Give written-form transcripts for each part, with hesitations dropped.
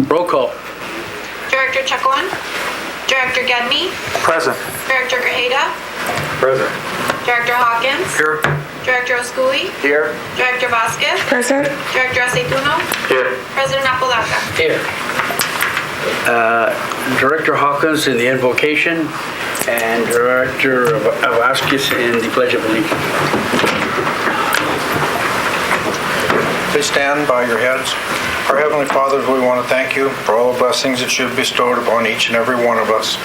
Roll call. Director Chuckwan, Director Gedney, Present. Director Grajeda, Present. Director Hawkins, Here. Director Osculi, Here. Director Vasquez, Present. Director Aceituno, Here. President Apodaca. Here. Director Hawkins in the invocation and Director Vasquez in the Pledge of Allegiance. Please stand, bow your heads. Our Heavenly Father, we want to thank you for all the blessings that you've bestowed upon each and every one of us.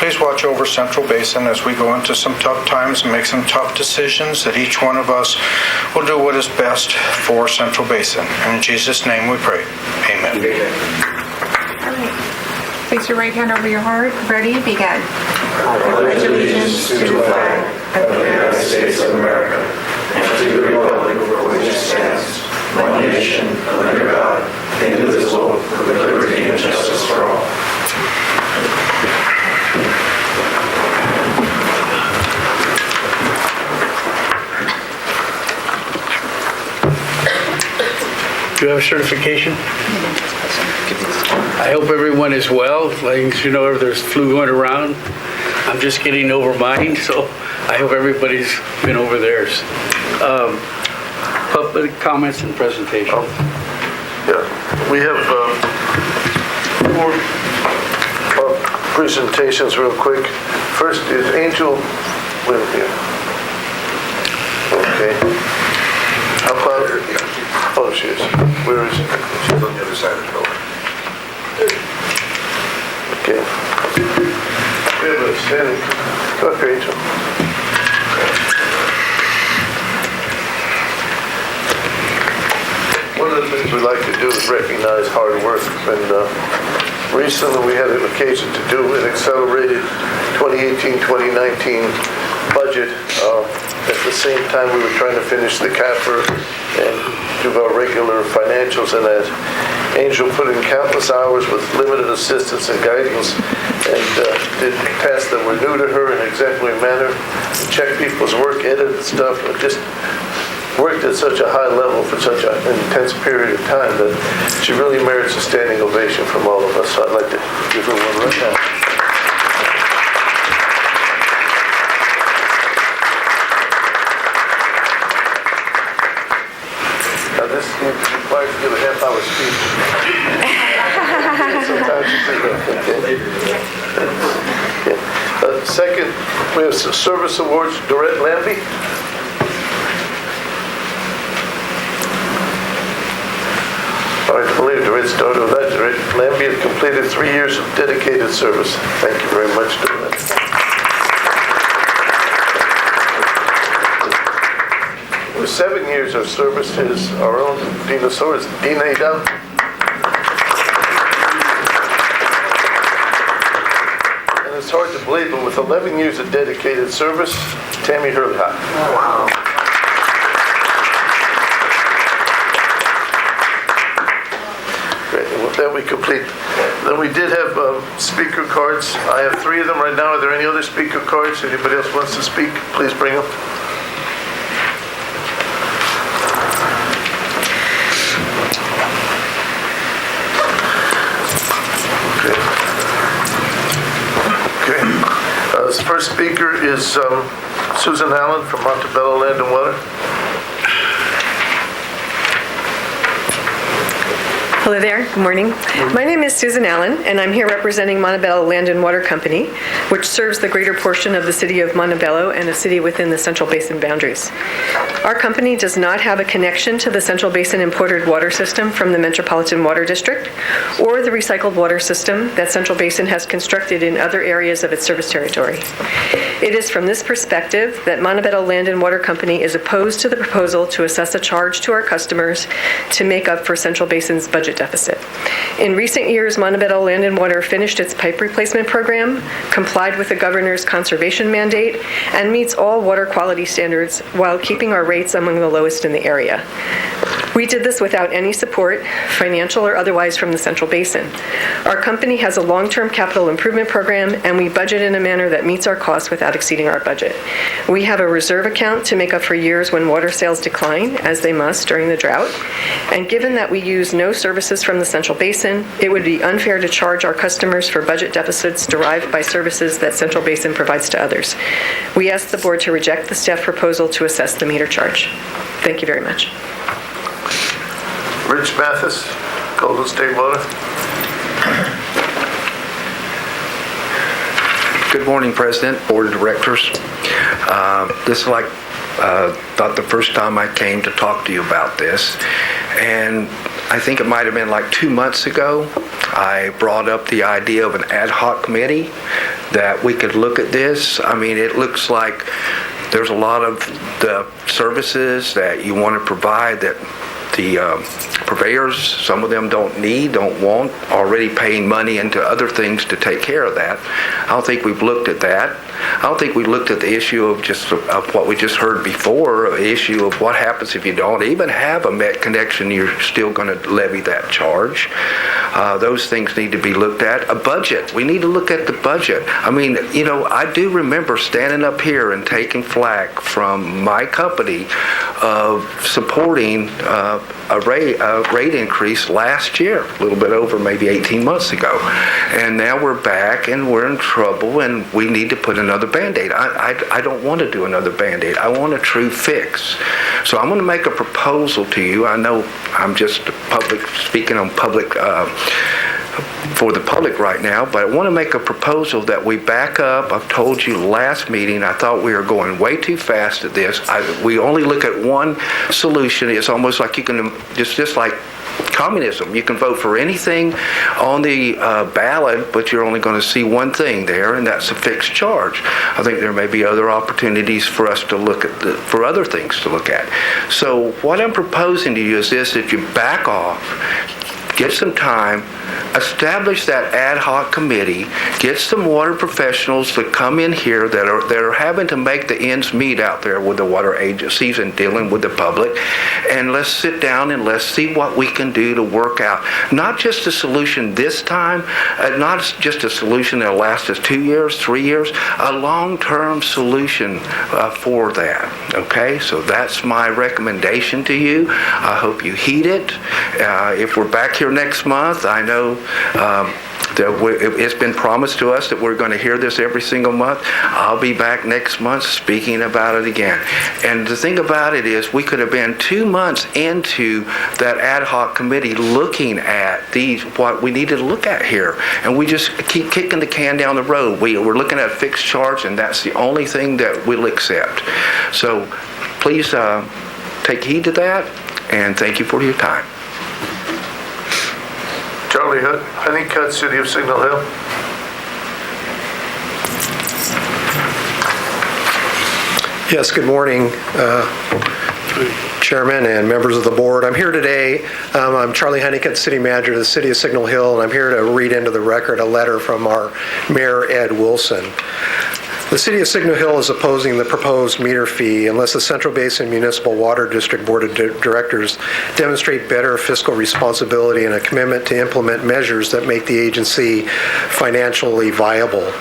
Please watch over Central Basin as we go into some tough times and make some tough decisions, that each one of us will do what is best for Central Basin. And in Jesus' name we pray. Amen. Place your right hand over your heart. Ready? Begin. I pledge allegiance to the flag of the United States of America and to the republic for which it stands, one nation, under God, indivisible, with liberty and justice for all. Do you have a certification? I hope everyone is well. Like, you know, there's flu going around. I'm just getting over mine, so I hope everybody's been over theirs. Public comments and presentation. Yeah, we have four presentations real quick. First is Angel Lynn here. Okay. How about, oh, she is. Where is she? She's on the other side of the door. Okay. We have a standing, come up here, Angel. One of the things we like to do is recognize hard work, and recently we had an occasion to do an accelerated 2018-2019 budget. At the same time, we were trying to finish the CAFR and do our regular financials, and as Angel put in countless hours with limited assistance and guidance, and did tasks that were new to her in an exemplary manner, check people's work, edited stuff, and just worked at such a high level for such an intense period of time that she really merits a standing ovation from all of us. So I'd like to give her one right now. Now this requires to give a half-hour speech. Sometimes you do that. Okay. Second, we have some service awards. Dorette Lambie. I believe Dorette's daughter, that Dorette Lambie, had completed 3 years of dedicated service. Thank you very much, Dorette. With 7 years of service is our own Dinosaurus, Dina Idal. And it's hard to believe, but with 11 years of dedicated service, Tammy Hurley-Hott. Wow. That we complete. Then we did have speaker cards. I have 3 of them right now. Are there any other speaker cards? Anybody else wants to speak? Please bring them. Okay. The first speaker is Susan Allen from Montebello Land and Water. Hello there. Good morning. My name is Susan Allen, and I'm here representing Montebello Land and Water Company, which serves the greater portion of the city of Montebello and a city within the Central Basin boundaries. Our company does not have a connection to the Central Basin imported water system from the Metropolitan Water District or the recycled water system that Central Basin has constructed in other areas of its service territory. It is from this perspective that Montebello Land and Water Company is opposed to the proposal to assess a charge to our customers to make up for Central Basin's budget deficit. In recent years, Montebello Land and Water finished its pipe replacement program, complied with the governor's conservation mandate, and meets all water quality standards while keeping our rates among the lowest in the area. We did this without any support, financial or otherwise, from the Central Basin. Our company has a long-term capital improvement program, and we budget in a manner that meets our costs without exceeding our budget. We have a reserve account to make up for years when water sales decline, as they must during the drought. And given that we use no services from the Central Basin, it would be unfair to charge our customers for budget deficits derived by services that Central Basin provides to others. We ask the board to reject the staff proposal to assess the meter charge. Thank you very much. Rich Mathis, Golden State Water. Good morning, President, Board of Directors. This is like, not the first time I came to talk to you about this. And I think it might have been like 2 months ago, I brought up the idea of an ad hoc committee that we could look at this. I mean, it looks like there's a lot of the services that you want to provide that the purveyors, some of them don't want, already paying money into other things to take care of that. I don't think we've looked at that. I don't think we looked at the issue of what we just heard before, the issue of what happens if you don't even have a MET connection, you're still going to levy that charge. Those things need to be looked at. A budget. We need to look at the budget. I mean, you know, I do remember standing up here and taking flack from my company of supporting a rate increase last year, a little bit over maybe 18 months ago. And now we're back and we're in trouble and we need to put another Band-Aid. I don't want to do another Band-Aid. I want a true fix. So I'm going to make a proposal to you. I know I'm just speaking on public for the public right now, but I want to make a proposal that we back up. I've told you last meeting, I thought we were going way too fast at this. We only look at one solution. It's almost like you can, just like communism. You can vote for anything on the ballot, but you're only going to see one thing there, and that's a fixed charge. I think there may be other opportunities for us to look at, for other things to look at. So what I'm proposing to you is this: if you back off, get some time, establish that ad hoc committee, get some water professionals to come in here that are having to make the ends meet out there with the water agencies and dealing with the public, and let's sit down and let's see what we can do to work out. Not just a solution this time, not just a solution that'll last us 2 years, 3 years, a long-term solution for that. Okay, so that's my recommendation to you. I hope you heed it. If we're back here next month, I know it's been promised to us that we're going to hear this every single month. I'll be back next month speaking about it again. And the thing about it is, we could have been 2 months into that ad hoc committee looking at what we needed to look at here, and we just keep kicking the can down the road. We're looking at a fixed charge, and that's the only thing that we'll accept. So please take heed to that, and thank you for your time. Charlie Honeycutt, City of Signal Hill. Yes, good morning, Chairman and members of the board. I'm here today. I'm Charlie Honeycutt, City Manager of the City of Signal Hill, and I'm here to read into the record a letter from our Mayor, Ed Wilson. The City of Signal Hill is opposing the proposed meter fee unless the Central Basin Municipal Water District Board of Directors demonstrate better fiscal responsibility and a commitment to implement measures that make the agency financially viable.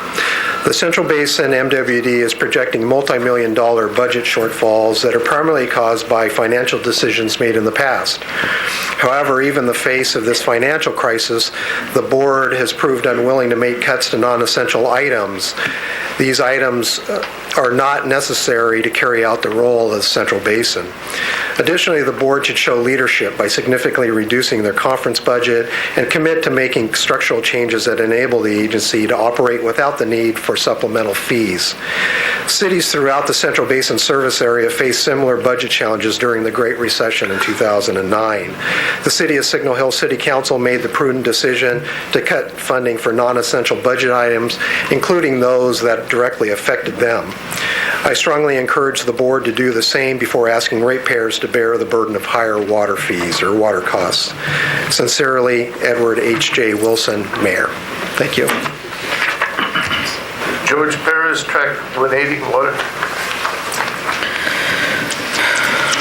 The Central Basin MWD is projecting multi-million-dollar budget shortfalls that are primarily caused by financial decisions made in the past. However, even in the face of this financial crisis, the board has proved unwilling to make cuts to non-essential items. These items are not necessary to carry out the role of the Central Basin. Additionally, the board should show leadership by significantly reducing their conference budget and commit to making structural changes that enable the agency to operate without the need for supplemental fees. Cities throughout the Central Basin service area faced similar budget challenges during the Great Recession in 2009. The City of Signal Hill City Council made the prudent decision to cut funding for non-essential budget items, including those that directly affected them. I strongly encourage the board to do the same before asking ratepayers to bear the burden of higher water fees or water costs. Sincerely, Edward H.J. Wilson, Mayor. Thank you. George Perez, Tract 180, Water.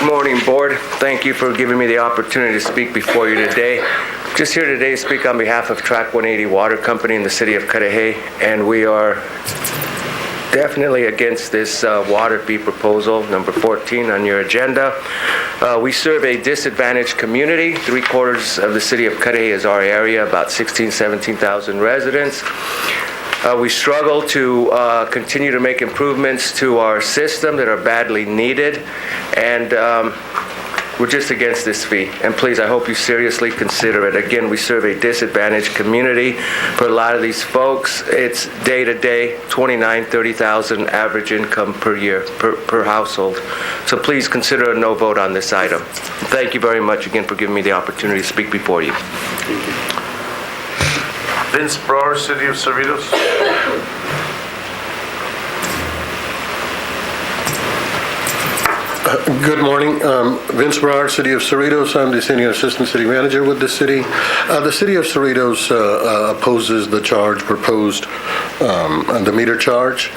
Morning, Board. Thank you for giving me the opportunity to speak before you today. Just here today to speak on behalf of Track 180 Water Company in the city of Cudahy, and we are definitely against this water fee proposal, number 14 on your agenda. We serve a disadvantaged community. 3/4 of the city of Cudahy is our area, about 17,000 residents. We struggle to continue to make improvements to our system that are badly needed, and we're just against this fee. And please, I hope you seriously consider it. Again, we serve a disadvantaged community. For a lot of these folks, it's day-to-day, $29,000, $30,000 average income per year, per household. So please consider a no vote on this item. Thank you very much again for giving me the opportunity to speak before you. Vince Brower, City of Cerritos. Good morning. Vince Brower, City of Cerritos. I'm the Senior Assistant City Manager with the city. The City of Cerritos opposes the charge proposed on the meter charge.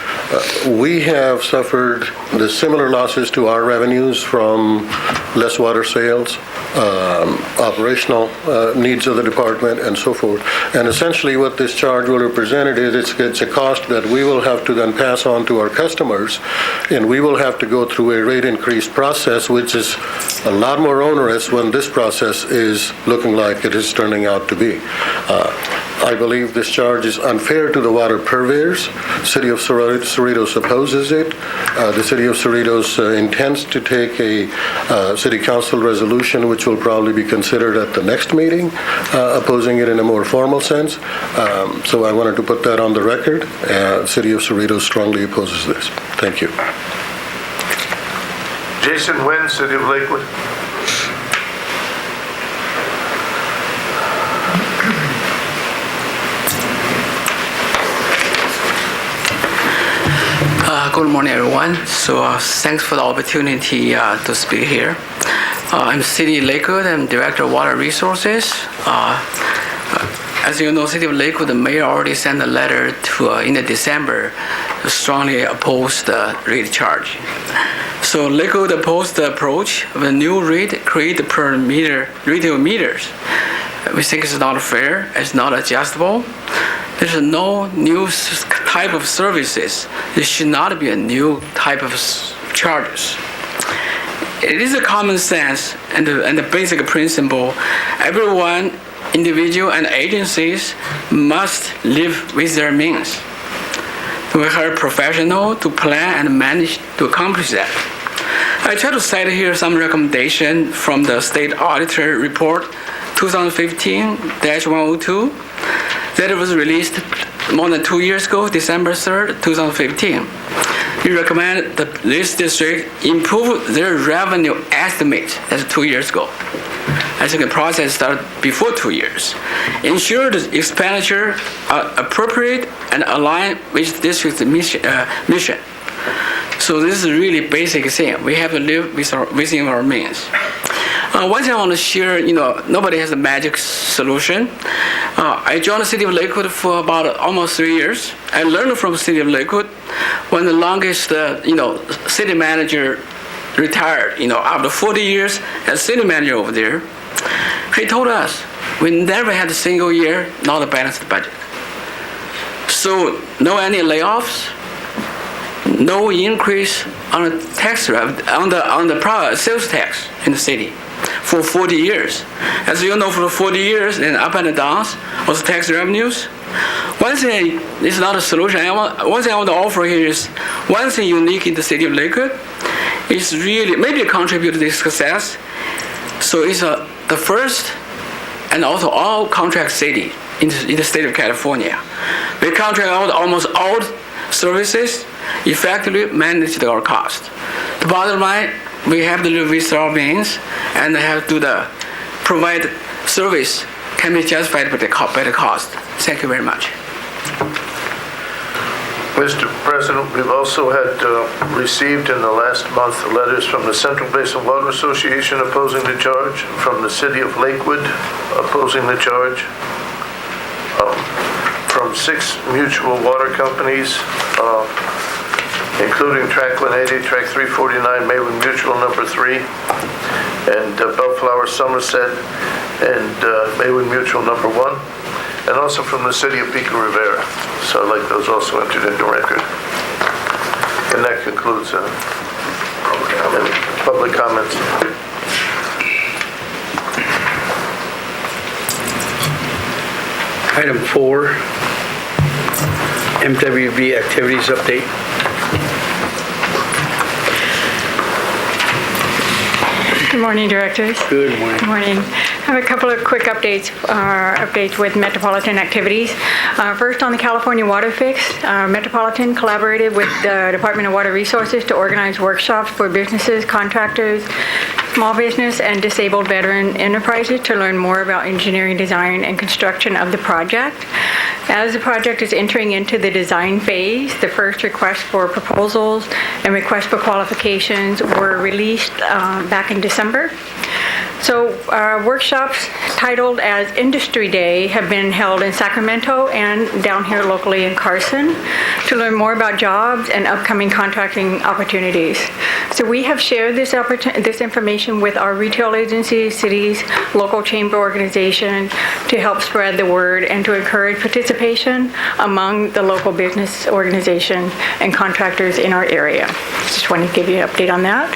We have suffered the similar losses to our revenues from less water sales, operational needs of the department, and so forth. And essentially what this charge will represent is it's a cost that we will have to then pass on to our customers, and we will have to go through a rate increase process, which is a lot more onerous when this process is looking like it is turning out to be. I believe this charge is unfair to the water purveyors. City of Cerritos opposes it. The City of Cerritos intends to take a City Council resolution, which will probably be considered at the next meeting, opposing it in a more formal sense. So I wanted to put that on the record. City of Cerritos strongly opposes this. Thank you. Jason Nguyen, City of Lakewood. Good morning, everyone. So thanks for the opportunity to speak here. I'm City of Lakewood. I'm Director of Water Resources. As you know, City of Lakewood, the mayor already sent a letter to in December to strongly oppose the rate charge. So Lakewood opposed the approach of a new rate created per meter retail meters. We think it's not fair. It's not adjustable. There's no new type of services. There should not be a new type of charges. It is a common sense and the basic principle. Everyone, individual and agencies, must live with their means. We hire professionals to plan and manage to accomplish that. I try to cite here some recommendation from the State Auditor Report 2015-102 that was released more than 2 years ago, December 3rd, 2015. We recommend that this district improve their revenue estimate. That's 2 years ago. I think the process started before 2 years. Ensure the expenditure are appropriate and aligned with district's mission. So this is a really basic thing. We have to live within our means. One thing I want to share, nobody has a magic solution. I joined the City of Lakewood for about almost 3 years. I learned from the City of Lakewood when the longest, city manager retired, after 40 years as city manager over there. He told us we never had a single year not a balanced budget. So no any layoffs, no increase on the tax on the sales tax in the city for 40 years. As you know, for 40 years and up and downs of the tax revenues. One thing is not a solution. One thing I want to offer here is one thing unique in the City of Lakewood is really maybe contribute to this success. So it's the first and also all contract city in the state of California. We contract out almost all services, effectively manage our cost. The bottom line, we have to live with our means and have to provide service can be justified by the cost. Thank you very much. Mr. President, we've also had received in the last month letters from the Central Basin Water Association opposing the charge, from the City of Lakewood opposing the charge, from 6 mutual water companies including track 180, track 349, Maywood Mutual number 3, and Bellflower Somerset, and Maywood Mutual number 1, and also from the city of Pico Rivera. So I'd like those also entered into record. And that concludes public comments. Item 4, MWB activities update. Good morning, directors. Good morning. Good morning. I have a couple of quick updates with Metropolitan activities. First, on the California Water Fix, Metropolitan collaborated with the Department of Water Resources to organize workshops for businesses, contractors, small business, and disabled veteran enterprises to learn more about engineering, design, and construction of the project. As the project is entering into the design phase, the first request for proposals and request for qualifications were released back in December. So workshops titled as Industry Day have been held in Sacramento and down here locally in Carson to learn more about jobs and upcoming contracting opportunities. So we have shared this information with our retail agencies, cities, local chamber organizations to help spread the word and to encourage participation among the local business organization and contractors in our area. Just wanted to give you an update on that.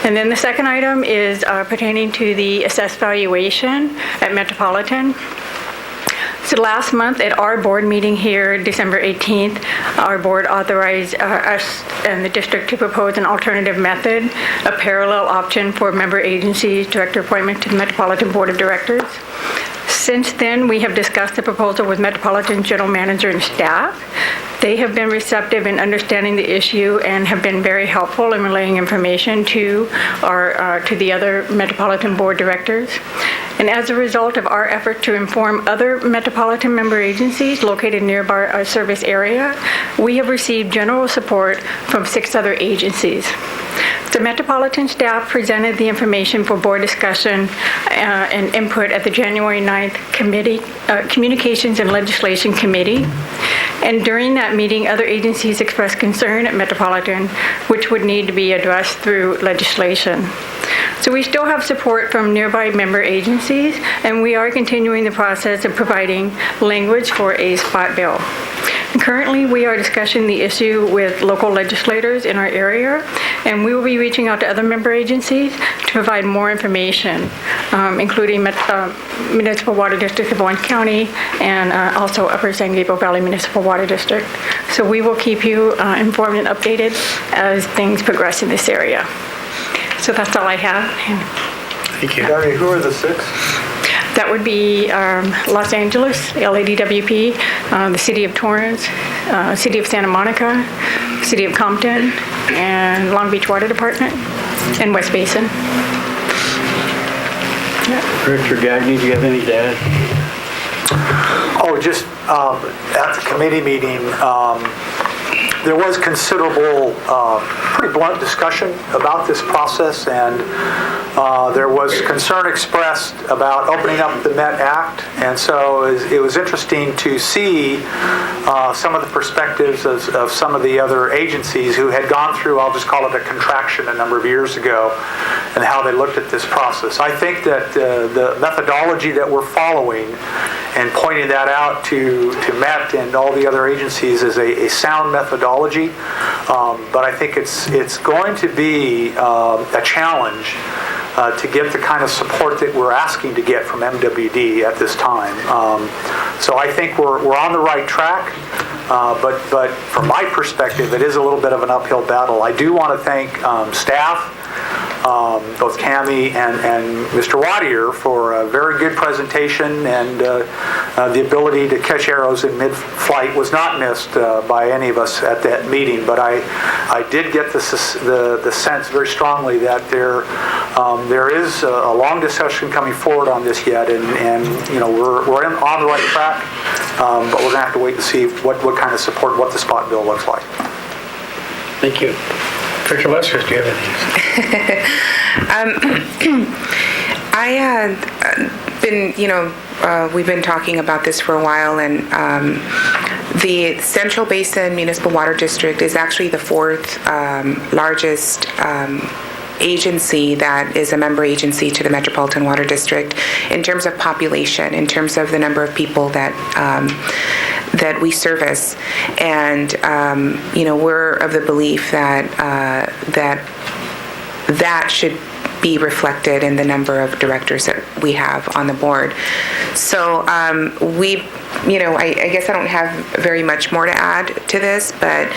And then the second item is pertaining to the assessed valuation at Metropolitan. So last month at our board meeting here, December 18th, our board authorized us and the district to propose an alternative method, a parallel option for member agencies, director appointment to the Metropolitan Board of Directors. Since then, we have discussed the proposal with Metropolitan General Manager and staff. They have been receptive in understanding the issue and have been very helpful in relaying information to the other Metropolitan Board directors. And as a result of our effort to inform other Metropolitan member agencies located nearby our service area, we have received general support from 6 other agencies. The Metropolitan staff presented the information for board discussion and input at the January 9th Communications and Legislation Committee. And during that meeting, other agencies expressed concern at Metropolitan, which would need to be addressed through legislation. So we still have support from nearby member agencies, and we are continuing the process of providing language for a spot bill. Currently, we are discussing the issue with local legislators in our area, and we will be reaching out to other member agencies to provide more information, including Municipal Water District of Orange County and also Upper San Gabriel Valley Municipal Water District. So we will keep you informed and updated as things progress in this area. So that's all I have. Thank you. Gary, who are the 6? That would be Los Angeles, LADWP, the City of Torrance, City of Santa Monica, City of Compton, and Long Beach Water Department, and West Basin. Yeah. Director Gagne, do you have any to add? Oh, just at the committee meeting, there was considerable, pretty blunt discussion about this process, and there was concern expressed about opening up the Met Act, and so it was interesting to see some of the perspectives of some of the other agencies who had gone through, I'll just call it a contraction a number of years ago, and how they looked at this process. I think that the methodology that we're following and pointing that out to Met and all the other agencies is a sound methodology, but I think it's going to be a challenge to get the kind of support that we're asking to get from MWD at this time. So I think we're on the right track, but from my perspective, it is a little bit of an uphill battle. I do want to thank staff, both Cami and Mr. Wadier, for a very good presentation, and the ability to catch arrows in mid-flight was not missed by any of us at that meeting. But I did get the sense very strongly that there is a long discussion coming forward on this yet, and you know we're on the right track, but we're going to have to wait and see what kind of support, what the spot bill looks like. Thank you. Director Leskers, do you have anything? been, we've been talking about this for a while, and the Central Basin Municipal Water District is actually the fourth largest agency that is a member agency to the Metropolitan Water District in terms of population, in terms of the number of people that we service. And, we're of the belief that that should be reflected in the number of directors that we have on the board. So I guess I don't have very much more to add to this, but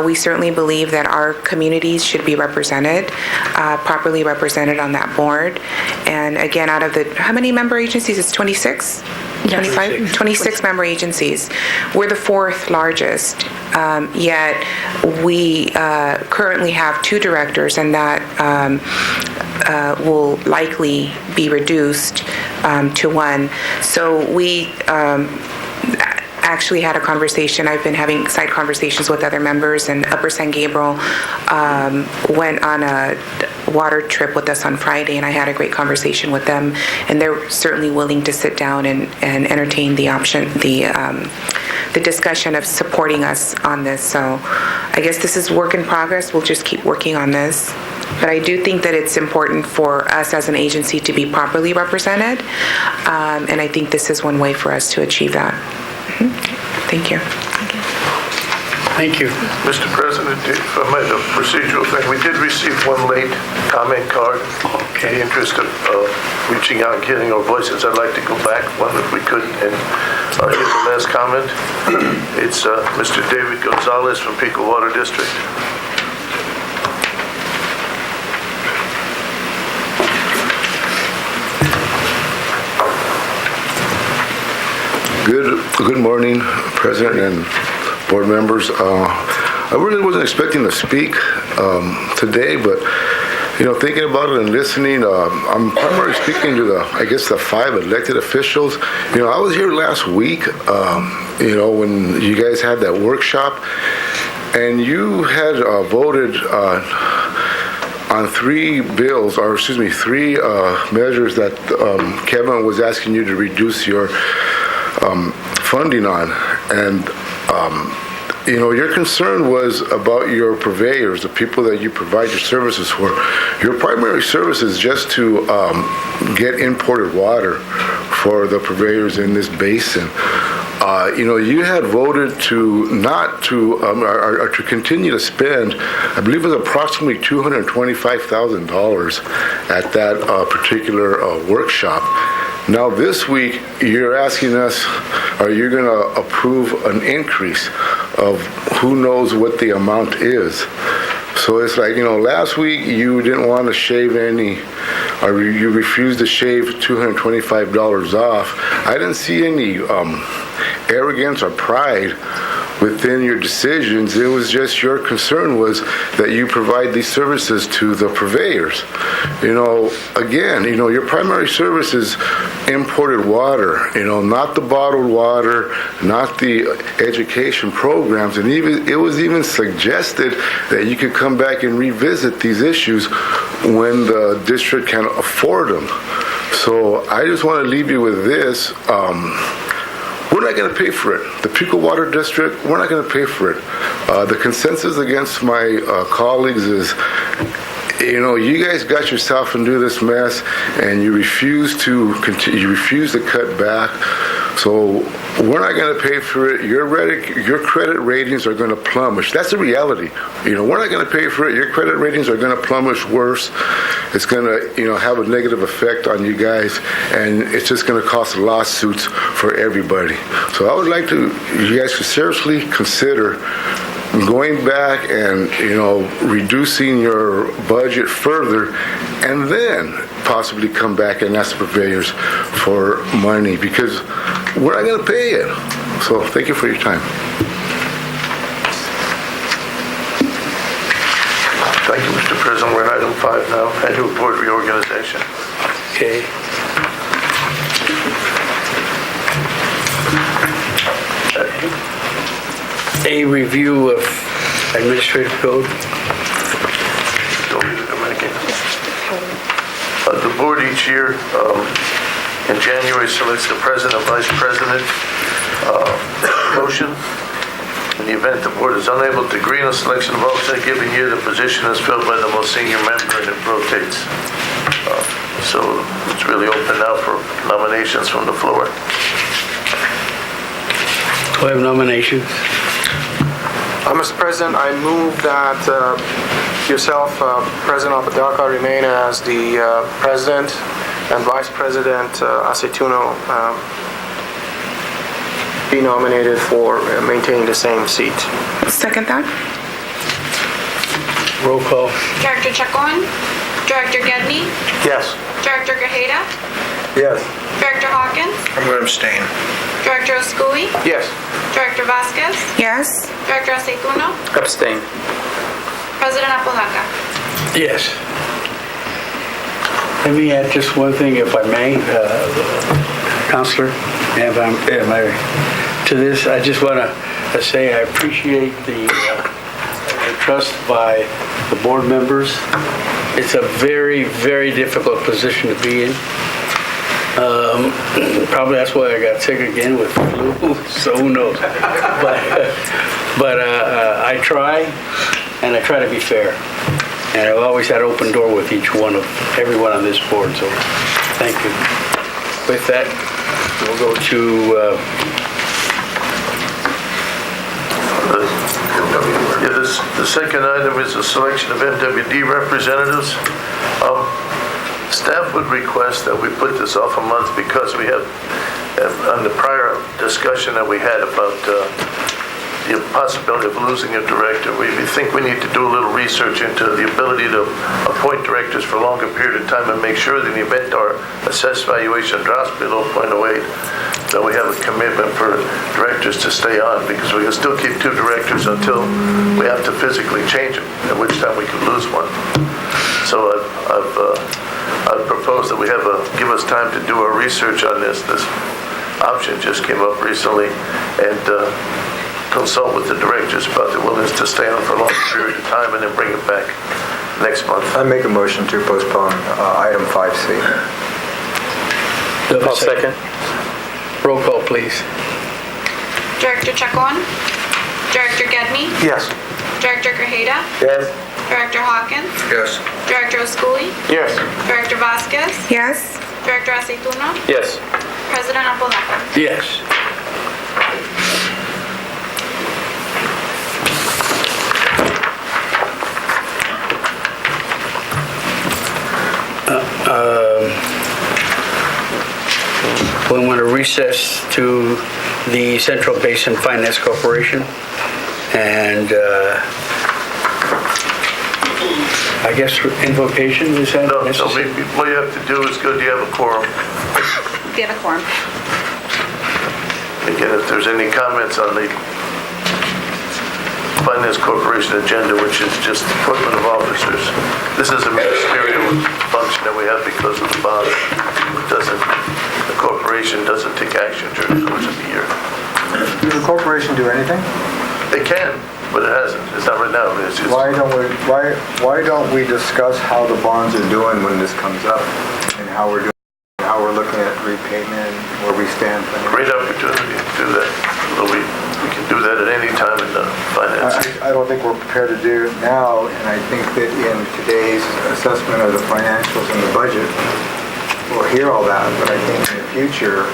we certainly believe that our communities should be represented, properly represented on that board. And again, out of the, how many member agencies? It's 26? 25? 26 member agencies. We're the fourth largest, yet we currently have 2 directors, and that will likely be reduced to 1. So we actually had a conversation. I've been having side conversations with other members, and Upper San Gabriel went on a water trip with us on Friday, and I had a great conversation with them, and they're certainly willing to sit down and entertain the option, the discussion of supporting us on this. So I guess this is work in progress. We'll just keep working on this. But I do think that it's important for us as an agency to be properly represented, and I think this is one way for us to achieve that. Thank you. Thank you. Mr. President, if I might, a procedural thing, we did receive one late comment card. In the interest of reaching out and getting our voices, I'd like to go back one if we could and give the last comment. It's Mr. David Gonzalez from Pico Water District. Good morning, President and board members. I really wasn't expecting to speak today, but thinking about it and listening, I'm primarily speaking to the 5 elected officials. I was here last week, when you guys had that workshop, and you had voted on 3 bills, or excuse me, 3 measures that Kevin was asking you to reduce your funding on. And your concern was about your purveyors, the people that you provide your services for. Your primary service is just to get imported water for the purveyors in this basin. You had voted to not to, or to continue to spend, I believe it was approximately $225,000 at that particular workshop. Now this week, you're asking us, are you going to approve an increase of who knows what the amount is? So it's like, last week you didn't want to shave any, or you refused to shave $225 off. I didn't see any arrogance or pride within your decisions. It was just your concern was that you provide these services to the purveyors. Again, your primary service is imported water, not the bottled water, not the education programs. And even it was even suggested that you could come back and revisit these issues when the district can afford them. So I just want to leave you with this. We're not going to pay for it. The Pico Water District, we're not going to pay for it. The consensus against my colleagues is, you guys got yourself into this mess, and you refuse to continue. You refuse to cut back. So we're not going to pay for it. Your credit ratings are going to plummet. That's the reality. We're not going to pay for it. Your credit ratings are going to plummet worse. It's going to, have a negative effect on you guys, and it's just going to cost lawsuits for everybody. So I would like you guys to seriously consider going back and, reducing your budget further, and then possibly come back and ask the purveyors for money, because we're not going to pay it. So thank you for your time. Thank you, Mr. President. We're on item 5 now, annual board reorganization. Okay. A review of administrative code. The board each year In January, selects the president and vice president. Motion. In the event the board is unable to agree on the selection of officer given year, the position is filled by the most senior member and it rotates. So it's really open now for nominations from the floor. Do I have nominations? Mr. President, I move that yourself, President Apodaca, remain as the president and Vice President Aceituno be nominated for maintaining the same seat. Second that? Roll call. Director Chacon? Director Gedney? Yes. Director Grajeda? Yes. Director Hawkins? I'm going to abstain. Director Oscui? Yes. Director Vasquez? Yes? Director Aceituno? Abstain. President Apodaca? Yes. Let me add just one thing, if I may, Counselor, to this. I just want to say I appreciate the trust by the board members. It's a very, very difficult position to be in. Probably that's why I got sick again with flu, so who knows. But I try, and I try to be fair. And I've always had open door with everyone on this board, so thank you. With that, we'll go to The second item is the selection of MWD representatives. Staff would request that we put this off a month because we have, on the prior discussion that we had about the possibility of losing a director, we think we need to do a little research into the ability to appoint directors for a longer period of time and make sure that in the event our assessed valuation drops below 0.08, that we have a commitment for directors to stay on, because we can still keep 2 directors until we have to physically change them, at which time we could lose one. So I've proposed that we give us time to do our research on this. This option just came up recently, and consult with the directors about their willingness to stay on for a long period of time and then bring it back next month. I make a motion to postpone item 5C. I'll second. Roll call, please. Director Chacon? Director Gedney? Yes. Director Grajeda? Yes. Director Hawkins? Yes. Director Oscui? Yes. Director Vasquez? Yes? Director Aceituno? Yes. President Apodaca? Yes. We want to recess to the Central Basin Finance Corporation, and I guess invocation, is that No, necessary? what you have to do is go, do you have a quorum? Do you have a quorum? Again, if there's any comments on the Finance Corporation agenda, which is just appointment of officers, this is a ministerial function that we have because of the bond. The corporation doesn't take action during the course of the year. Does the corporation do anything? It can, but it hasn't. It's not right now. It's just, Why don't we discuss how the bonds are doing when this comes up, and how we're looking at repayment, where we stand? great opportunity to do that. We can do that at any time in the finance. I don't think we're prepared to do it now, and I think that in today's assessment of the financials and the budget, we'll hear all that, but I think in the future,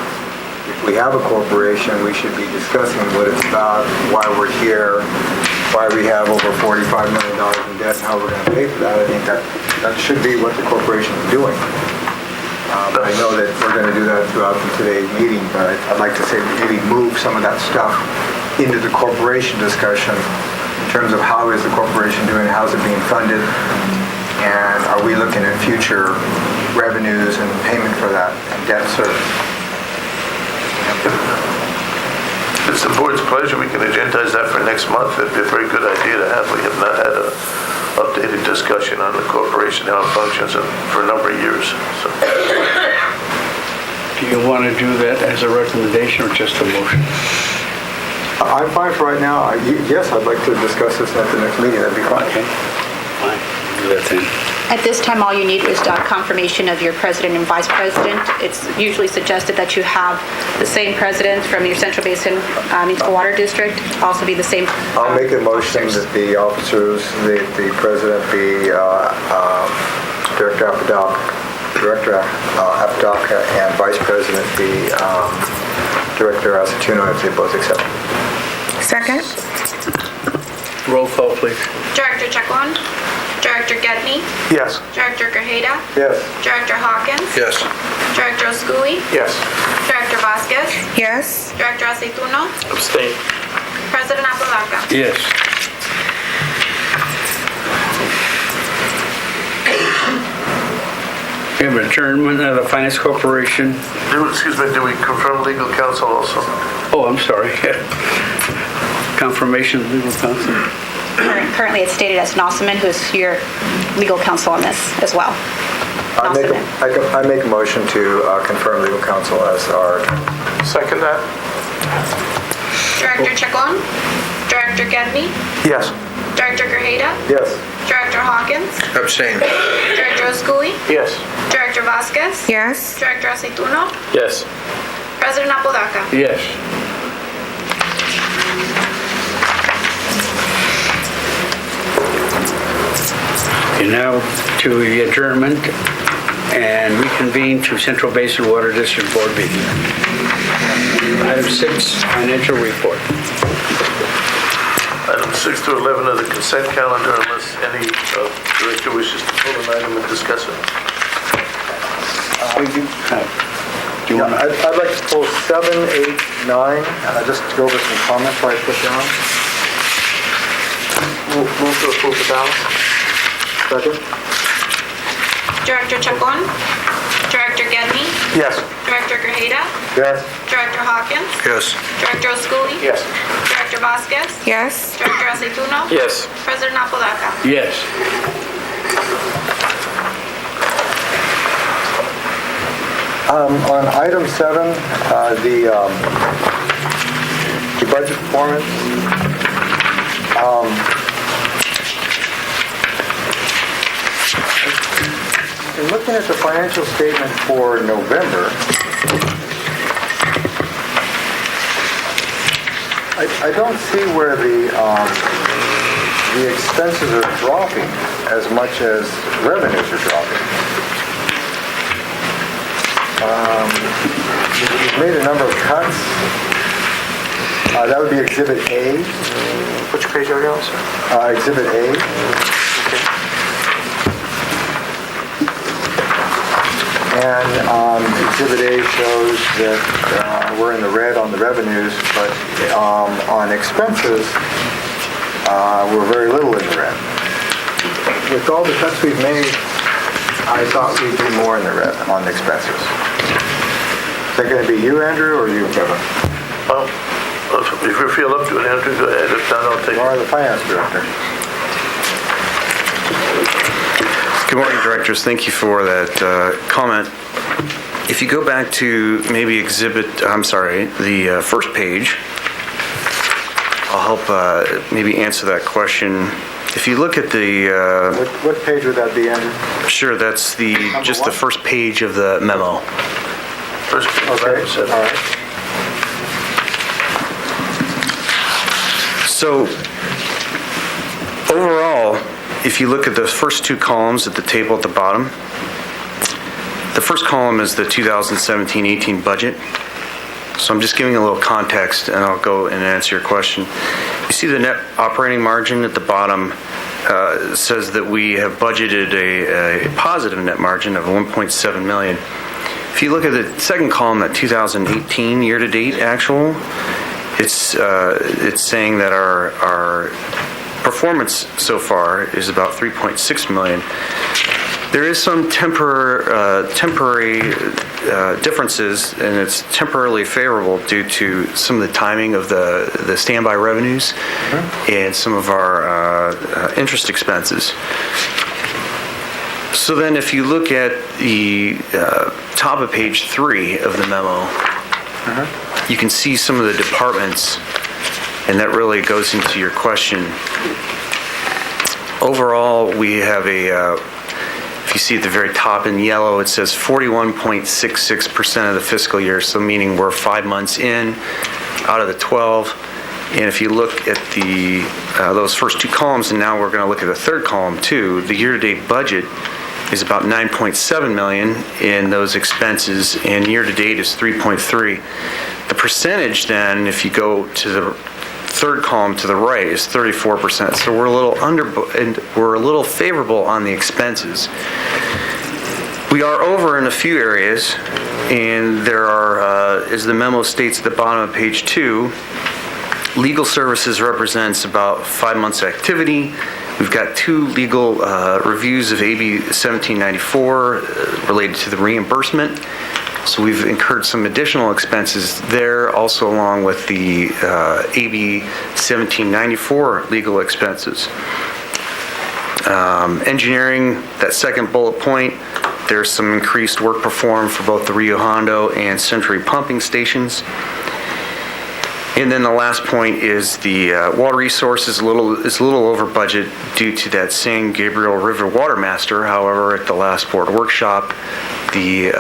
if we have a corporation, we should be discussing what it's about, why we're here, why we have over $45 million in debt, and how we're going to pay for that. I think that should be what the corporation is doing. I know that we're going to do that throughout today's meeting, but I'd like to say maybe move some of that stuff into the corporation discussion in terms of how is the corporation doing, how's it being funded, and are we looking at future revenues and payment for that and debt service. It's the board's pleasure. We can agendize that for next month. It'd be a very good idea to have. We have not had an updated discussion on the corporation, how it functions, for a number of years. So. Do you want to do that as a recommendation or just a motion? I'm fine for right now. Yes, I'd like to discuss this at the next meeting. That'd be fine. Okay, fine. Do that then. At this time, all you need is confirmation of your president and vice president. It's usually suggested that you have the same president from your Central Basin Municipal Water District, also be the same. I'll make a motion that the officers, the president be Director Apodaca, and Vice President be Director Aceituno, if they both accept. Second? Roll call, please. Director Chacon? Director Gedney? Yes. Director Grajeda? Yes. Director Hawkins? Yes. Director Oscui? Yes. Director Vasquez? Yes. Director Aceituno? Abstain. President Apodaca? Yes. We have adjournment of the Finance Corporation. Excuse me, do we confirm legal counsel also? Oh, I'm sorry. Confirmation of legal counsel. Currently, it's stated as Nossaman, who is your legal counsel on this as well. I make a motion to confirm legal counsel as our. Second that? Director Chacon? Director Gedney? Yes. Director Grajeda? Yes. Director Hawkins? Abstain. Director Oscui? Yes. Director Vasquez? Yes. Director Aceituno? Yes. President Apodaca? Yes. Okay, now to the adjournment and reconvene to Central Basin Water District Board meeting. Item 6, financial report. Items 6 to 11 of the consent calendar, unless any director wishes to pull an item and discuss it. We do have. Do you want to? I'd like to pull 7, 8, 9, just to go over some comments I put down. Move to approve the balance. Second. Director Chacon? Director Gedney? Yes. Director Grajeda? Yes. Director Hawkins? Yes. Director Oscui? Yes. Director Vasquez? Yes. Director Aceituno? Yes. President Apodaca? Yes. On item 7, the budget performance. In looking at the financial statement for November, I don't see where the expenses are dropping as much as revenues are dropping. We've made a number of cuts. That would be Exhibit A. Which page are you on, sir? Exhibit A. And Exhibit A shows that we're in the red on the revenues, but on expenses, we're very little in the red. With all the cuts we've made, I thought we'd be more in the red on expenses. Is that going to be you, Andrew, or you, Kevin? Well, if you feel up to it, Andrew, go ahead. If not, I'll take it. Or the finance director? Good morning, directors. Thank you for that comment. If you go back to maybe the first page, I'll help maybe answer that question. If you look at the... What page would that be, Andrew? Sure, that's just the first page of the memo. First page. Okay, all right. So, overall, if you look at the first two columns at the table at the bottom, the first column is the 2017-18 budget. So I'm just giving a little context, and I'll go and answer your question. You see the net operating margin at the bottom says that we have budgeted a positive net margin of $1.7 million. If you look at the second column, that 2018 year-to-date actual, it's saying that our performance so far is about $3.6 million. There is some temporary differences, and it's temporarily favorable due to some of the timing of the standby revenues and some of our interest expenses. So then if you look at the top of page 3 of the memo, you can see some of the departments, and that really goes into your question. Overall, we have If you see at the very top in yellow, it says 41.66% of the fiscal year, so meaning we're 5 months in out of the 12. And if you look at the those first two columns, and now we're going to look at the third column too, the year-to-date budget is about 9.7 million in those expenses, and year-to-date is 3.3. The percentage then, if you go to the third column to the right, is 34%. So we're a little we're a little favorable on the expenses. We are over in a few areas, and there are, as the memo states at the bottom of page 2, legal services represents about 5 months' activity. We've got 2 legal reviews of AB 1794 related to the reimbursement. So we've incurred some additional expenses there, also along with the AB 1794 legal expenses. Engineering, that second bullet point, there's some increased work performed for both the Rio Hondo and Century pumping stations. And then the last point is the water resources is a little over budget due to that San Gabriel River Water Master. However, at the last board workshop, the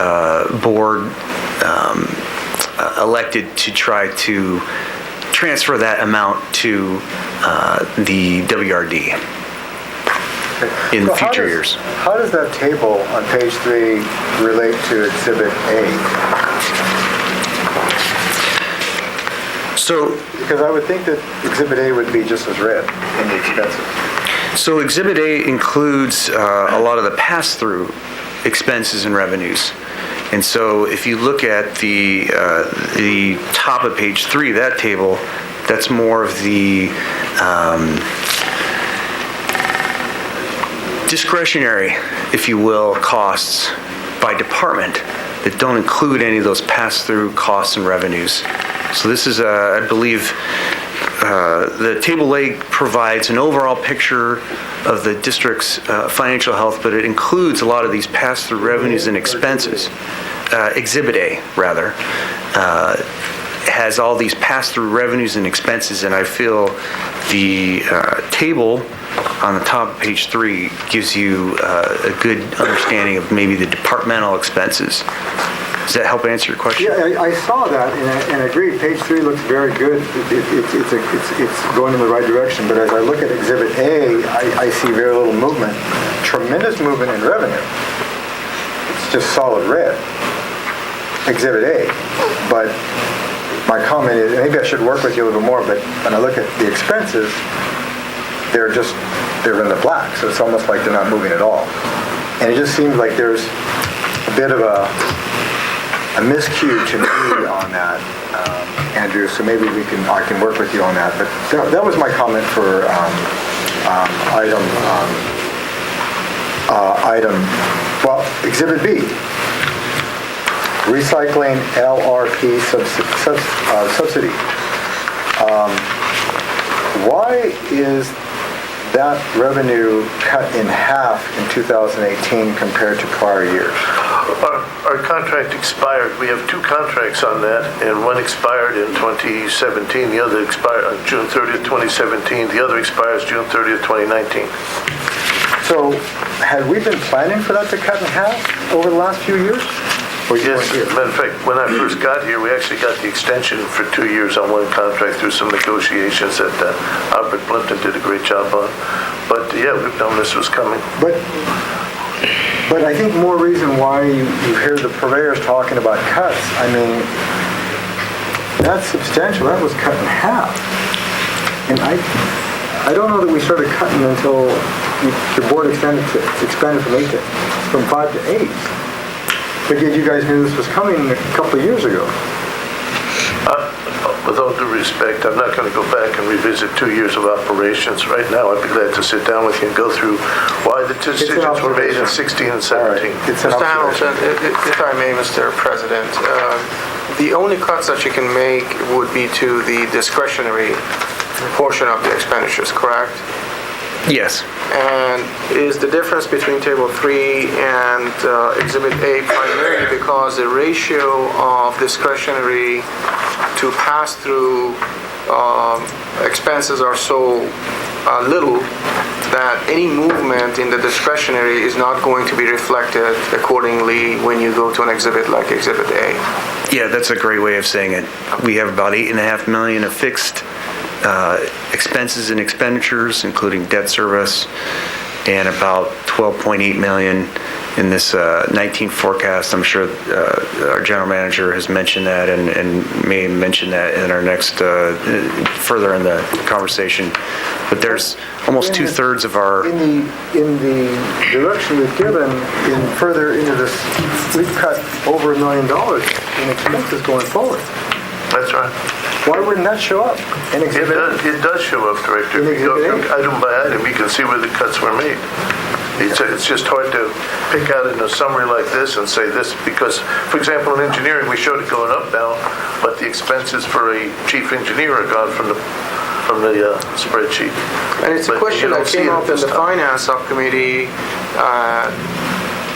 board elected to try to transfer that amount to the WRD in future years. How does that table on page 3 relate to Exhibit A? Because I would think that Exhibit A would be just as red in the expenses. So Exhibit A includes a lot of the pass-through expenses and revenues. And so if you look at the top of page 3, that table, that's more of the discretionary, if you will, costs by department that don't include any of those pass-through costs and revenues. So this is, I believe, the Table A provides an overall picture of the district's financial health, but it includes a lot of these pass-through revenues and expenses. Exhibit A, rather, has all these pass-through revenues and expenses, and I feel the table on the top of page 3 gives you a good understanding of maybe the departmental expenses. Does that help answer your question? Yeah, I saw that and I agree. Page 3 looks very good. It's going in the right direction. But as I look at Exhibit A, I see very little movement. Tremendous movement in revenue. It's just solid red. Exhibit A. But my comment is, maybe I should work with you a little more, but when I look at the expenses, they're in the black. So it's almost like they're not moving at all. And it just seems like there's a bit of a miscue to me on that, Andrew, so maybe I can work with you on that. But that was my comment for Exhibit B, recycling LRP subsidy. Why is that revenue cut in half in 2018 compared to prior years? Our contract expired. We have 2 contracts on that, and one expired in 2017. The other expired on June 30th, 2017. The other expires June 30th, 2019. So, had we been planning for that to cut in half over the last few years? Yes, as a matter of fact, when I first got here, we actually got the extension for 2 years on one contract through some negotiations that Albert Plimpton did a great job on. But yeah, we've known this was coming. But I think more reason why you hear the purveyors talking about cuts, I mean, that's substantial. That was cut in half. And I don't know that we started cutting until the board expanded from 5 to 8. But yet you guys knew this was coming a couple of years ago. With all due respect, I'm not going to go back and revisit 2 years of operations. Right now, I'd be glad to sit down with you and go through why the decisions were made in 16 and 17. Mr. Hamilton, if I may, Mr. President, the only cuts that you can make would be to the discretionary portion of the expenditures, correct? Yes. And is the difference between Table 3 and Exhibit A primarily because the ratio of discretionary to pass-through expenses are so little that any movement in the discretionary is not going to be reflected accordingly when you go to an exhibit like Exhibit A. Yeah, that's a great way of saying it. We have about $8.5 million of fixed expenses and expenditures, including debt service, and about $12.8 million in this 19 forecast. I'm sure our general manager has mentioned that and may mention that in our next, further in the conversation. But there's almost two-thirds of our... In the direction we've given, further into this, we've cut over $1 million in expenses going forward. That's right. Why wouldn't that show up in Exhibit A? It does show up, Director. If you go through item by item, you can see where the cuts were made. It's just hard to pick out in a summary like this and say this, because, for example, in engineering, we showed it going up now, but the expenses for a chief engineer are gone from the spreadsheet. And it's a question that came up in the Finance Subcommittee.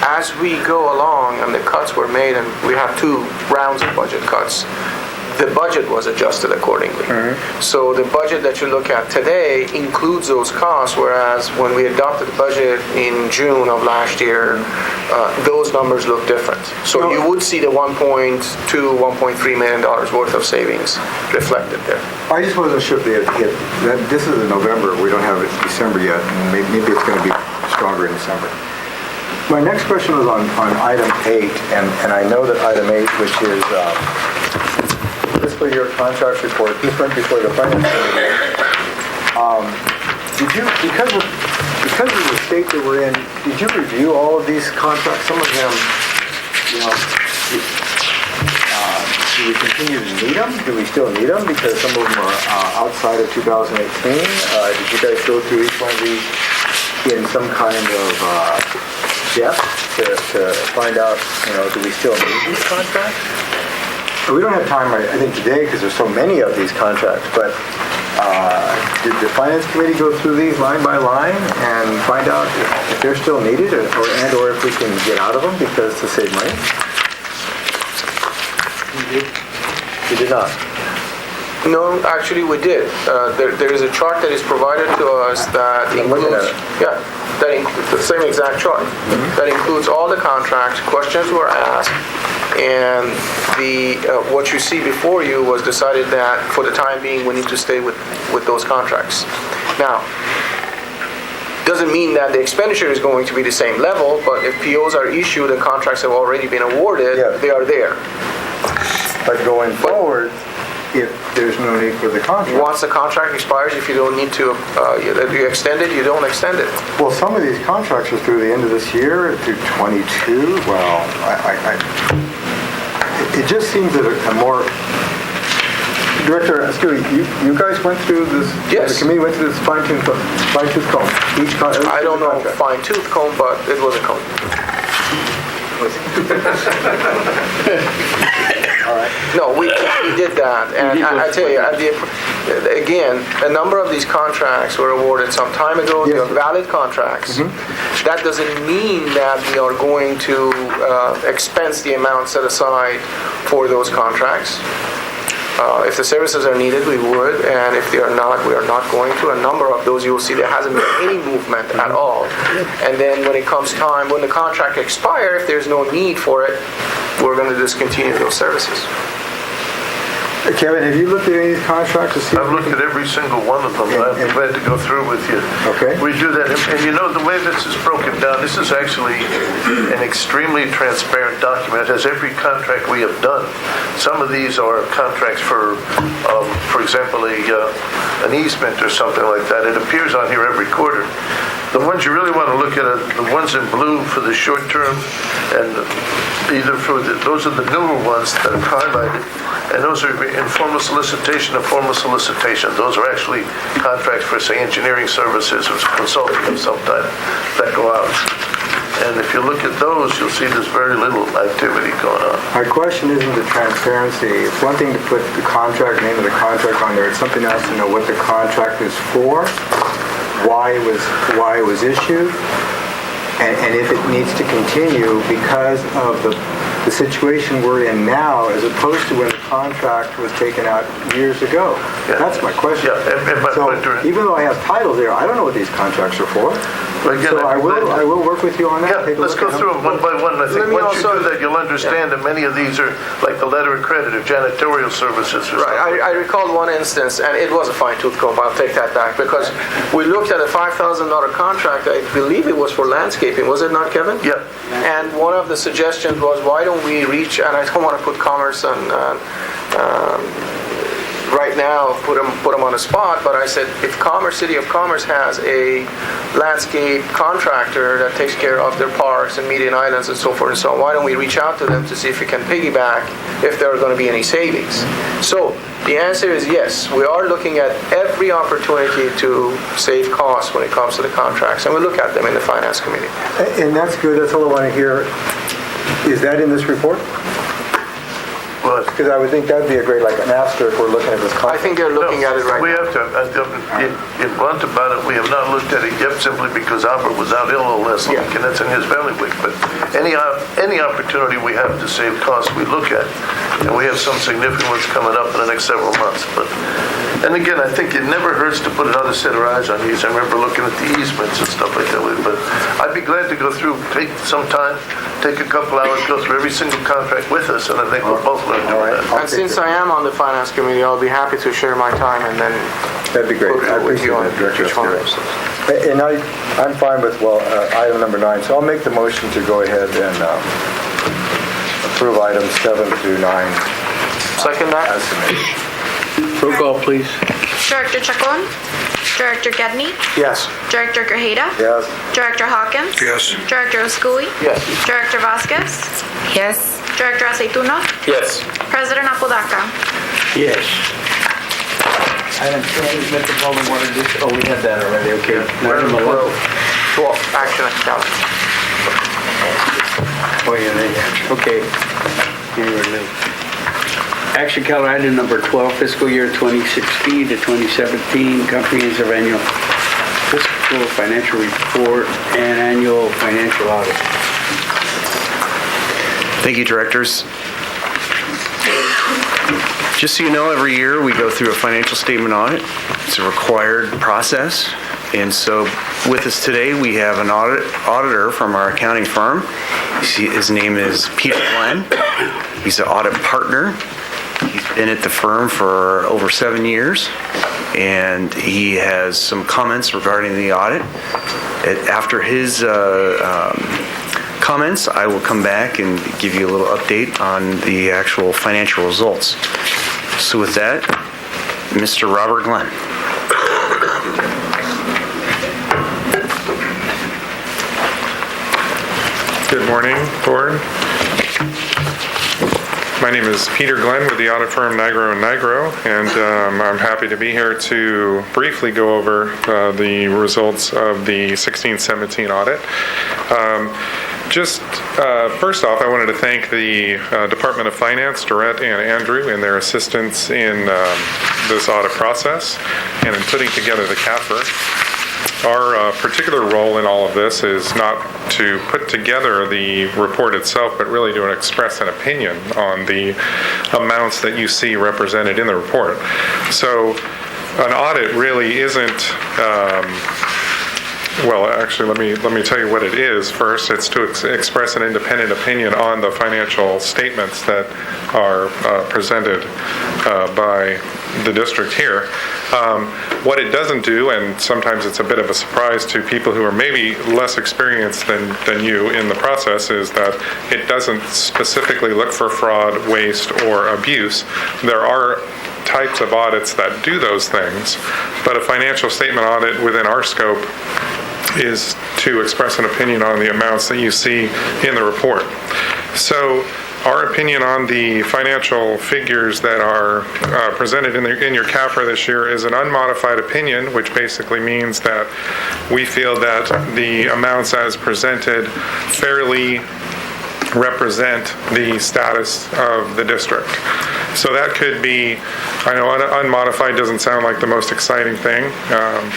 As we go along and the cuts were made, and we have 2 rounds of budget cuts, the budget was adjusted accordingly. So the budget that you look at today includes those costs, whereas when we adopted the budget in June of last year, those numbers look different. So you would see the $1.2, $1.3 million worth of savings reflected there. I just wasn't sure if this is in November, we don't have it in December yet, and maybe it's going to be stronger in December. My next question was on item 8, and I know that item 8, which is fiscal year contract report, this went before the Finance Committee. Did you, because of the state that we're in, did you review all of these contracts? Some of them, do we continue to need them? Do we still need them? Because some of them are outside of 2018. Did you guys go through each one of these in some kind of depth to find out, do we still need these contracts? We don't have time, I think, today because there's so many of these contracts, but did the Finance Committee go through these line by line and find out if they're still needed or if we can get out of them because to save money? You did not? No, actually we did. There is a chart that is provided to us that includes, that includes the same exact chart. That includes all the contracts, questions were asked, and what you see before you was decided that for the time being we need to stay with those contracts. Now, doesn't mean that the expenditure is going to be the same level, but if POs are issued and contracts have already been awarded, they are there. But going forward, if there's no need for the contract. Once the contract expires, if you don't need to, if you extend it, you don't extend it. Well, some of these contracts are through the end of this year, through 22. Well, it just seems that a more... Director, excuse me, you guys went through this? Yes. The committee went through this fine-tooth comb? I don't know fine-tooth comb, but it was a comb. All right. No, we did that, and I tell you, again, a number of these contracts were awarded some time ago. They are valid contracts. That doesn't mean that we are going to expense the amount set aside for those contracts. If the services are needed, we would, and if they are not, we are not going to. A number of those, you will see there hasn't been any movement at all. And then when it comes time, when the contract expires, if there's no need for it, we're going to discontinue those services. Kevin, have you looked at any of these contracts to see? I've looked at every single one of them. I'm glad to go through with you. Okay. We do that. And the way this is broken down, this is actually an extremely transparent document. It has every contract we have done. Some of these are contracts for example, an easement or something like that. It appears on here every quarter. The ones you really want to look at are the ones in blue for the short term, and those are the newer ones that are highlighted. And those are informal solicitation and formal solicitation. Those are actually contracts for, say, engineering services or consulting of some type that go out. And if you look at those, you'll see there's very little activity going on. My question isn't the transparency. It's one thing to put the name of the contract on there. It's something else to know what the contract is for, why it was issued, and if it needs to continue because of the situation we're in now, as opposed to when the contract was taken out years ago? That's my question. So even though I have titles there, I don't know what these contracts are for. So I will work with you on that. Yeah, let's go through them one by one. I think once you do that, you'll understand that many of these are like the letter of credit or janitorial services. Right. I recall one instance, and it was a fine-tooth comb. I'll take that back, because we looked at a $5,000 contract. I believe it was for landscaping. Was it not, Kevin? Yeah. And one of the suggestions was, why don't we reach, and I don't want to put Commerce on, right now, put them on a spot, but I said, if City of Commerce has a landscape contractor that takes care of their parks and median islands and so forth and so on, why don't we reach out to them to see if we can piggyback if there are going to be any savings? So the answer is yes. We are looking at every opportunity to save costs when it comes to the contracts, and we look at them in the Finance Committee. And that's good. That's all I want to hear. Is that in this report? Because I would think that'd be a great, like an asterisk if we're looking at this contract. I think they're looking at it right we now. have to, in blunt about it, we have not looked at it yet simply because Albert was out ill all last week, and that's in his belly week. But any opportunity we have to save costs, we look at. And we have some significant ones coming up in the next several months. And again, I think it never hurts to put another set of eyes on these. I remember looking at the easements and stuff like that. But I'd be glad to go through, take some time, take a couple hours, go through every single contract with us, and I think we'll both learn doing that. And since I am on the Finance Committee, I'll be happy to share my time and then That'd be great. I appreciate that, Director. And I'm fine with, item number 9. So I'll make the motion to go ahead and approve items 7 through 9. Second that. As submitted. Roll call, please. Director Chacon? Director Gedney? Yes. Director Grajeda? Yes. Director Hawkins? Yes. Director Osculi? Yes. Director Vasquez? Yes. Director Aceituno? Yes. President Apodaca? Yes. Item 10, Metropolitan Water District. Oh, we had that already. Okay. Item 11. 12, action calendar. Oh, yeah, there you are. Okay. You were late. Action calendar item number 12, fiscal year 2016 to 2017, comprehensive annual fiscal financial report and annual financial audit. Thank you, directors. Just so you know, every year we go through a financial statement audit. It's a required process. And so with us today, we have an auditor from our accounting firm. His name is Peter Glenn. He's an audit partner. He's been at the firm for over 7 years, and he has some comments regarding the audit. After his comments, I will come back and give you a little update on the actual financial results. So with that, Mr. Robert Glenn. Good morning, board. My name is Peter Glenn with the audit firm Nigro & Nigro, and I'm happy to be here to briefly go over the results of the 16-17 audit. First off, I wanted to thank the Department of Finance, Dorette and Andrew, in their assistance in this audit process and in putting together the CAFR. Our particular role in all of this is not to put together the report itself, but really to express an opinion on the amounts that you see represented in the report. So an audit really isn't, let me tell you what it is first. It's to express an independent opinion on the financial statements that are presented by the district here. What it doesn't do, and sometimes it's a bit of a surprise to people who are maybe less experienced than you in the process, is that it doesn't specifically look for fraud, waste, or abuse. There are types of audits that do those things, but a financial statement audit within our scope is to express an opinion on the amounts that you see in the report. So our opinion on the financial figures that are presented in your CAFRA this year is an unmodified opinion, which basically means that we feel that the amounts as presented fairly represent the status of the district. So that could be, I know unmodified doesn't sound like the most exciting thing,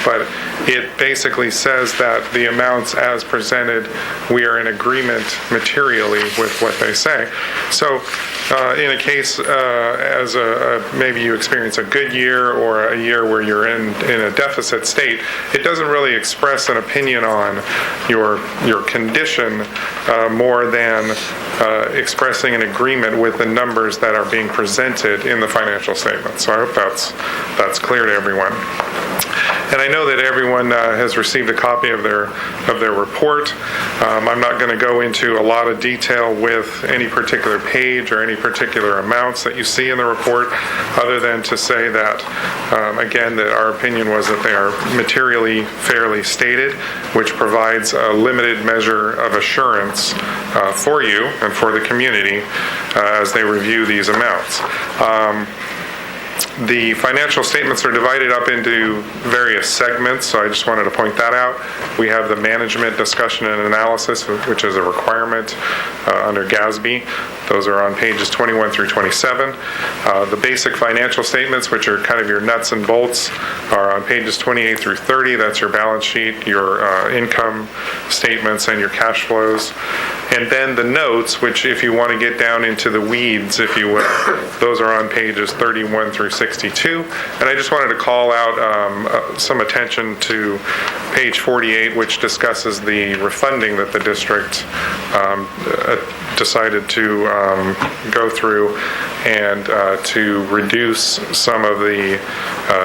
but it basically says that the amounts as presented, we are in agreement materially with what they say. So in a case as maybe you experience a good year or a year where you're in a deficit state, it doesn't really express an opinion on your condition more than expressing an agreement with the numbers that are being presented in the financial statement. So I hope that's clear to everyone. And I know that everyone has received a copy of their report. I'm not going to go into a lot of detail with any particular page or any particular amounts that you see in the report, other than to say that, again, that our opinion was that they are materially fairly stated, which provides a limited measure of assurance for you and for the community as they review these amounts. The financial statements are divided up into various segments, so I just wanted to point that out. We have the management discussion and analysis, which is a requirement under GASB. Those are on pages 21 through 27. The basic financial statements, which are kind of your nuts and bolts, are on pages 28 through 30. That's your balance sheet, your income statements, and your cash flows. And then the notes, which if you want to get down into the weeds, if you will, those are on pages 31 through 62. And I just wanted to call out some attention to page 48, which discusses the refunding that the district decided to go through and to reduce some of the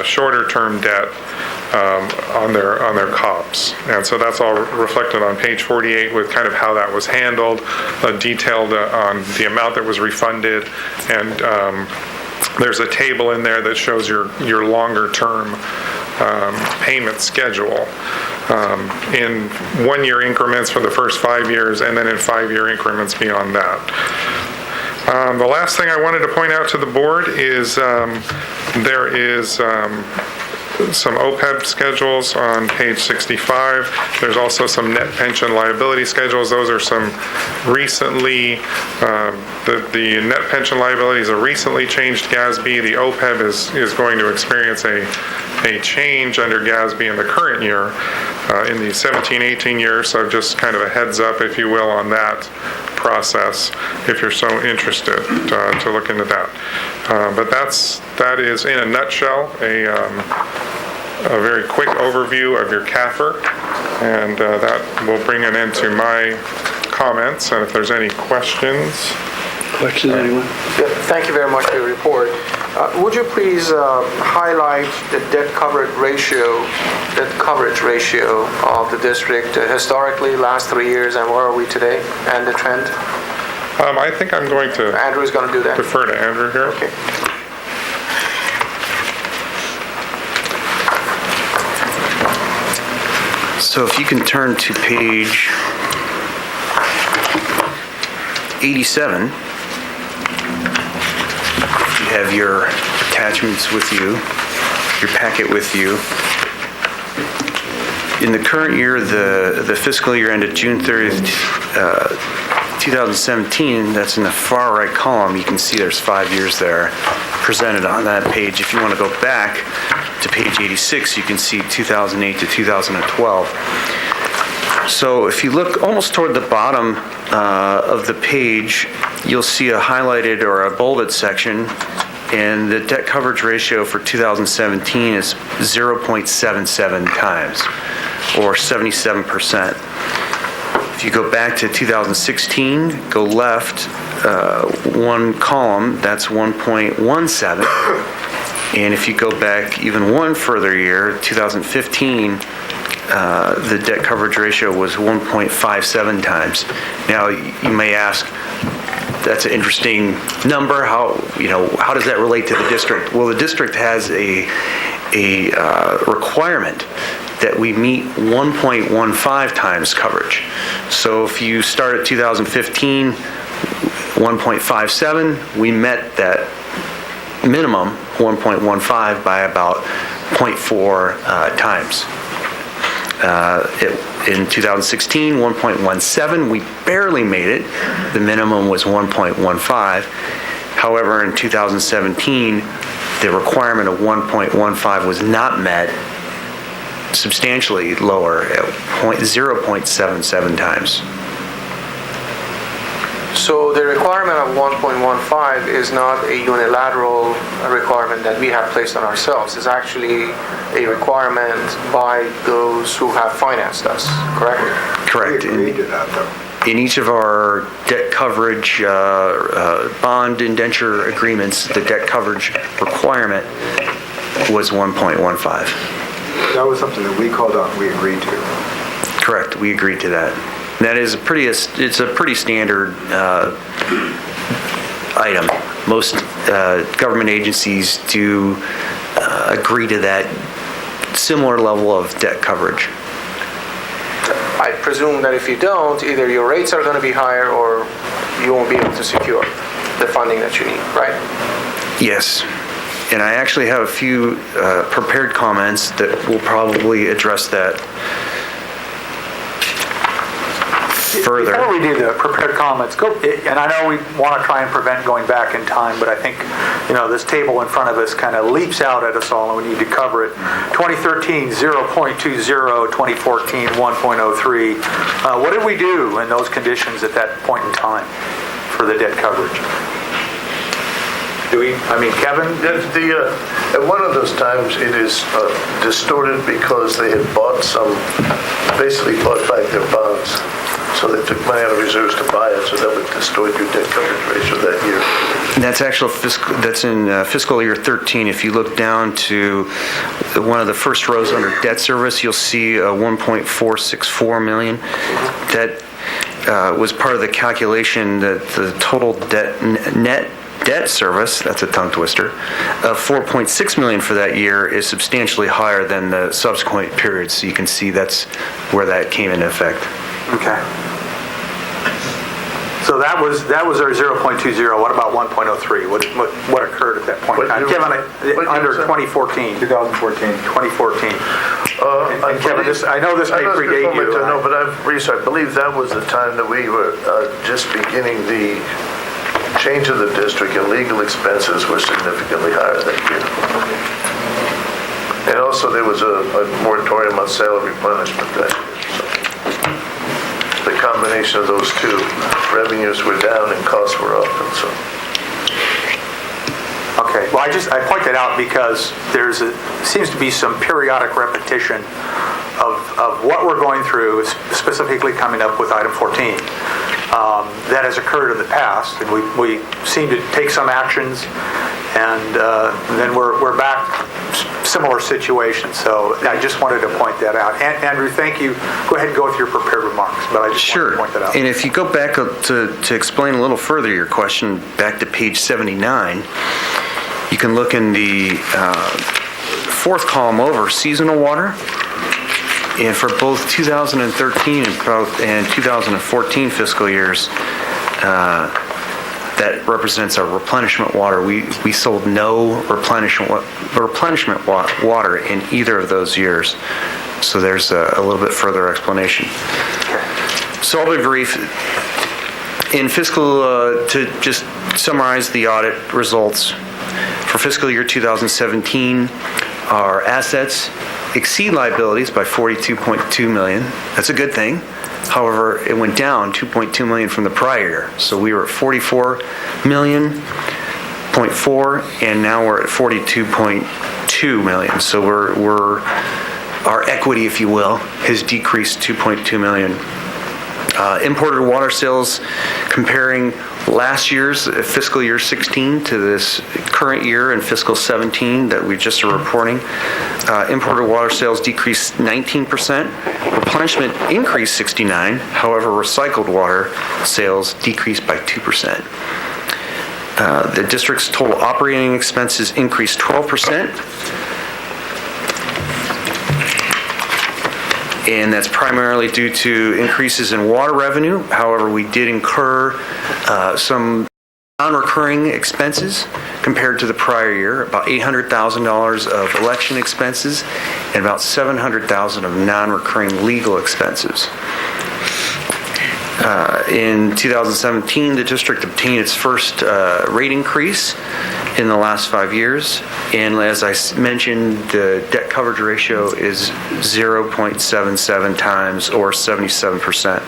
shorter-term debt on their COPS. And so that's all reflected on page 48 with kind of how that was handled, detailed on the amount that was refunded, and there's a table in there that shows your longer-term payment schedule in one-year increments for the first 5 years, and then in 5-year increments beyond that. The last thing I wanted to point out to the board is there is some OPEB schedules on page 65. There's also some net pension liability schedules. Those are some recently, the net pension liability is a recently changed GASB. The OPEB is going to experience a change under GASB in the current year, in the 17-18 year. So just kind of a heads up, if you will, on that process, if you're so interested to look into that. But that is, in a nutshell, a very quick overview of your CAFR, and that will bring an end to my comments. And if there's any questions. Questions, anyone? Thank you very much for your report. Would you please highlight the debt coverage ratio of the district historically, last 3 years, and where are we today, and the trend? I think I'm going to... Andrew's going to do that. Defer to Andrew here. Okay. So if you can turn to page 87, you have your attachments with you, your packet with you. In the current year, the fiscal year ended June 30th, 2017, that's in the far right column. You can see there's 5 years there presented on that page. If you want to go back to page 86, you can see 2008 to 2012. So if you look almost toward the bottom of the page, you'll see a highlighted or a bolded section, and the debt coverage ratio for 2017 is 0.77 times, or 77%. If you go back to 2016, go left one column, that's 1.17. And if you go back even one further year, 2015, the debt coverage ratio was 1.57 times. Now, you may ask, that's an interesting number. How does that relate to the district? Well, the district has a requirement that we meet 1.15 times coverage. So if you start at 2015, 1.57, we met that minimum 1.15 by about 0.4 times. In 2016, 1.17, we barely made it. The minimum was 1.15. However, in 2017, the requirement of 1.15 was not met, substantially lower at 0.77 times. So the requirement of 1.15 is not a unilateral requirement that we have placed on ourselves. It's actually a requirement by those who have financed us, correct? Correct. We agreed to that, though. In each of our debt coverage bond indenture agreements, the debt coverage requirement was 1.15. That was something that we called out and we agreed to. Correct, we agreed to that. That is it's a pretty standard item. Most government agencies do agree to that similar level of debt coverage. I presume that if you don't, either your rates are going to be higher or you won't be able to secure the funding that you need, right? Yes. And I actually have a few prepared comments that will probably address that further. Before we do the prepared comments, and I know we want to try and prevent going back in time, but I think, this table in front of us kind of leaps out at us all, and we need to cover it. 2013, 0.20, 2014, 1.03. What did we do in those conditions at that point in time for the debt coverage? Kevin? At one of those times, it is distorted because they had basically bought back their bonds. So they took money out of reserves to buy it, so that would distort your debt coverage ratio that year. That's in fiscal year 13. If you look down to one of the first rows under debt service, you'll see 1.464 million. That was part of the calculation that the total net debt service, that's a tongue twister, of $4.6 million for that year is substantially higher than the subsequent periods. So you can see that's where that came into effect. Okay. So that was our 0.20. What about 1.03? What occurred at that point in time? Kevin, under 2014. 2014. And Kevin, I know this may predate you. No, but I believe that was the time that we were just beginning the change of the district, and legal expenses were significantly higher that year. And also there was a moratorium on sale of replenishment that year. So the combination of those two, revenues were down and costs were up, and so. Okay, well, I point that out because seems to be some periodic repetition of what we're going through, specifically coming up with item 14. That has occurred in the past, and we seem to take some actions, and then we're back similar situation. So I just wanted to point that out. Andrew, thank you. Go ahead and go with your prepared remarks, but I just wanted to point that out. And if you go back to explain a little further your question, back to page 79, you can look in the fourth column over, seasonal water. And for both 2013 and 2014 fiscal years, that represents our replenishment water. We sold no replenishment water in either of those years. So there's a little bit further explanation. So I'll be brief. In fiscal, to just summarize the audit results, for fiscal year 2017, our assets exceed liabilities by $42.2 million. That's a good thing. However, it went down $2.2 million from the prior year. So we were at $44.4 million, and now we're at $42.2 million. So our equity, if you will, has decreased $2.2 million. Imported water sales, comparing last year's fiscal year 16 to this current year in fiscal 17 that we just are reporting, imported water sales decreased 19%, replenishment increased 69%, however recycled water sales decreased by 2%. The district's total operating expenses increased 12%. And that's primarily due to increases in water revenue. However, we did incur some non-recurring expenses compared to the prior year, about $800,000 of election expenses and about $700,000 of non-recurring legal expenses. In 2017, the district obtained its first rate increase in the last 5 years. And as I mentioned, the debt coverage ratio is 0.77 times or 77%.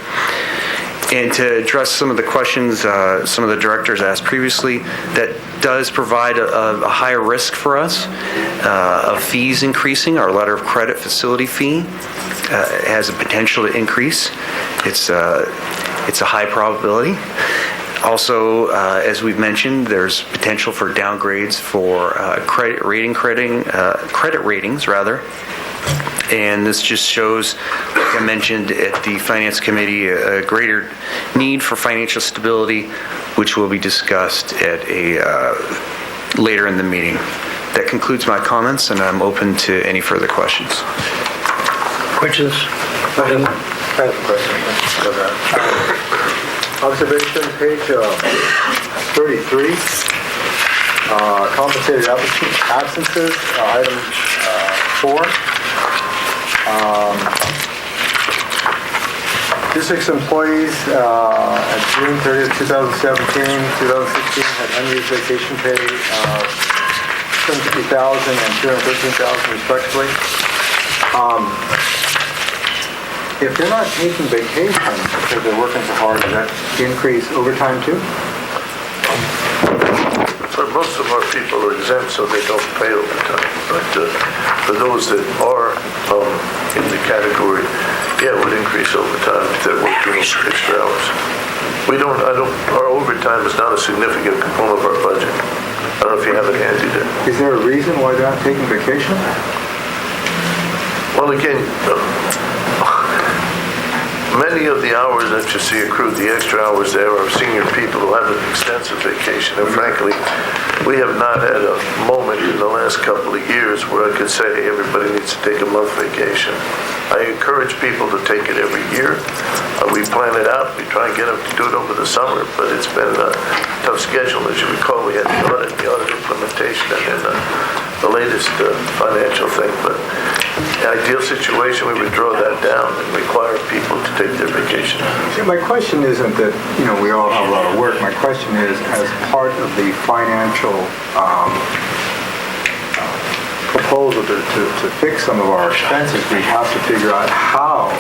And to address some of the questions some of the directors asked previously, that does provide a higher risk for us of fees increasing. Our letter of credit facility fee has a potential to increase. It's a high probability. Also, as we've mentioned, there's potential for downgrades for credit ratings rather. And this just shows, like I mentioned at the Finance Committee, a greater need for financial stability, which will be discussed at later in the meeting. That concludes my comments, and I'm open to any further questions. Questions? I have a question. Observation, page 33, compensated absences, item 4. District's employees at June 30th, 2017, 2016 had unused vacation pay of $250,000 and $213,000 respectively. If they're not taking vacation because they're working so hard, does that increase overtime too? But most of our people are exempt, so they don't pay overtime. But for those that are in the category, yeah, it would increase overtime if they're working extra hours. Our overtime is not a significant component of our budget. I don't know if you have it handy there. Is there a reason why they're not taking vacation? Well, again, many of the hours that you see accrued, the extra hours there, are senior people who have an extensive vacation. And frankly, we have not had a moment in the last couple of years where I could say, hey, everybody needs to take a month vacation. I encourage people to take it every year. We plan it out. We try and get them to do it over the summer, but it's been a tough schedule. As you recall, we had the audit implementation, and then the latest financial thing. But in an ideal situation, we would draw that down and require people to take their vacation. See, my question isn't that, we all have a lot of work. My question is, as part of the financial proposal to fix some of our expenses, we have to figure out how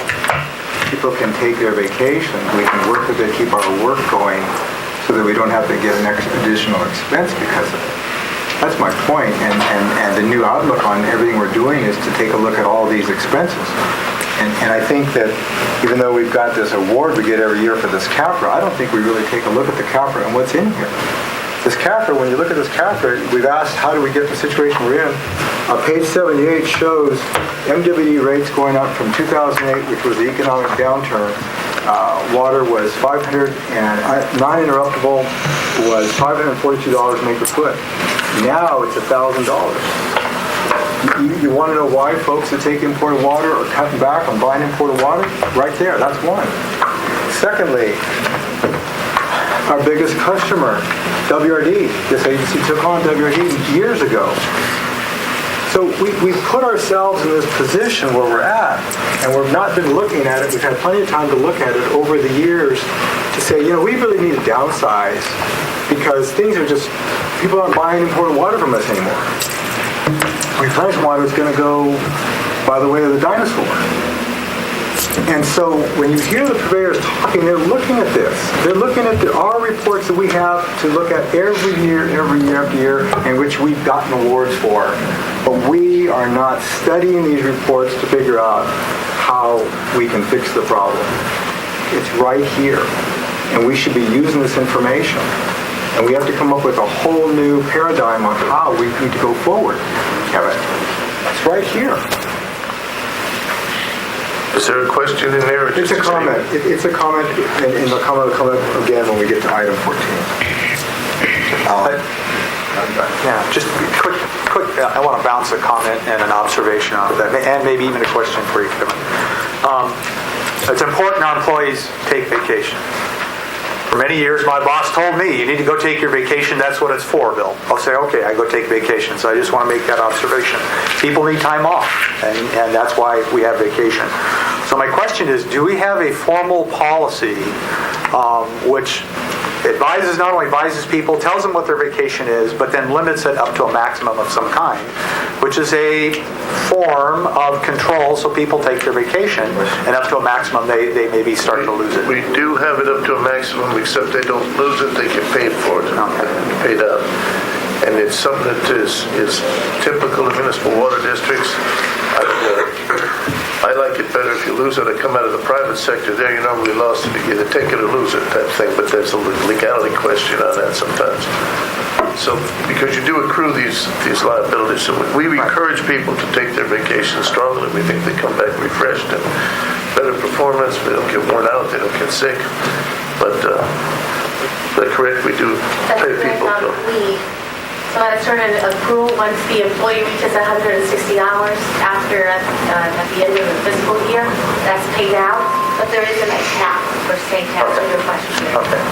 people can take their vacations. We can work with it, keep our work going, so that we don't have to get an additional expense because of it. That's my point, and the new outlook on everything we're doing is to take a look at all these expenses. And I think that even though we've got this award we get every year for this CAFRA, I don't think we really take a look at the CAFRA and what's in here. This CAFRA, when you look at this CAFRA, we've asked how do we get the situation we're in. Page 78 shows MWD rates going up from 2008, which was the economic downturn. Water was $500, and non-interruptible was $542 an acre foot. Now it's $1,000. You want to know why folks that take imported water are cutting back on buying imported water? Right there, that's one. Secondly, our biggest customer, WRD. This agency took on WRD years ago. So we've put ourselves in this position where we're at, and we've not been looking at it. We've had plenty of time to look at it over the years to say, we really need to downsize because things are just, people aren't buying imported water from us anymore. Replenished water is going to go by the way of the dinosaur. And so when you hear the purveyors talking, they're looking at this. They're looking at our reports that we have to look at every year after year, and which we've gotten awards for. But we are not studying these reports to figure out how we can fix the problem. It's right here. And we should be using this information. And we have to come up with a whole new paradigm on how we need to go forward. Kevin, it's right here. Is there a question in there? It's a comment. It's a comment, and the comment will come up again when we get to item 14. Just quick. I want to bounce a comment and an observation off of that, and maybe even a question for you, Kevin. It's important our employees take vacation. For many years, my boss told me, you need to go take your vacation. That's what it's for, Bill. I'll say, okay, I go take vacation. So I just want to make that observation. People need time off, and that's why we have vacation. So my question is, do we have a formal policy which advises, not only advises people, tells them what their vacation is, but then limits it up to a maximum of some kind, which is a form of control so people take their vacation, and up to a maximum they may be starting to lose it? We do have it up to a maximum, except they don't lose it, they get paid for it, paid out. And it's something that is typical of municipal water districts. I like it better if you lose it. I come out of the private sector there, you normally lost it. You either take it or lose it type thing, but there's a legality question on that sometimes. So, because you do accrue these liabilities, so we encourage people to take their vacation strongly. We think they come back refreshed and better performance. They don't get worn out. They don't get sick. But, that's correct. We do pay people. So at a certain accrual, once the employee reaches 160 hours after at the end of the fiscal year, that's paid out. But there isn't a cap for state to answer your question. Okay.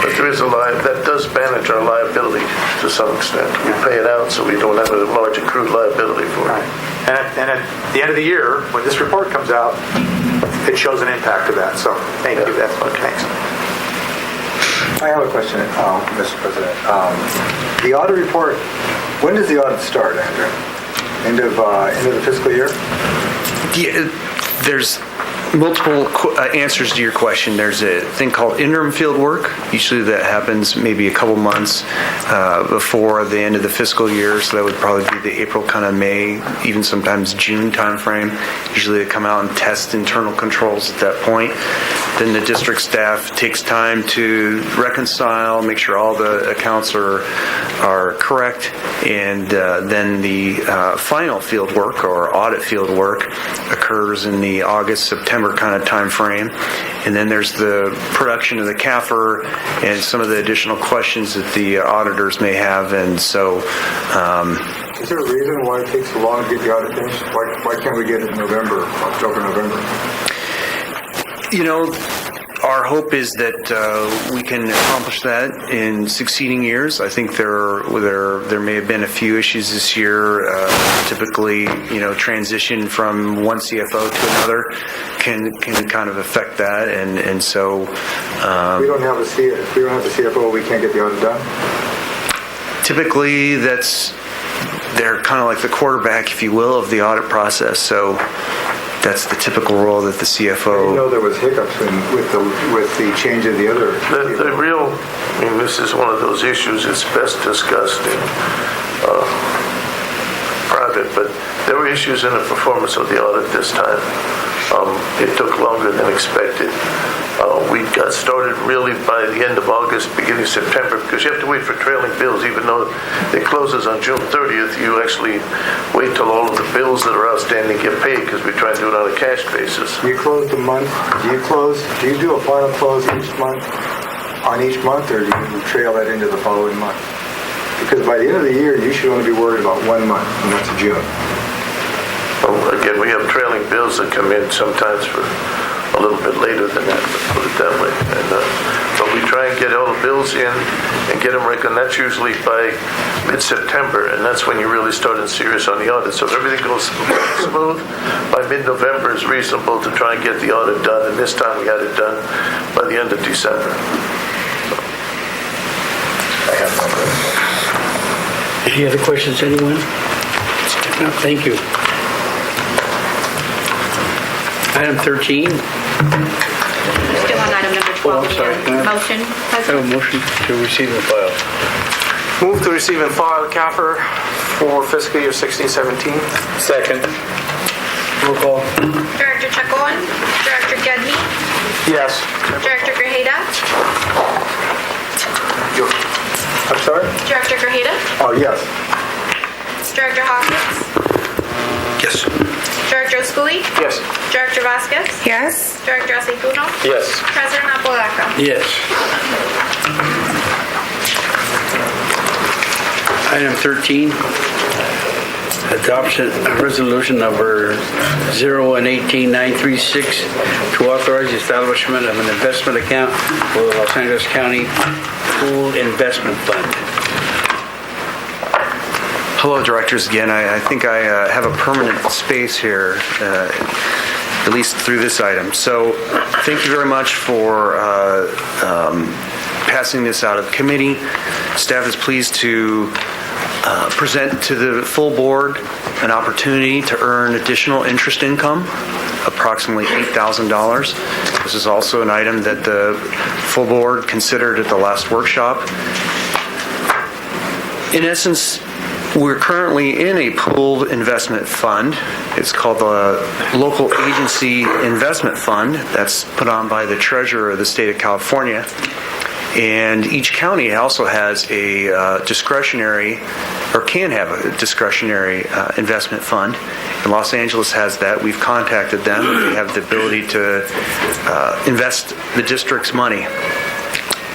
But there is that does manage our liability to some extent. We pay it out so we don't have a large accrued liability for it. And at the end of the year, when this report comes out, it shows an impact of that. So thank you. That's okay. Thanks. I have a question, Mr. President. The audit report, when does the audit start, Andrew? End of the fiscal year? Yeah, there's multiple answers to your question. There's a thing called interim field work. Usually that happens maybe a couple months before the end of the fiscal year. So that would probably be the April, kind of May, even sometimes June timeframe. Usually they come out and test internal controls at that point. Then the district staff takes time to reconcile, make sure all the accounts are correct, and then the final field work or audit field work occurs in the August, September kind of time frame. And then there's the production of the CAFR and some of the additional questions that the auditors may have. And so is there a reason why it takes so long to get the audit finished? Why can't we get it in November, October, November? You know, our hope is that we can accomplish that in succeeding years. I think there may have been a few issues this year. Typically, transition from one CFO to another can kind of affect that, and so. If we don't have a CFO, we can't get the audit done. Typically, they're kind of like the quarterback, if you will, of the audit process. So. That's the typical role that the CFO. I didn't know there was hiccups with the change of the other. This is one of those issues that's best discussed in private, but there were issues in the performance of the audit this time. It took longer than expected. We got started really by the end of August, beginning of September, because you have to wait for trailing bills. Even though it closes on June 30th, you actually wait till all of the bills that are outstanding get paid, because we try and do it on a cash basis. Do you close the month? Do you do a final close each month, or do you trail that into the following month? Because by the end of the year, you should only be worried about 1 month, and that's June. Again, we have trailing bills that come in sometimes for a little bit later than that, let's put it that way. But we try and get all the bills in and get them reckoned. That's usually by mid-September, and that's when you really start in serious on the audit. So if everything goes smooth, by mid-November is reasonable to try and get the audit done, and this time we had it done by the end of December. I have no questions. Any other questions, anyone? No, thank you. Item 13. Still on item number 12. Motion, I have a motion to receive and file. Move to receive and file the CAFR for fiscal year 16-17. Second. Roll call. Director Chacon? Director Gedney? Yes. Director Grajeda? I'm sorry? Director Grajeda? Oh, yes. Director Hawkins? Yes. Director Osculi? Yes. Director Vasquez? Yes. Director Aceituno? Yes. President Apodaca? Yes. Item 13, adoption of resolution number 01-18-936 to authorize the establishment of an investment account for the Los Angeles County Pool Investment Fund. Hello, directors. Again, I think I have a permanent space here at least through this item. So thank you very much for passing this out of committee. Staff is pleased to present to the full board an opportunity to earn additional interest income, approximately $8,000. This is also an item that the full board considered at the last workshop. In essence, we're currently in a pooled investment fund. It's called the Local Agency Investment Fund. That's put on by the Treasurer of the state of California. And each county also has a discretionary, or can have a discretionary investment fund. And Los Angeles has that. We've contacted them. They have the ability to invest the district's money.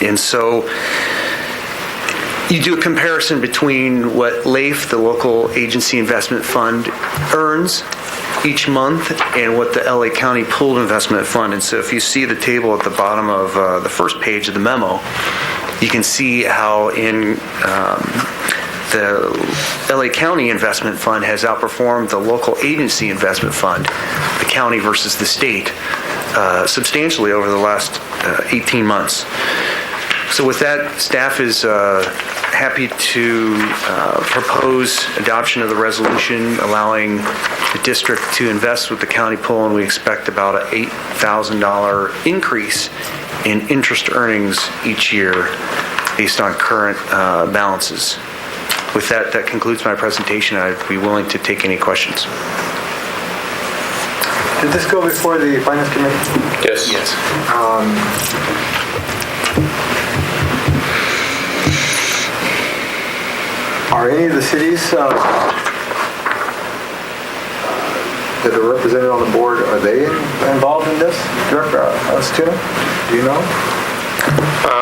And so you do a comparison between what LAIF, the Local Agency Investment Fund, earns each month and what the LA County Pooled Investment Fund. And so if you see the table at the bottom of the first page of the memo, you can see how in the LA County Investment Fund has outperformed the Local Agency Investment Fund, the county versus the state, substantially over the last 18 months. So with that, staff is happy to propose adoption of the resolution allowing the district to invest with the county pool, and we expect about an $8,000 increase in interest earnings each year based on current balances. With that, that concludes my presentation. I'd be willing to take any questions. Did this go before the Finance Committee? Yes. Yes. Are any of the cities that are represented on the board, are they involved in this, Director Stuna? Do you know?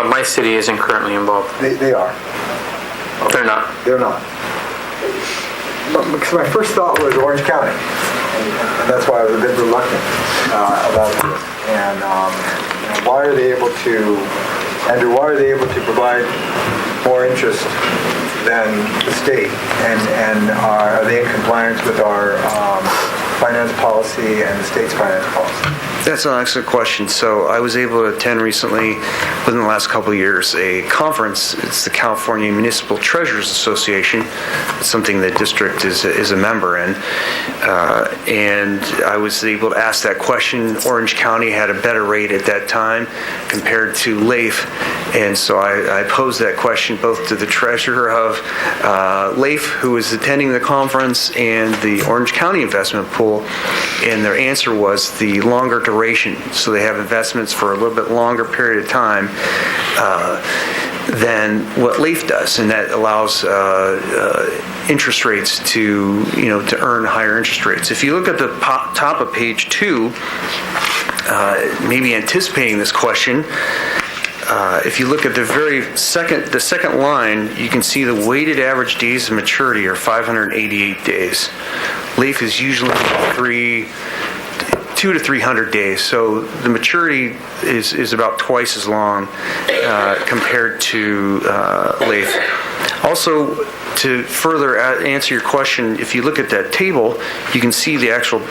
My city isn't currently involved. They are? Okay. They're not. They're not. Because my first thought was Orange County, and that's why I was a bit reluctant about this. And why are they able to, Andrew, why are they able to provide more interest than the state, and are they in compliance with our finance policy and the state's finance policy? That's an excellent question. So I was able to attend recently, within the last couple of years, a conference. It's the California Municipal Treasurers Association. It's something the district is a member in. And I was able to ask that question. Orange County had a better rate at that time compared to LAIF. And so I posed that question both to the treasurer of LAIF, who was attending the conference, and the Orange County Investment Pool. And their answer was the longer duration. So they have investments for a little bit longer period of time than what LAIF does, and that allows interest rates to earn higher interest rates. If you look at the top of page 2, maybe anticipating this question, if you look at the second line, you can see the weighted average days of maturity are 588 days. LAIF is usually 200 to 300 days, so the maturity is about twice as long compared to LAIF. Also, to further answer your question, if you look at that table, you can see the actual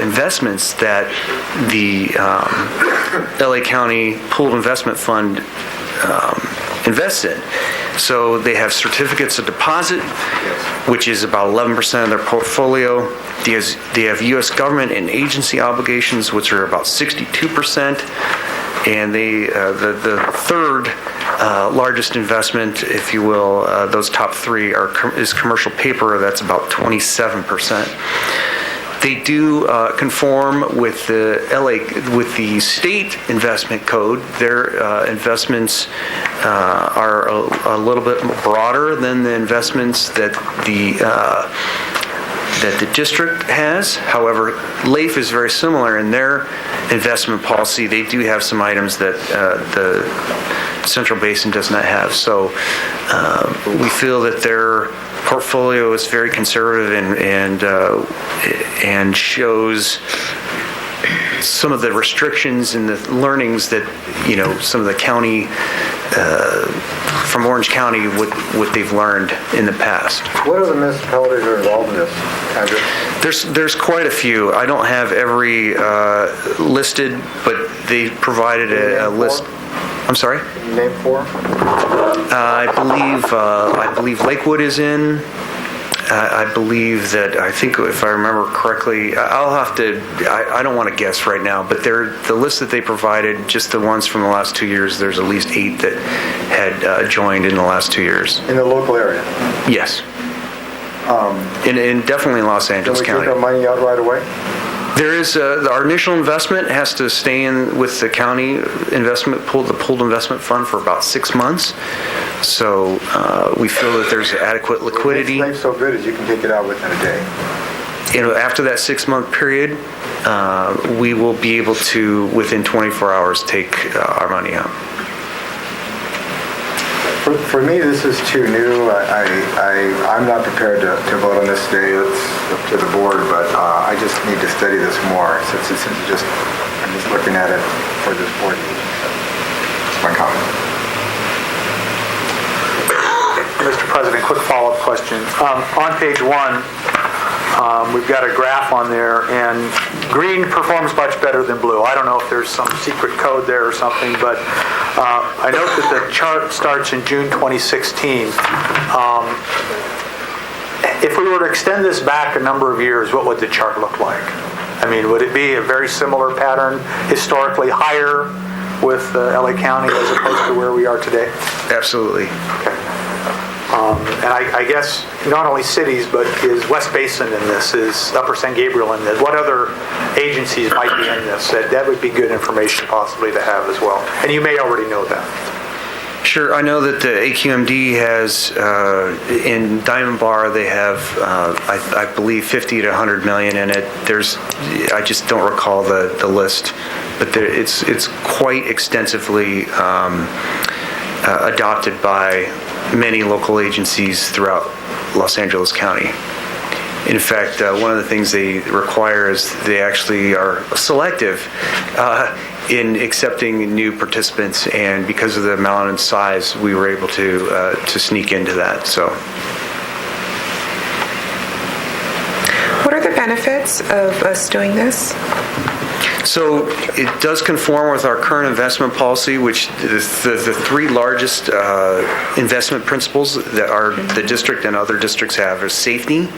investments that the LA County Pooled Investment Fund invests in. So they have certificates of deposit, which is about 11% of their portfolio. They have U.S. government and agency obligations, which are about 62%. And the third largest investment, if you will, those top three is commercial paper. That's about 27%. They do conform with the state investment code. Their investments are a little bit broader than the investments that the district has. However, LAIF is very similar in their investment policy. They do have some items that the Central Basin does not have. So we feel that their portfolio is very conservative and shows some of the restrictions and the learnings that some of the county from Orange County what they've learned in the past. What other municipalities are involved in this, Andrew? There's quite a few. I don't have every listed, but they provided a list. I'm sorry? Can you name 4? I believe Lakewood is in. I believe that, I think if I remember correctly, I'll have to, I don't want to guess right now, but the list that they provided, just the ones from the last 2 years, there's at least 8 that had joined in the last 2 years. In the local area? Yes. In definitely Los Angeles County. Can we take our money out right away? There is, our initial investment has to stay in with the county investment pool, the pooled investment fund, for about 6 months. So we feel that there's adequate liquidity. It's so good as you can take it out within a day. After that 6-month period, we will be able to, within 24 hours, take our money out. For me, this is too new. I'm not prepared to vote on this today. It's up to the board, but I just need to study this more since I'm just looking at it for this board meeting. That's my comment. Mr. President, quick follow-up question. On page 1, we've got a graph on there, and green performs much better than blue. I don't know if there's some secret code there or something, but I note that the chart starts in June 2016. If we were to extend this back a number of years, what would the chart look like? I mean, would it be a very similar pattern, historically higher with LA County as opposed to where we are today? Absolutely. Okay. And I guess not only cities, but is West Basin in this? Is Upper San Gabriel in this? What other agencies might be in this? That would be good information possibly to have as well. And you may already know that. Sure. I know that the AQMD has, in Diamond Bar, they have, I believe, 50 to 100 million in it. I just don't recall the list, but it's quite extensively adopted by many local agencies throughout Los Angeles County. In fact, one of the things they require is they actually are selective in accepting new participants, and because of the amount and size, we were able to sneak into that. So, What are the benefits of us doing this? So it does conform with our current investment policy, which the 3 largest investment principles that the district and other districts have are safety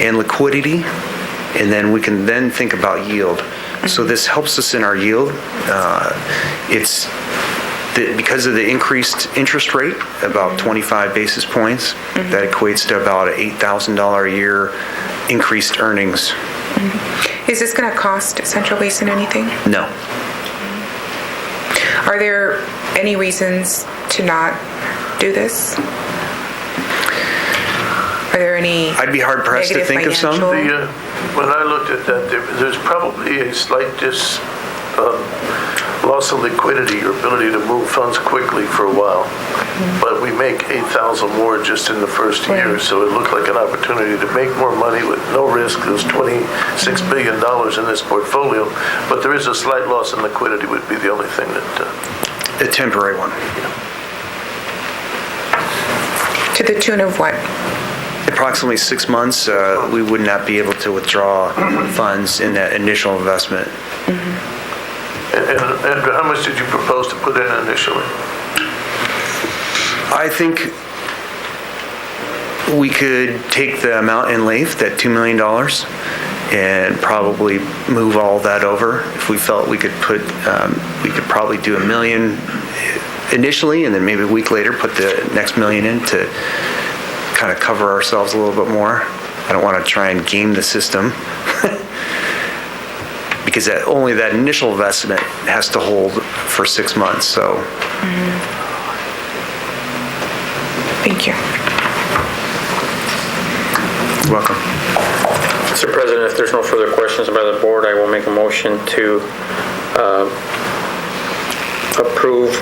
and liquidity, and then we can then think about yield. So this helps us in our yield. Because of the increased interest rate, about 25 basis points, that equates to about an $8,000 a year increased earnings. Is this going to cost Central Basin anything? No. Are there any reasons to not do this? Are there any I'd be hard-pressed to think of some. When I looked at that, there's probably a slight loss of liquidity, your ability to move funds quickly for a while. But we make 8,000 more just in the first year, so it looked like an opportunity to make more money with no risk. There's $26 billion in this portfolio, but there is a slight loss in liquidity would be the only thing that... A temporary one. To the tune of what? Approximately 6 months, we would not be able to withdraw funds in that initial investment. And how much did you propose to put in initially? I think we could take the amount in Leaf, that $2 million, and probably move all that over. If we felt we could we could probably do $1 million initially, and then maybe a week later put the next $1 million in to kind of cover ourselves a little bit more. I don't want to try and game the system. Because only that initial investment has to hold for 6 months, so. Thank you. You're welcome. Mr. President, if there's no further questions by the board, I will make a motion to approve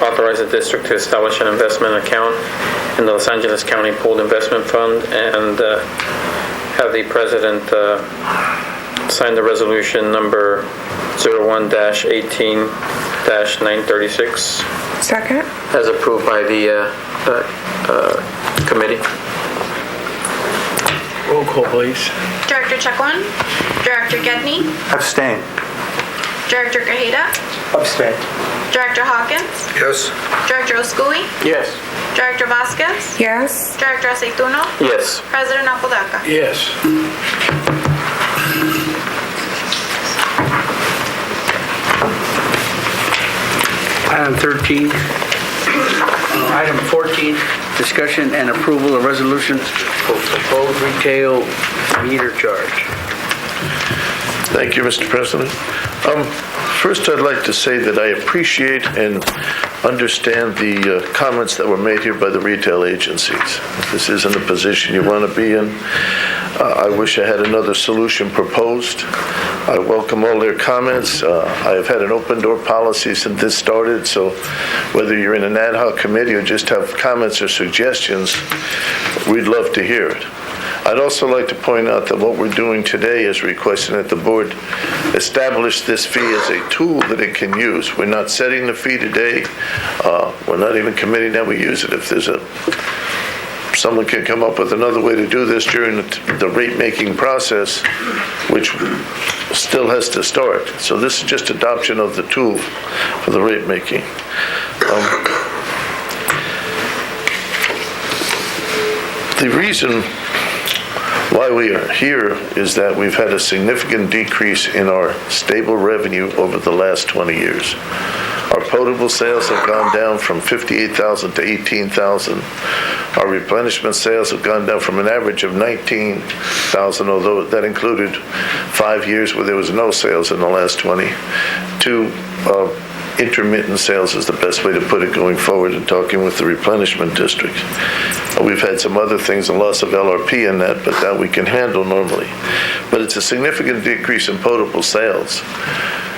authorize the district to establish an investment account in the Los Angeles County Pooled Investment Fund, and have the president sign the resolution number 01-18 2018-936 Second? as approved by the committee. Roll call, please. Director Chequan. Director Gedney. Abstain. Director Grajeda. Abstain. Director Hawkins. Yes. Director Osculi. Yes. Director Vasquez. Yes. Director Aceituno. Yes. President Apodaca. Yes. Item 13. Item 14, discussion and approval of resolution for proposed retail meter charge. Thank you, Mr. President. First, I'd like to say that I appreciate and understand the comments that were made here by the retail agencies. This isn't a position you want to be in. I wish I had another solution proposed. I welcome all their comments. I have had an open door policy since this started, so whether you're in an ad hoc committee or just have comments or suggestions, we'd love to hear it. I'd also like to point out that what we're doing today is requesting that the board establish this fee as a tool that it can use. We're not setting the fee today. We're not even committing that we use it. If there's someone can come up with another way to do this during the rate-making process, which still has to start. So this is just adoption of the tool for the rate-making. The reason why we are here is that we've had a significant decrease in our stable revenue over the last 20 years. Our potable sales have gone down from 58,000 to 18,000. Our replenishment sales have gone down from an average of 19,000, although that included 5 years where there was no sales in the last 20, to intermittent sales is the best way to put it going forward in talking with the replenishment district. We've had some other things, a loss of LRP in that, but that we can handle normally. But it's a significant decrease in potable sales.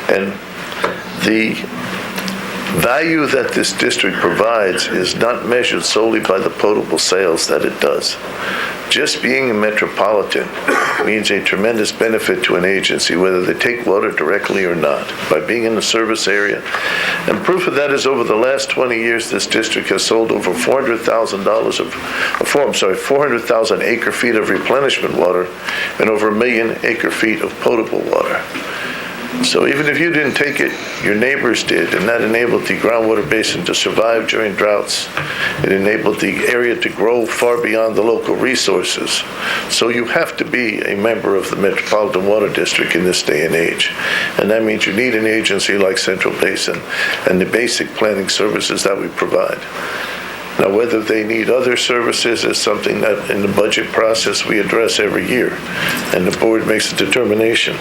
And the value that this district provides is not measured solely by the potable sales that it does. Just being a metropolitan means a tremendous benefit to an agency, whether they take water directly or not, by being in the service area. And proof of that is over the last 20 years, this district has sold over 400,000 acre feet of replenishment water and over 1 million acre feet of potable water. So even if you didn't take it, your neighbors did, and that enabled the groundwater basin to survive during droughts. It enabled the area to grow far beyond the local resources. So you have to be a member of the Metropolitan Water District in this day and age. And that means you need an agency like Central Basin and the basic planning services that we provide. Now, whether they need other services is something that in the budget process we address every year, and the board makes a determination.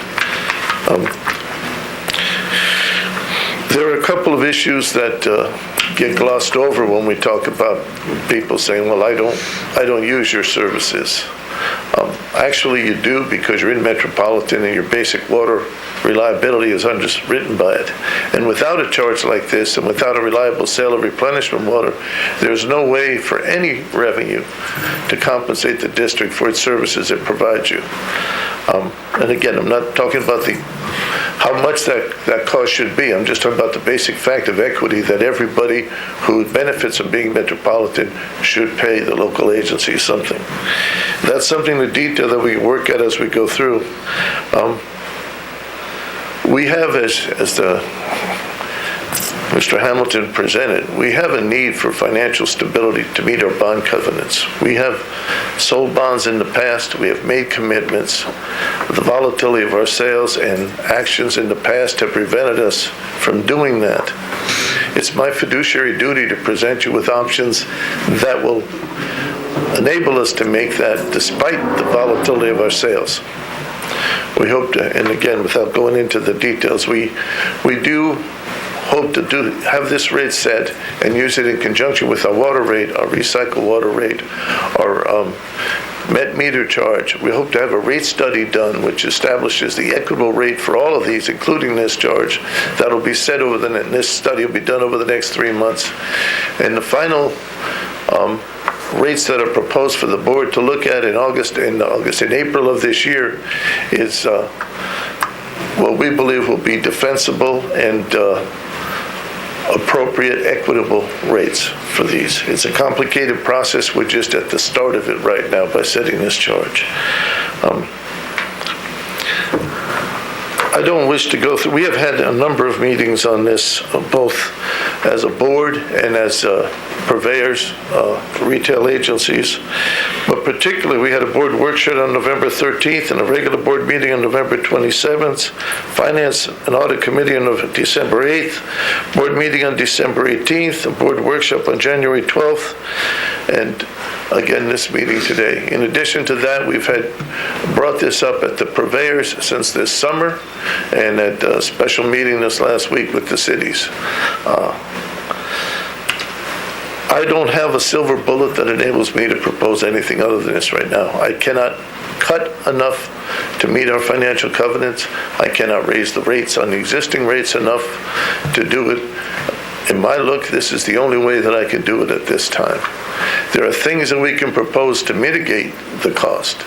There are a couple of issues that get glossed over when we talk about people saying, well, I don't use your services. Actually, you do, because you're in Metropolitan and your basic water reliability is underwritten by it. And without a charge like this and without a reliable sale of replenishment water, there's no way for any revenue to compensate the district for its services it provides you. And again, I'm not talking about how much that cost should be. I'm just talking about the basic fact of equity that everybody who benefits from being metropolitan should pay the local agency something. That's something, the detail that we work at as we go through. We have, as Mr. Hamilton presented, we have a need for financial stability to meet our bond covenants. We have sold bonds in the past. We have made commitments. The volatility of our sales and actions in the past have prevented us from doing that. It's my fiduciary duty to present you with options that will enable us to make that despite the volatility of our sales. We hope to, and again, without going into the details, we do hope to have this rate set and use it in conjunction with our water rate, our recycled water rate, our met meter charge. We hope to have a rate study done which establishes the equitable rate for all of these, including this charge. That'll be set this study will be done over the next 3 months. And the final rates that are proposed for the board to look at in April of this year is what we believe will be defensible and appropriate, equitable rates for these. It's a complicated process. We're just at the start of it right now by setting this charge. I don't wish to go through, we have had a number of meetings on this, both as a board and as purveyors, retail agencies, but particularly we had a board workshop on November 13th and a regular board meeting on November 27th, Finance and Audit Committee on December 8th, board meeting on December 18th, a board workshop on January 12th, and again this meeting today. In addition to that, we've brought this up at the purveyors since this summer and at a special meeting this last week with the cities. I don't have a silver bullet that enables me to propose anything other than this right now. I cannot cut enough to meet our financial covenants. I cannot raise the rates on the existing rates enough to do it. In my look, this is the only way that I can do it at this time. There are things that we can propose to mitigate the cost,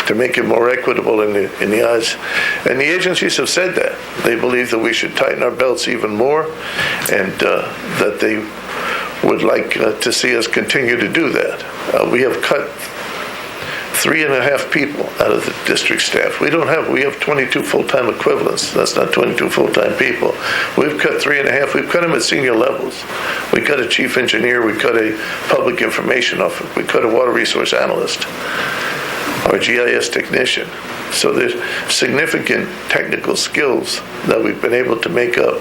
to make it more equitable in the eyes. And the agencies have said that. They believe that we should tighten our belts even more and that they would like to see us continue to do that. We have cut 3.5 people out of the district staff. We have 22 full-time equivalents. That's not 22 full-time people. We've cut 3.5. We've cut them at senior levels. We cut a chief engineer. We cut a public information officer. We cut a water resource analyst, or GIS technician. So there's significant technical skills that we've been able to make up.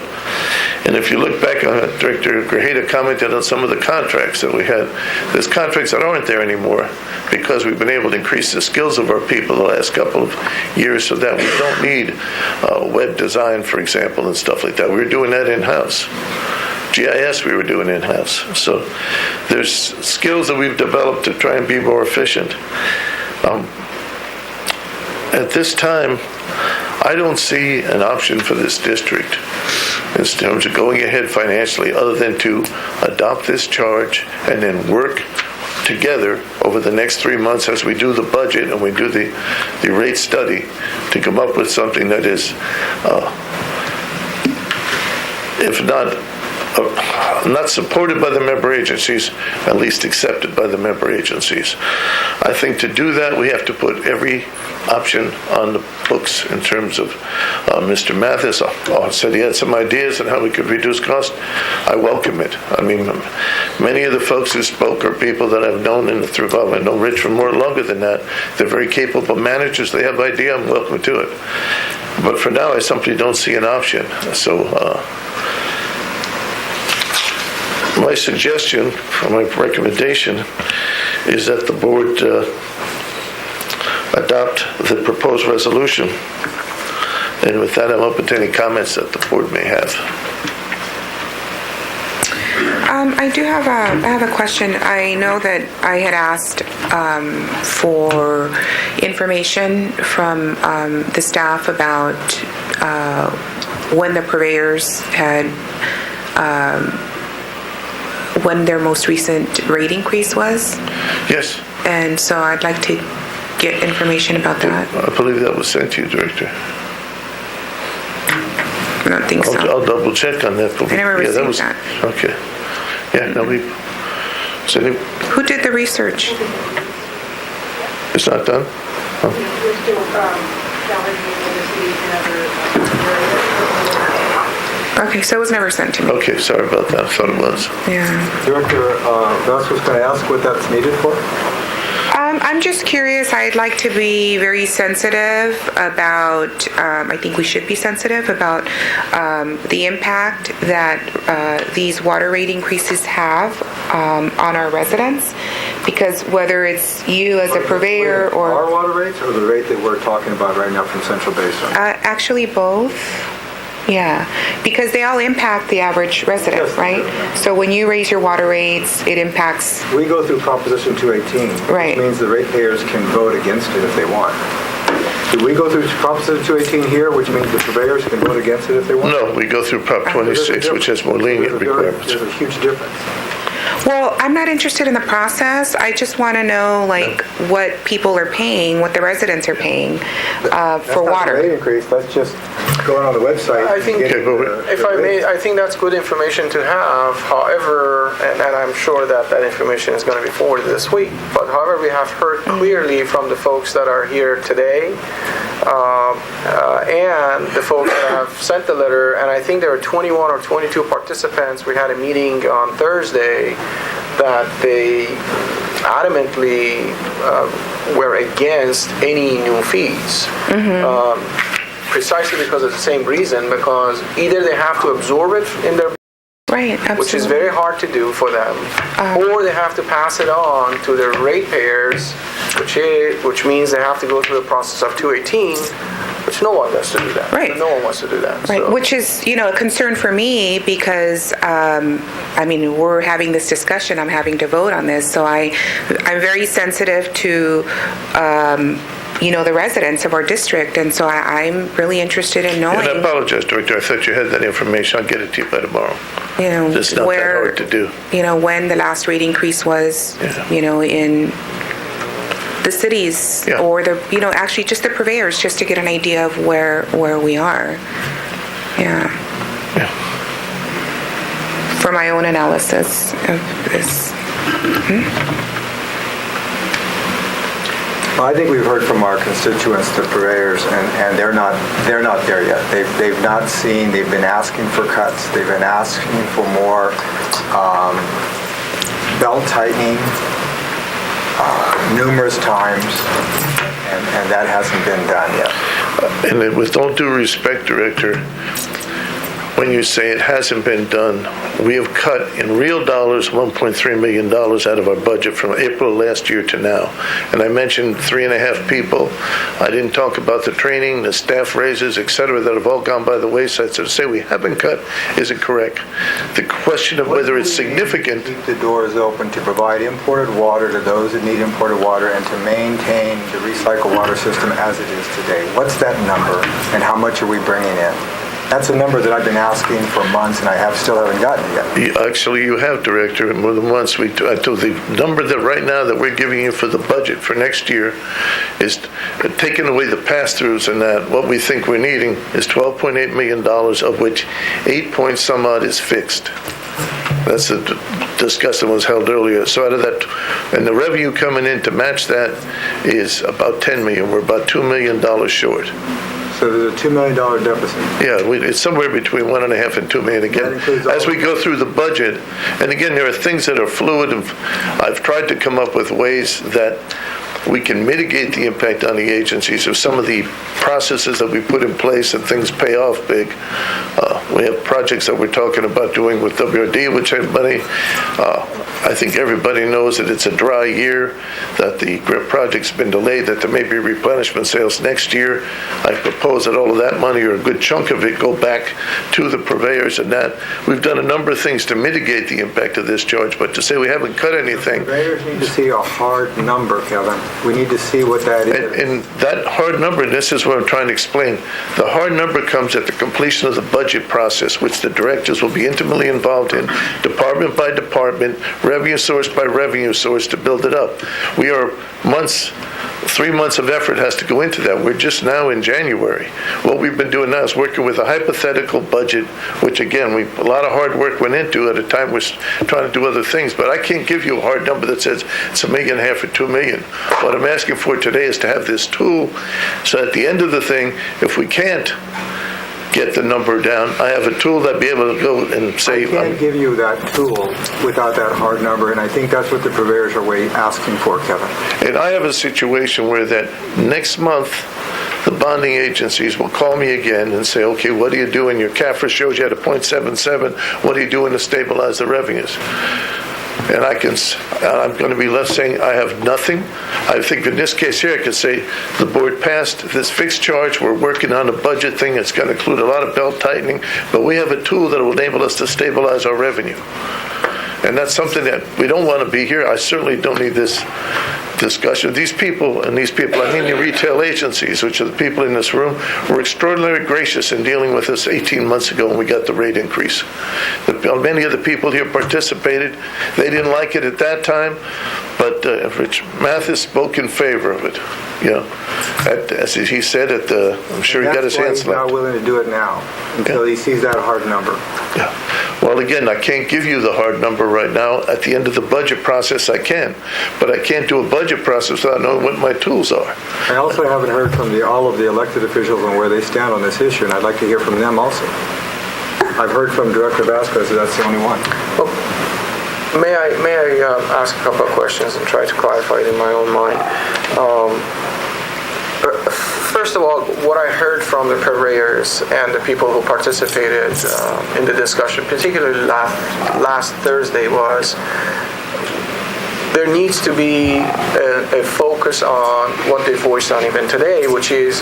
And if you look back on it, Director Grajeda commented on some of the contracts that we had. There's contracts that aren't there anymore because we've been able to increase the skills of our people the last couple of years so that we don't need web design, for example, and stuff like that. We were doing that in-house. GIS we were doing in-house. So there's skills that we've developed to try and be more efficient. At this time, I don't see an option for this district in terms of going ahead financially other than to adopt this charge and then work together over the next 3 months as we do the budget and we do the rate study to come up with something that is, if not supported by the member agencies, at least accepted by the member agencies. I think to do that, we have to put every option on the books in terms of Mr. Mathis said he had some ideas on how we could reduce cost. I welcome it. I mean, many of the folks who spoke are people that I've known through I know Rich for more longer than that. They're very capable managers. They have idea. I'm welcome to it. But for now, I simply don't see an option. So my suggestion, or my recommendation, is that the board adopt the proposed resolution. And with that, I'm open to any comments that the board may have. I do have a question. I know that I had asked for information from the staff about when the purveyors had when their most recent rate increase was. Yes. And so I'd like to get information about that. I believe that was sent to you, Director. I don't think so. I'll double check on that. I never received that. Okay. Yeah, no, Who did the research? It's not done? Oh. Okay, so it was never sent to me. Okay, sorry about that. I thought it was. Yeah. Director Vaz was going to ask what that's needed for? I'm just curious. I'd like to be very sensitive about, I think we should be sensitive about the impact that these water rate increases have on our residents. Because whether it's you as a purveyor or... Our water rates or the rate that we're talking about right now from Central Basin? Actually, both. Yeah, because they all impact the average resident, yes, right? So when you raise your water rates, it impacts... We go through Proposition 218, right, which means the ratepayers can vote against it if they want. Do we go through Proposition 218 here, which means the purveyors can vote against it if they want? No, we go through Prop 26, which has more lenient requirements. There's a huge difference. Well, I'm not interested in the process. I just want to know, like, what people are paying, what the residents are paying for water. That's not the rate increase. That's just going on the website. I think, and getting if I may, I think that's good information to have. However, and I'm sure that that information is going to be forwarded this week, but however, we have heard clearly from the folks that are here today and the folks that have sent the letter, and I think there are 21 or 22 participants. We had a meeting on Thursday that they adamantly were against any new fees. Precisely because of the same reason, because either they have to absorb it in their which is very hard to do for them, or they have to pass it on to their ratepayers, which means they have to go through the process of 218, which no one wants to do that. Right. No one wants to do that. Right, So. which is, a concern for me because, we're having this discussion, I'm having to vote on this, so I'm very sensitive to, the residents of our district, and so I'm really interested in knowing. And I apologize, Director. I thought you had that information. I'll get it to you by tomorrow. It's not that hard to do. When the last rate increase was, in the cities or actually just the purveyors, just to get an idea of where we are. Yeah. For my own analysis of this. Well, I think we've heard from our constituents, the purveyors, and they're not there yet. They've not seen. They've been asking for cuts. They've been asking for more belt tightening numerous times, and that hasn't been done yet. And with all due respect, Director, when you say it hasn't been done, we have cut in real dollars $1.3 million out of our budget from April last year to now. And I mentioned 3.5 people. I didn't talk about the training, the staff raises, et cetera, that have all gone by the wayside. So to say we haven't cut isn't correct. The question of whether it's significant. Keep the doors open to provide imported water to those that need imported water and to maintain the recycled water system as it is today. What's that number and how much are we bringing in? That's a number that I've been asking for months, and I still haven't gotten it yet. Actually, you have, Director, more than once. I told the number that right now that we're giving you for the budget for next year is taking away the pass-throughs and that. What we think we're needing is $12.8 million, of which 8 point some odd is fixed. That's the discussion was held earlier. So out of that, and the revenue coming in to match that is about $10 million. We're about $2 million short. So there's a $2 million deficit. Yeah, it's somewhere between 1.5 and 2 million. Again, as we go through the budget, and again, there are things that are fluid, and I've tried to come up with ways that we can mitigate the impact on the agencies of some of the processes that we put in place and things pay off big. We have projects that we're talking about doing with WRD, which have money. I think everybody knows that it's a dry year, that the GRIP project's been delayed, that there may be replenishment sales next year. I propose that all of that money, or a good chunk of it, go back to the purveyors and that. We've done a number of things to mitigate the impact of this charge, but to say we haven't cut anything. Purveyors need to see a hard number, Kevin. We need to see what that is. And that hard number, and this is what I'm trying to explain, the hard number comes at the completion of the budget process, which the directors will be intimately involved in, department by department, revenue source by revenue source, to build it up. We are 3 months of effort has to go into that. We're just now in January. What we've been doing now is working with a hypothetical budget, which again, a lot of hard work went into at a time we're trying to do other things, but I can't give you a hard number that says it's $1.5 million or $2 million. What I'm asking for today is to have this tool, so at the end of the thing, if we can't get the number down, I have a tool that'd be able to go and say. I can't give you that tool without that hard number, and I think that's what the purveyors are asking for, Kevin. And I have a situation where that next month, the bonding agencies will call me again and say, okay, what are you doing? Your CAFRA shows you at a 0.77. What are you doing to stabilize the revenues? And I'm going to be left saying I have nothing. I think in this case here, I could say the board passed this fixed charge. We're working on a budget thing. It's going to include a lot of belt tightening, but we have a tool that will enable us to stabilize our revenue. And that's something that we don't want to be here. I certainly don't need this discussion. These people, I mean the retail agencies, which are the people in this room, were extraordinarily gracious in dealing with us 18 months ago when we got the rate increase. Many of the people here participated. They didn't like it at that time, but Rich Mathis spoke in favor of it. As he said, I'm sure he got his hands slapped. That's why he's not willing to do it now, until he sees that hard number. Yeah. Well, again, I can't give you the hard number right now. At the end of the budget process, I can. But I can't do a budget process without knowing what my tools are. I also haven't heard from all of the elected officials on where they stand on this issue, and I'd like to hear from them also. I've heard from Director Vasquez, that's the only one. Well, may I ask a couple of questions and try to clarify it in my own mind? First of all, what I heard from the purveyors and the people who participated in the discussion, particularly last Thursday, was there needs to be a focus on what they voiced on even today, which is,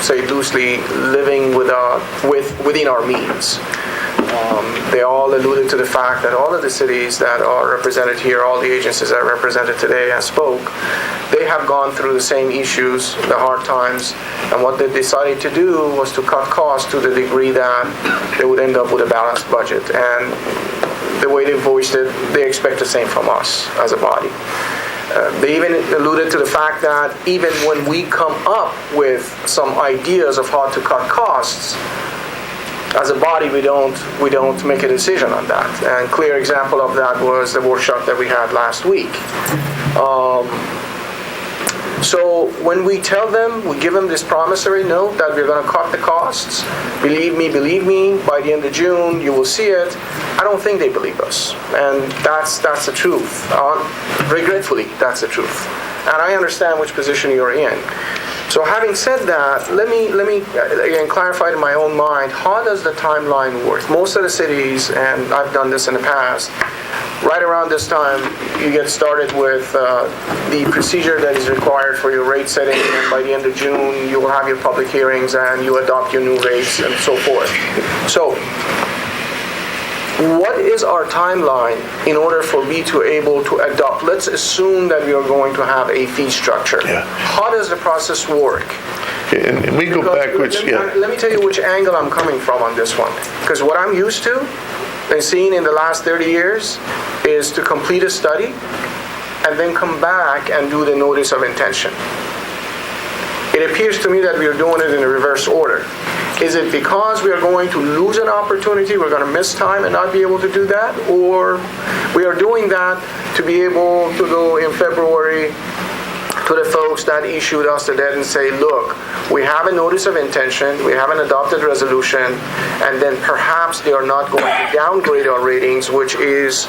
say loosely, living within our means. They all alluded to the fact that all of the cities that are represented here, all the agencies that are represented today and spoke, they have gone through the same issues, the hard times, and what they decided to do was to cut costs to the degree that they would end up with a balanced budget. And the way they voiced it, they expect the same from us as a body. They even alluded to the fact that even when we come up with some ideas of how to cut costs, as a body, we don't make a decision on that. And a clear example of that was the workshop that we had last week. So when we tell them, we give them this promissory note that we're going to cut the costs, believe me, by the end of June, you will see it. I don't think they believe us. And that's the truth. Regretfully, that's the truth. And I understand which position you're in. So having said that, let me again clarify in my own mind, how does the timeline work? Most of the cities, and I've done this in the past, right around this time, you get started with the procedure that is required for your rate setting, and by the end of June, you will have your public hearings and you adopt your new rates and so forth. So, what is our timeline in order for me to able to adopt? Let's assume that we are going to have a fee structure. Yeah. How does the process work? And we go backwards. Let me tell you which angle I'm coming from on this one. Because what I'm used to and seeing in the last 30 years is to complete a study and then come back and do the notice of intention. It appears to me that we are doing it in a reverse order. Is it because we are going to lose an opportunity, we're going to miss time and not be able to do that? Or we are doing that to be able to go in February to the folks that issued us the debt and say, look, we have a notice of intention, we have an adopted resolution, and then perhaps they are not going to downgrade our ratings, which is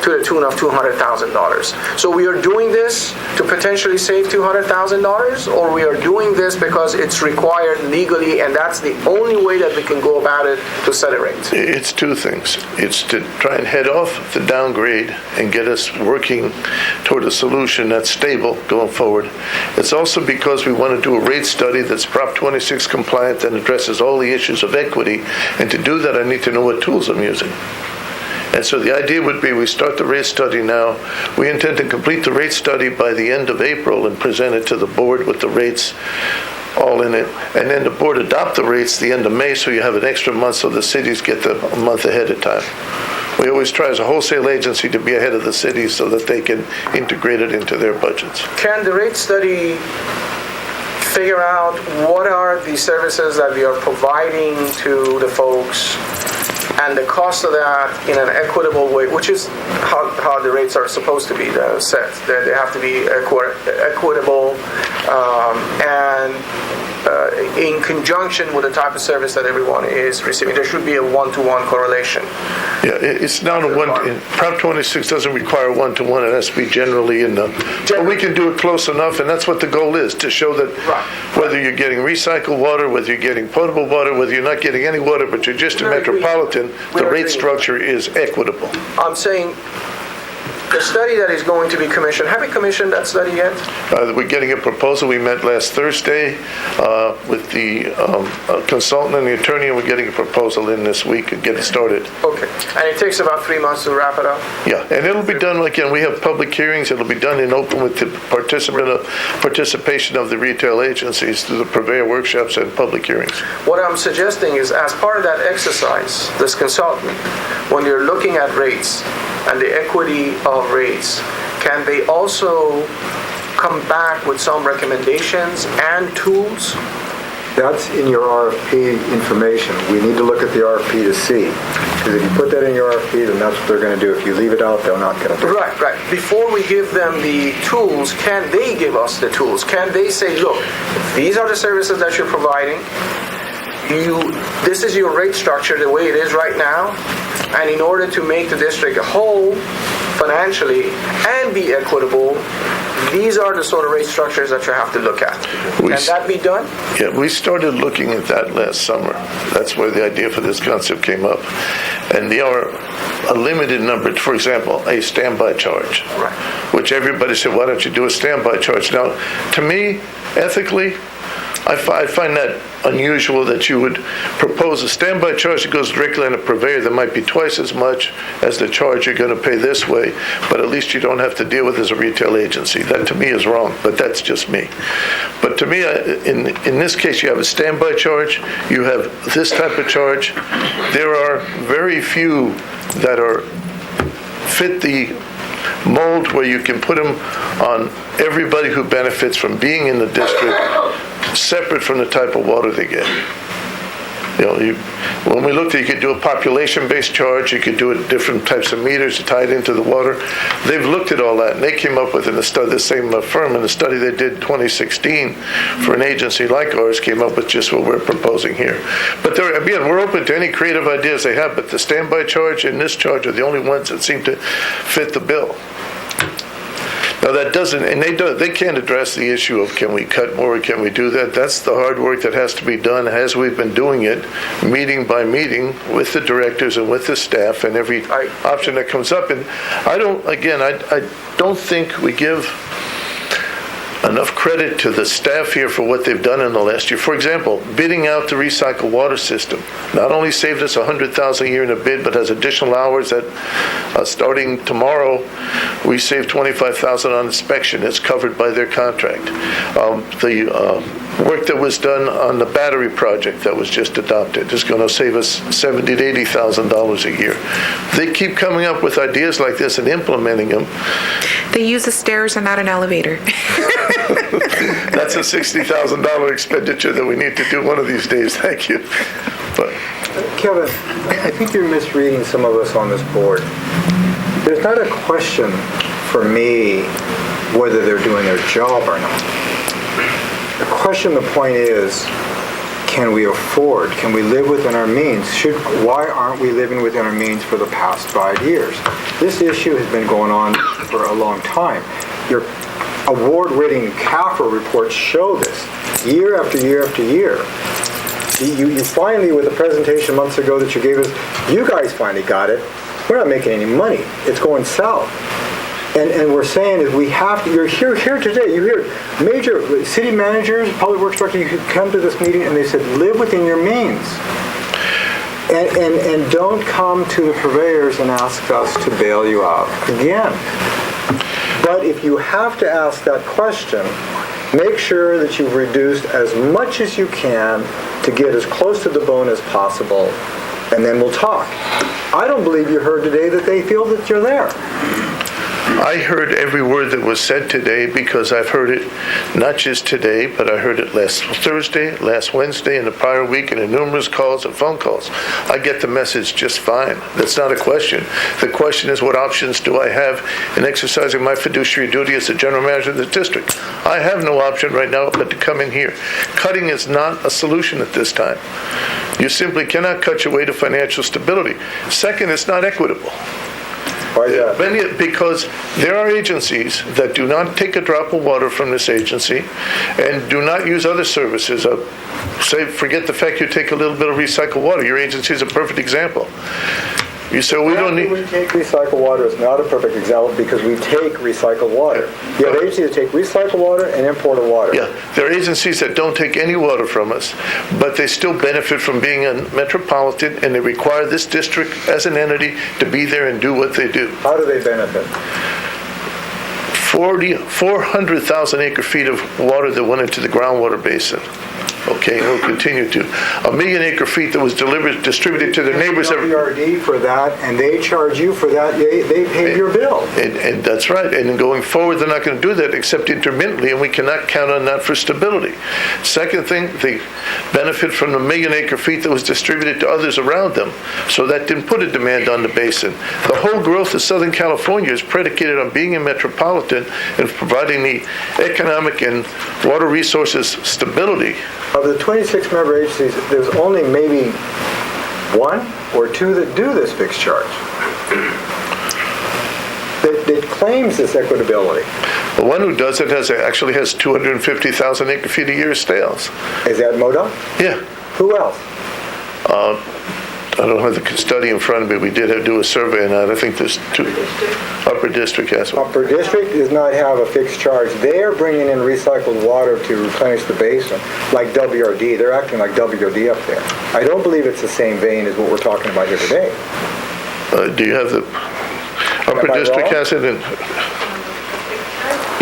to the tune of $200,000. So we are doing this to potentially save $200,000, or we are doing this because it's required legally, and that's the only way that we can go about it to set a rate. It's two things. It's to try and head off the downgrade and get us working toward a solution that's stable going forward. It's also because we want to do a rate study that's Prop 26 compliant and addresses all the issues of equity, and to do that I need to know what tools I'm using. And so the idea would be we start the rate study now. We intend to complete the rate study by the end of April and present it to the board with the rates all in it. And then the board adopt the rates the end of May, so you have an extra month so the cities get them a month ahead of time. We always try as a wholesale agency to be ahead of the cities so that they can integrate it into their budgets. Can the rate study figure out what are the services that we are providing to the folks and the cost of that in an equitable way, which is how the rates are supposed to be set. They have to be equitable and in conjunction with the type of service that everyone is receiving. There should be a one-to-one correlation. Yeah, it's not a one. Prop 26 doesn't require one-to-one. It has to be generally in the. But we can do it close enough, and that's what the goal is, to show that whether you're getting recycled water, whether you're getting potable water, whether you're not getting any water, but you're just a metropolitan, the rate structure is equitable. I'm saying the study that is going to be commissioned, have we commissioned that study yet? We're getting a proposal. We met last Thursday with the consultant and the attorney, and we're getting a proposal in this week and getting started. Okay. And it takes about 3 months to wrap it up? Yeah, and it'll be done, again, we have public hearings. It'll be done in open with the participation of the retail agencies through the purveyor workshops and public hearings. What I'm suggesting is, as part of that exercise, this consultant, when you're looking at rates and the equity of rates, can they also come back with some recommendations and tools? That's in your RFP information. We need to look at the RFP to see. Because if you put that in your RFP, then that's what they're going to do. If you leave it out, they're not going to do it. Right. Before we give them the tools, can they give us the tools? Can they say, look, these are the services that you're providing. This is your rate structure the way it is right now. And in order to make the district whole financially and be equitable, these are the sort of rate structures that you have to look at. Can that be done? Yeah, we started looking at that last summer. That's where the idea for this concept came up. And there are a limited number, for example, a standby charge, right, which everybody said, why don't you do a standby charge? Now, to me, ethically, I find that unusual that you would propose a standby charge that goes directly on a purveyor that might be twice as much as the charge you're going to pay this way, but at least you don't have to deal with as a retail agency. That to me is wrong, but that's just me. But to me, in this case, you have a standby charge, you have this type of charge. There are very few that fit the mold where you can put them on everybody who benefits from being in the district, separate from the type of water they get. When we looked at it, you could do a population-based charge, you could do it different types of meters to tie it into the water. They've looked at all that, and they came up with, the same firm in the study they did in 2016 for an agency like ours, came up with just what we're proposing here. But again, we're open to any creative ideas they have, but the standby charge and this charge are the only ones that seem to fit the bill. Now that doesn't, and they can't address the issue of can we cut more, can we do that? That's the hard work that has to be done as we've been doing it, meeting by meeting with the directors and with the staff and every option that comes up. And I don't think we give enough credit to the staff here for what they've done in the last year. For example, bidding out the recycled water system not only saved us $100,000 a year in a bid, but has additional hours that starting tomorrow, we save $25,000 on inspection. It's covered by their contract. The work that was done on the battery project that was just adopted is going to save us $70,000 to $80,000 a year. They keep coming up with ideas like this and implementing them. They use the stairs and not an elevator. That's a $60,000 expenditure that we need to do one of these days. Thank you. But Kevin, I think you're misreading some of us on this board. There's not a question for me whether they're doing their job or not. The point is, can we afford? Can we live within our means? Why aren't we living within our means for the past 5 years? This issue has been going on for a long time. Your award-winning CAFR reports show this year after year after year. You finally, with a presentation months ago that you gave us, you guys finally got it. We're not making any money. It's going south. And we're saying is we have to, you're here today, you hear major city managers, public works directors, you come to this meeting and they said, live within your means. And don't come to the purveyors and ask us to bail you out again. But if you have to ask that question, make sure that you've reduced as much as you can to get as close to the bone as possible, and then we'll talk. I don't believe you heard today that they feel that you're there. I heard every word that was said today because I've heard it not just today, but I heard it last Thursday, last Wednesday, and the prior week, and in numerous calls and phone calls. I get the message just fine. That's not a question. The question is, what options do I have in exercising my fiduciary duty as the general manager of the district? I have no option right now but to come in here. Cutting is not a solution at this time. You simply cannot cut your way to financial stability. Second, it's not equitable. Why is that? Because there are agencies that do not take a drop of water from this agency and do not use other services. Say, forget the fact you take a little bit of recycled water. Your agency is a perfect example. You say, we don't need... We take recycled water is not a perfect example because we take recycled water. You have agencies that take recycled water and imported water. Yeah, there are agencies that don't take any water from us, but they still benefit from being a metropolitan, and they require this district as an entity to be there and do what they do. How do they benefit? 400,000 acre feet of water that went into the groundwater basin. Okay, and will continue to. 1 million acre feet that was distributed to their neighbors. WRD for that, and they charge you for that. They pay your bill. And that's right. And going forward, they're not going to do that except intermittently, and we cannot count on that for stability. Second thing, they benefit from the 1 million acre feet that was distributed to others around them, so that didn't put a demand on the basin. The whole growth of Southern California is predicated on being a metropolitan and providing the economic and water resources stability. Of the 26 member agencies, there's only maybe 1 or 2 that do this fixed charge. That claims this equitability. The one who does it actually has 250,000 acre feet a year of sales. Is that MoDOT? Yeah. Who else? I don't have the study in front of me. We did do a survey on that. I think there's 2. Upper District has one. Upper District does not have a fixed charge. They're bringing in recycled water to replenish the basin, like WRD. They're acting like WRD up there. I don't believe it's the same vein as what we're talking about here today. Do you have the... Upper District has it in...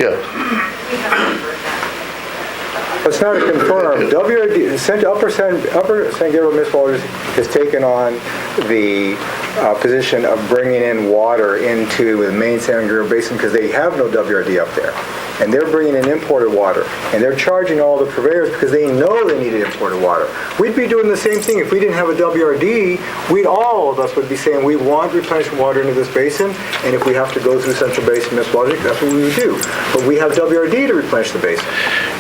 Yeah. It's not a confirmed. WRD, Upper San Gabriel Municipal has taken on the position of bringing in water into the main San Gabriel Basin because they have no WRD up there. And they're bringing in imported water. And they're charging all the purveyors because they know they needed imported water. We'd be doing the same thing. If we didn't have a WRD, all of us would be saying we want replenishing water into this basin, and if we have to go through Central Basin Municipality, that's what we would do. But we have WRD to replenish the basin.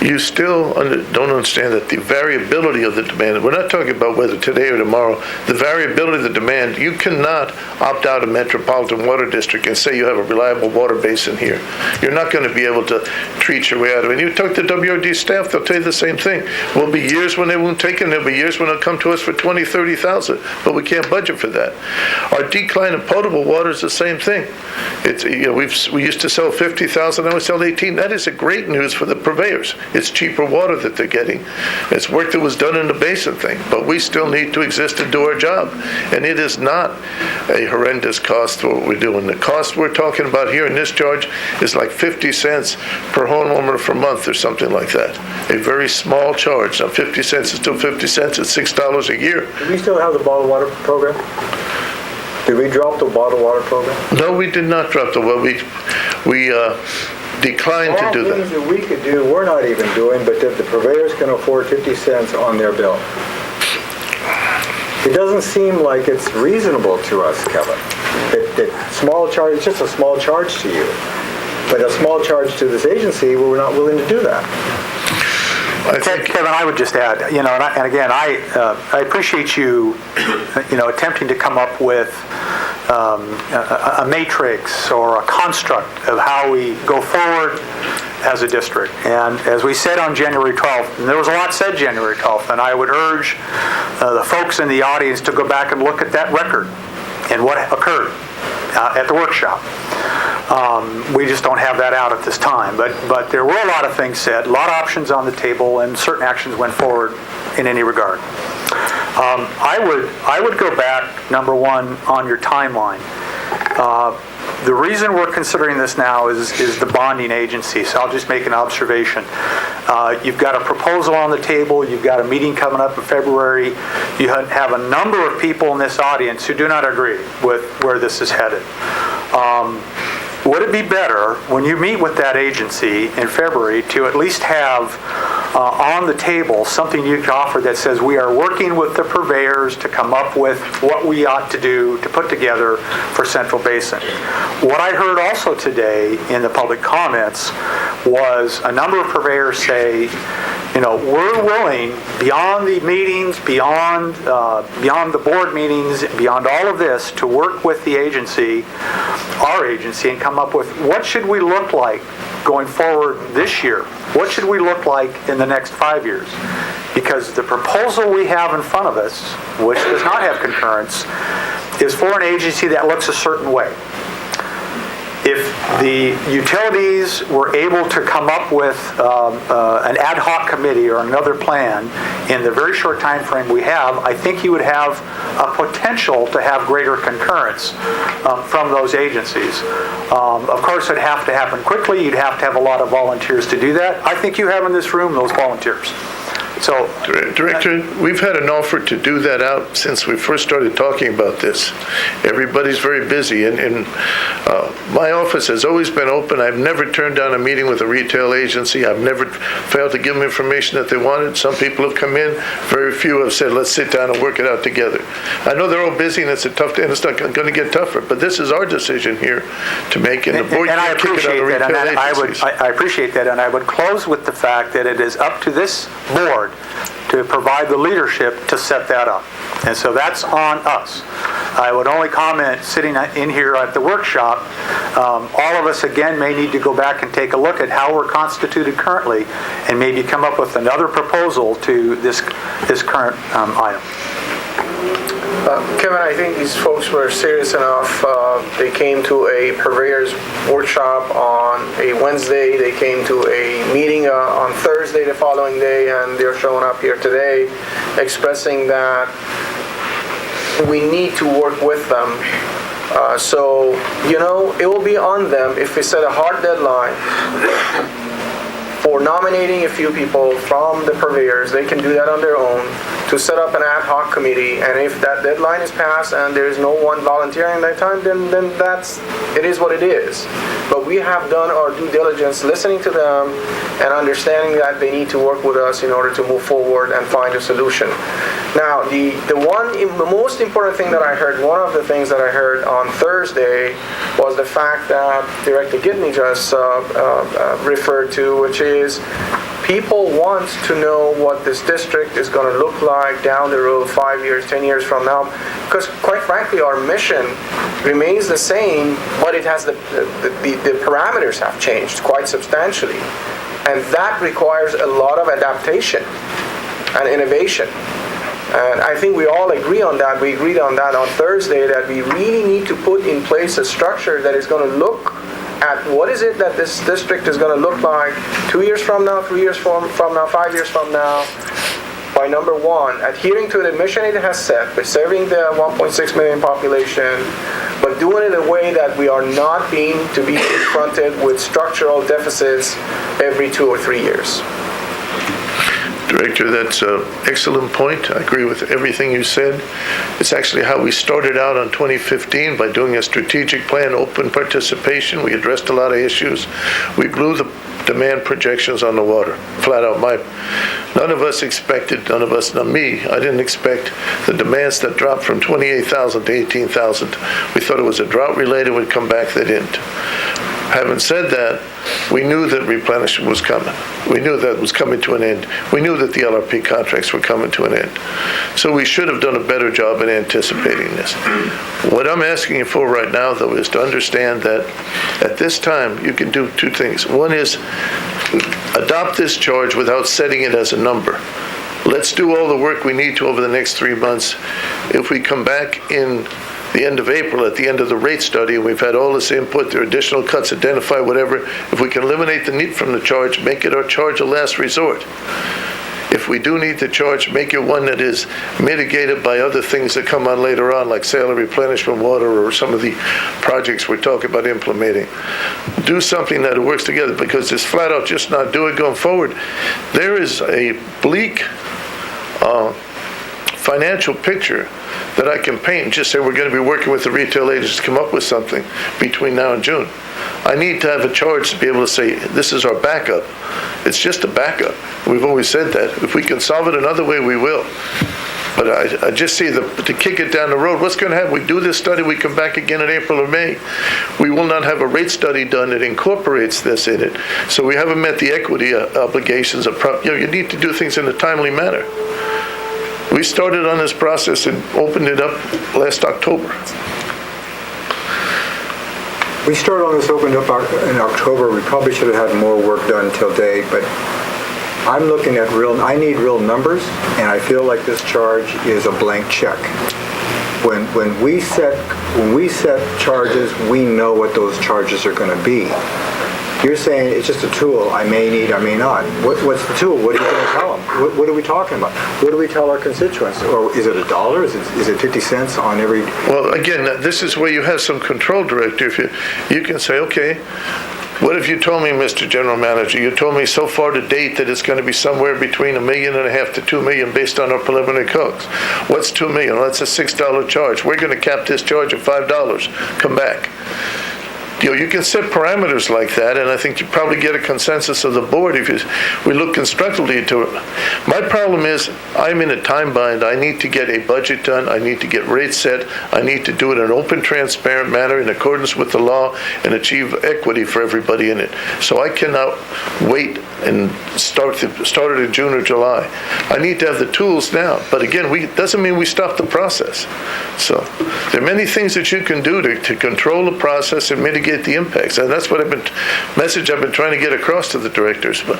You still don't understand that the variability of the demand, we're not talking about whether today or tomorrow, the variability of the demand, you cannot opt out of Metropolitan Water District and say you have a reliable water basin here. You're not going to be able to treat your way out of it. And you talk to WRD staff, they'll tell you the same thing. Will be years when they won't take it, and there'll be years when they'll come to us for 20, 30,000, but we can't budget for that. Our decline in potable water is the same thing. It's, we used to sell 50,000, now we sell 18. That is a great news for the purveyors. It's cheaper water that they're getting. It's work that was done in the basin thing, but we still need to exist and do our job. And it is not a horrendous cost for what we're doing. The cost we're talking about here in this charge is like 50 cents per homeowner per month or something like that. A very small charge. Now 50 cents is still 50 cents. It's $6 a year. Do we still have the bottled water program? Did we drop the bottled water program? No, we did not drop the well. We declined to do that. Things that we could do, we're not even doing, but that the purveyors can afford 50 cents on their bill. It doesn't seem like it's reasonable to us, Kevin. That small charge, it's just a small charge to you. But a small charge to this agency, we're not willing to do that. Kevin, I would just add, and again, I appreciate you, attempting to come up with a matrix or a construct of how we go forward as a district. And as we said on January 12th, and there was a lot said January 12th, and I would urge the folks in the audience to go back and look at that record and what occurred at the workshop. We just don't have that out at this time. But there were a lot of things said, a lot of options on the table, and certain actions went forward in any regard. I would go back, number one, on your timeline. The reason we're considering this now is the bonding agency, so I'll just make an observation. You've got a proposal on the table, you've got a meeting coming up in February, you have a number of people in this audience who do not agree with where this is headed. Would it be better, when you meet with that agency in February, to at least have on the table something you can offer that says we are working with the purveyors to come up with what we ought to do to put together for Central Basin? What I heard also today in the public comments was a number of purveyors say, we're willing, beyond the meetings, beyond the board meetings, beyond all of this, to work with the agency, our agency, and come up with what should we look like going forward this year? What should we look like in the next 5 years? Because the proposal we have in front of us, which does not have concurrence, is for an agency that looks a certain way. If the utilities were able to come up with an ad hoc committee or another plan in the very short time frame we have, I think you would have a potential to have greater concurrence from those agencies. Of course, it'd have to happen quickly. You'd have to have a lot of volunteers to do that. I think you have in this room those volunteers. So, Director, we've had an offer to do that out since we first started talking about this. Everybody's very busy, and my office has always been open. I've never turned down a meeting with a retail agency. I've never failed to give them information that they wanted. Some people have come in. Very few have said, let's sit down and work it out together. I know they're all busy, and it's not going to get tougher, but this is our decision here to make, and the board can't kick it on the retail agencies. I appreciate that, and I would close with the fact that it is up to this board to provide the leadership to set that up. And so that's on us. I would only comment, sitting in here at the workshop, all of us again may need to go back and take a look at how we're constituted currently and maybe come up with another proposal to this current item. Kevin, I think these folks were serious enough. They came to a purveyors workshop on a Wednesday. They came to a meeting on Thursday the following day, and they're showing up here today expressing that we need to work with them. So, it will be on them if we set a hard deadline for nominating a few people from the purveyors. They can do that on their own, to set up an ad hoc committee, and if that deadline is passed and there is no one volunteering that time, then it is what it is. But we have done our due diligence, listening to them and understanding that they need to work with us in order to move forward and find a solution. Now, the most important thing that I heard, one of the things that I heard on Thursday was the fact that Director Gidney just referred to, which is people want to know what this district is going to look like down the road, 5 years, 10 years from now, because quite frankly, our mission remains the same, but it has the parameters have changed quite substantially. And that requires a lot of adaptation and innovation. And I think we all agree on that. We agreed on that on Thursday, that we really need to put in place a structure that is going to look at what is it that this district is going to look like 2 years from now, 3 years from now, 5 years from now. By number one, adhering to the mission it has set, by serving the 1.6 million population, but doing it in a way that we are not being confronted with structural deficits every 2 or 3 years. Director, that's an excellent point. I agree with everything you said. It's actually how we started out on 2015 by doing a strategic plan, open participation. We addressed a lot of issues. We blew the demand projections on the water, flat out. None of us, not me, I didn't expect the demands that dropped from 28,000 to 18,000. We thought it was a drought related, would come back, they didn't. Having said that, we knew that replenishment was coming. We knew that it was coming to an end. We knew that the LRP contracts were coming to an end. So we should have done a better job in anticipating this. What I'm asking you for right now, though, is to understand that at this time, you can do two things. One is adopt this charge without setting it as a number. Let's do all the work we need to over the next 3 months. If we come back in the end of April, at the end of the rate study, and we've had all this input, there are additional cuts, identify whatever, if we can eliminate the need from the charge, make it our charge of last resort. If we do need to charge, make it one that is mitigated by other things that come on later on, like sale of replenishment water or some of the projects we're talking about implementing. Do something that works together, because this flat out just not do it going forward. There is a bleak financial picture that I can paint and just say we're going to be working with the retail agents to come up with something between now and June. I need to have a charge to be able to say, this is our backup. It's just a backup. We've always said that. If we can solve it another way, we will. But I just see to kick it down the road, what's going to happen? We do this study, we come back again in April or May. We will not have a rate study done that incorporates this in it. So we haven't met the equity obligations. You need to do things in a timely manner. We started on this process and opened it up last October. We started on this, opened up in October. We probably should have had more work done till date, but I'm looking at I need real numbers, and I feel like this charge is a blank check. when we set charges, we know what those charges are going to be. You're saying it's just a tool. I may need, I may not. What's the tool? What are you going to tell them? What are we talking about? What do we tell our constituents? Or is it $1? Is it 50 cents on every? Well, again, this is where you have some control, Director. If you can say, okay, what if you told me, Mr. General Manager, you told me so far to date that it's going to be somewhere between $1.5 million to $2 million based on our preliminary calcs. What's $2 million? Well, that's a $6 charge. We're going to cap this charge at $5. Come back. You can set parameters like that, and I think you probably get a consensus of the board if we look constructively to it. My problem is I'm in a time bind. I need to get a budget done. I need to get rates set. I need to do it in an open, transparent manner in accordance with the law and achieve equity for everybody in it. So I cannot wait and start it in June or July. I need to have the tools now. But again, doesn't mean we stop the process. So there are many things that you can do to control the process and mitigate the impacts, and that's what I've been trying to get across to the directors. But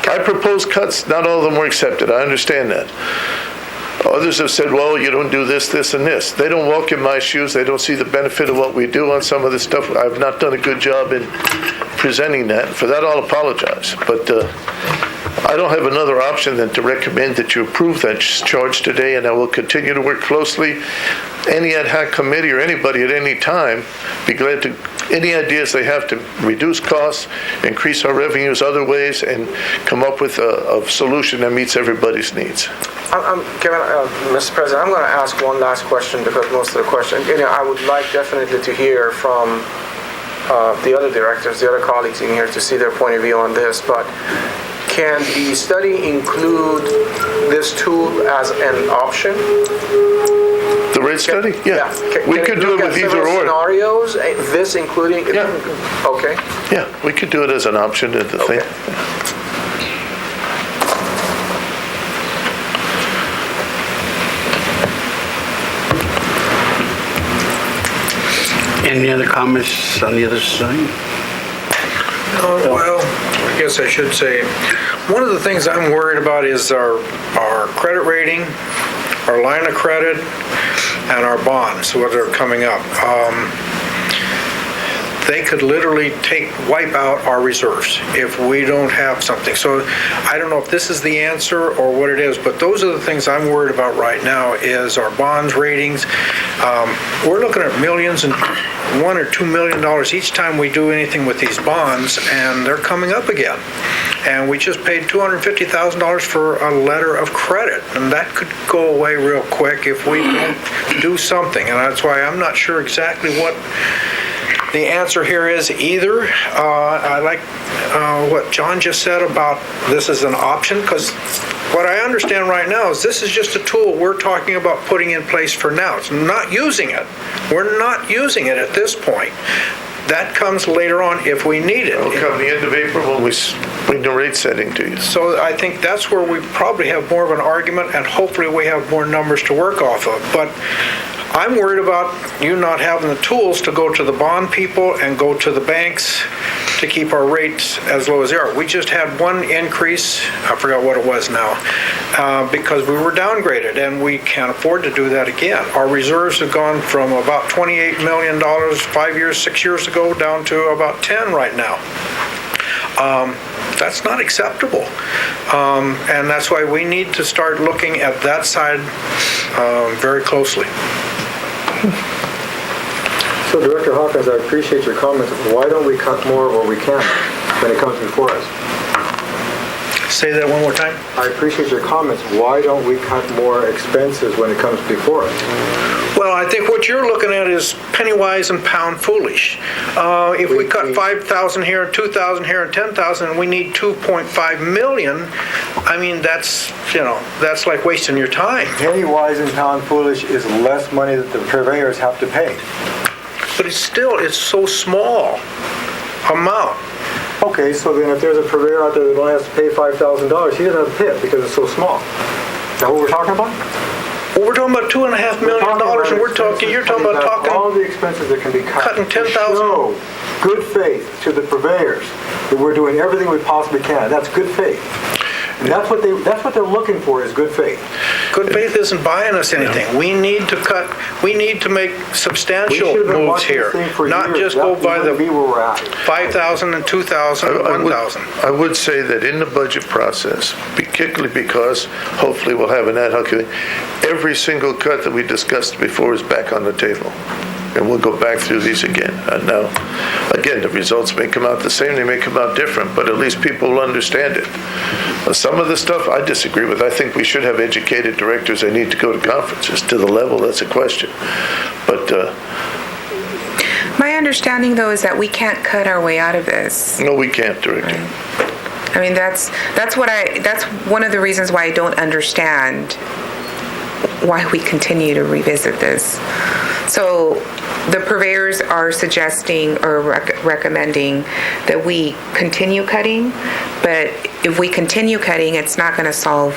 I proposed cuts. Not all of them were accepted. I understand that. Others have said, well, you don't do this, this, and this. They don't walk in my shoes. They don't see the benefit of what we do on some of this stuff. I've not done a good job in presenting that. For that, I'll apologize. But I don't have another option than to recommend that you approve that charge today, and I will continue to work closely. Any ad hoc committee or anybody at any time, be glad to, any ideas they have to reduce costs, increase our revenues other ways, and come up with a solution that meets everybody's needs. Kevin, Mr. President, I'm going to ask one last question because most of the questions, I would like definitely to hear from the other directors, the other colleagues in here to see their point of view on this, but can the study include this tool as an option? The rate study? Yeah. We could do it with either or. Scenarios, this including? Yeah. Okay. Yeah, we could do it as an option in the thing. Any other comments on the other side? Well, I guess I should say, one of the things I'm worried about is our credit rating, our line of credit, and our bonds, what are coming up. They could literally wipe out our reserves if we don't have something. So I don't know if this is the answer or what it is, but those are the things I'm worried about right now is our bonds ratings. We're looking at millions and $1 or $2 million each time we do anything with these bonds, and they're coming up again. And we just paid $250,000 for a letter of credit, and that could go away real quick if we don't do something. And that's why I'm not sure exactly what the answer here is either. I like what John just said about this is an option, because what I understand right now is this is just a tool we're talking about putting in place for now. It's not using it. We're not using it at this point. That comes later on if we need it. It'll come the end of April when we bring the rate setting to you. So I think that's where we probably have more of an argument, and hopefully we have more numbers to work off of. But I'm worried about you not having the tools to go to the bond people and go to the banks to keep our rates as low as they are. We just had one increase, I forgot what it was now, because we were downgraded, and we can't afford to do that again. Our reserves have gone from about $28 million 6 years ago down to about 10 right now. That's not acceptable. And that's why we need to start looking at that side very closely. So Director Hawkins, I appreciate your comments. Why don't we cut more where we can when it comes before us? Say that one more time. I appreciate your comments. Why don't we cut more expenses when it comes before us? Well, I think what you're looking at is penny-wise and pound foolish. If we cut 5,000 here, 2,000 here, and 10,000, and we need 2.5 million, I mean, that's like wasting your time. Penny-wise and pound foolish is less money that the purveyors have to pay. But it's so small amount. Okay, so then if there's a purveyor out there that only has to pay $5,000, he doesn't have to pay it because it's so small. Is that what we're talking about? Well, we're talking about $2.5 million, and you're talking about all the expenses that can be cut. Cutting 10,000. Show good faith to the purveyors that we're doing everything we possibly can. That's good faith. And that's what they're looking for, is good faith. Good faith isn't buying us anything. We need to cut, we need to make We substantial should have been moves watching here, this thing for not years. just go That by wouldn't be the where we're at. 5,000 and 2,000 and 1,000. I would say that in the budget process, particularly because hopefully we'll have an ad hoc, every single cut that we discussed before is back on the table. And we'll go back through these again. Now, again, the results may come out the same, they may come out different, but at least people will understand it. Some of the stuff I disagree with. I think we should have educated directors that need to go to conferences. To the level, that's a question. But My understanding, though, is that we can't cut our way out of this. no, we can't, Director. I mean, that's one of the reasons why I don't understand why we continue to revisit this. So the purveyors are suggesting or recommending that we continue cutting, but if we continue cutting, it's not going to solve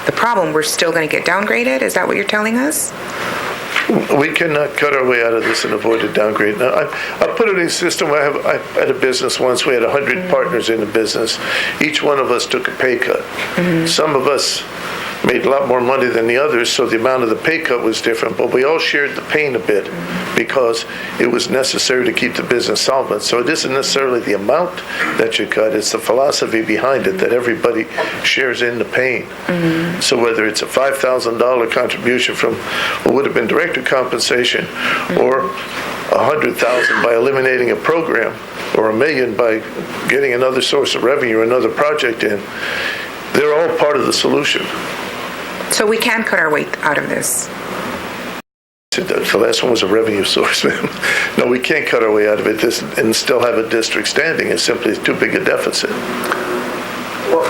the problem. We're still going to get downgraded? Is that what you're telling us? We cannot cut our way out of this and avoid a downgrade. Now, I put it in a system. I had a business once. We had 100 partners in the business. Each one of us took a pay cut. Some of us made a lot more money than the others, so the amount of the pay cut was different, but we all shared the pain a bit because it was necessary to keep the business solvent. So it isn't necessarily the amount that you cut, it's the philosophy behind it that everybody shares in the pain. So whether it's a $5,000 contribution from what would have been director compensation or $100,000 by eliminating a program or $1 million by getting another source of revenue or another project in, they're all part of the solution. So we can cut our way out of this. The last one was a revenue source, ma'am. No, we can't cut our way out of it and still have a district standing. It's simply too big a deficit. Well,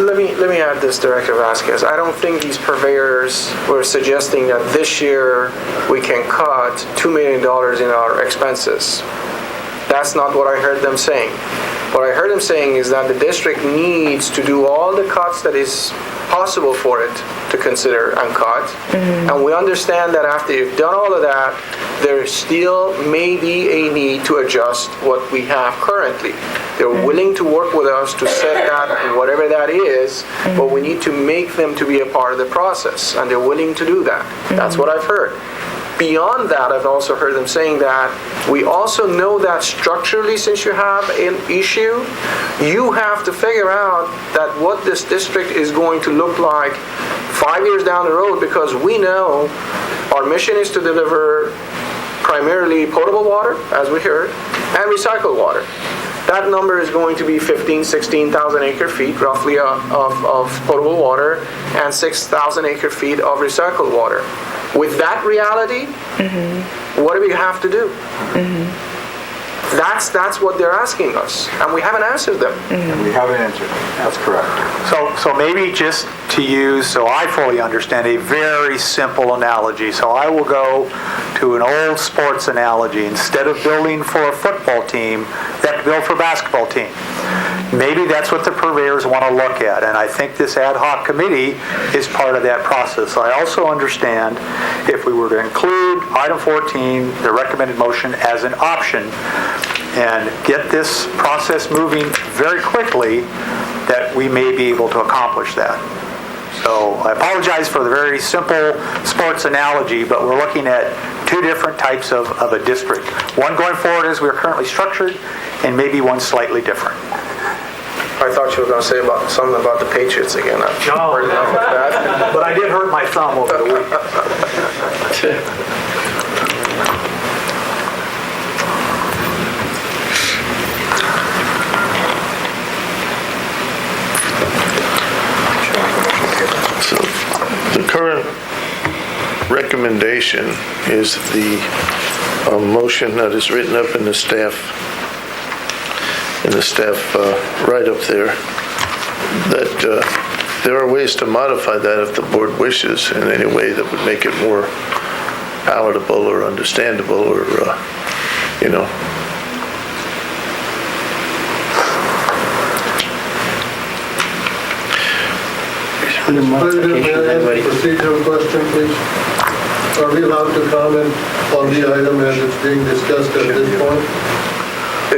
let me add this, Director Vasquez. I don't think these purveyors were suggesting that this year we can cut $2 million in our expenses. That's not what I heard them saying. What I heard them saying is that the district needs to do all the cuts that is possible for it to consider and cut. And we understand that after you've done all of that, there still may be a need to adjust what we have currently. They're willing to work with us to set that, whatever that is, but we need to make them to be a part of the process, and they're willing to do that. That's what I've heard. Beyond that, I've also heard them saying that we also know that structurally, since you have an issue, you have to figure out that what this district is going to look like 5 years down the road, because we know our mission is to deliver primarily potable water, as we heard, and recycled water. That number is going to be 15,000, 16,000 acre feet roughly of potable water and 6,000 acre feet of recycled water. With that reality, what do we have to do? That's what they're asking us, and we haven't answered them. And we haven't answered them. That's correct. So maybe just to use, so I fully understand, a very simple analogy. So I will go to an old sports analogy. Instead of building for a football team, they have to build for a basketball team. Maybe that's what the purveyors want to look at, and I think this ad hoc committee is part of that process. I also understand if we were to include item 14, the recommended motion, as an option, and get this process moving very quickly, that we may be able to accomplish that. So I apologize for the very simple sports analogy, but we're looking at two different types of a district. One going forward as we're currently structured, and maybe one slightly different. I thought you were going to say something about the Patriots again. I've heard enough of that. But I did hurt my thumb over the week. So the current recommendation is the motion that is written up in the staff write-up there, that there are ways to modify that if the board wishes in any way that would make it more palatable or understandable or, President, may I ask a procedural question, please? Are we allowed to comment on the item as it's being discussed at this point?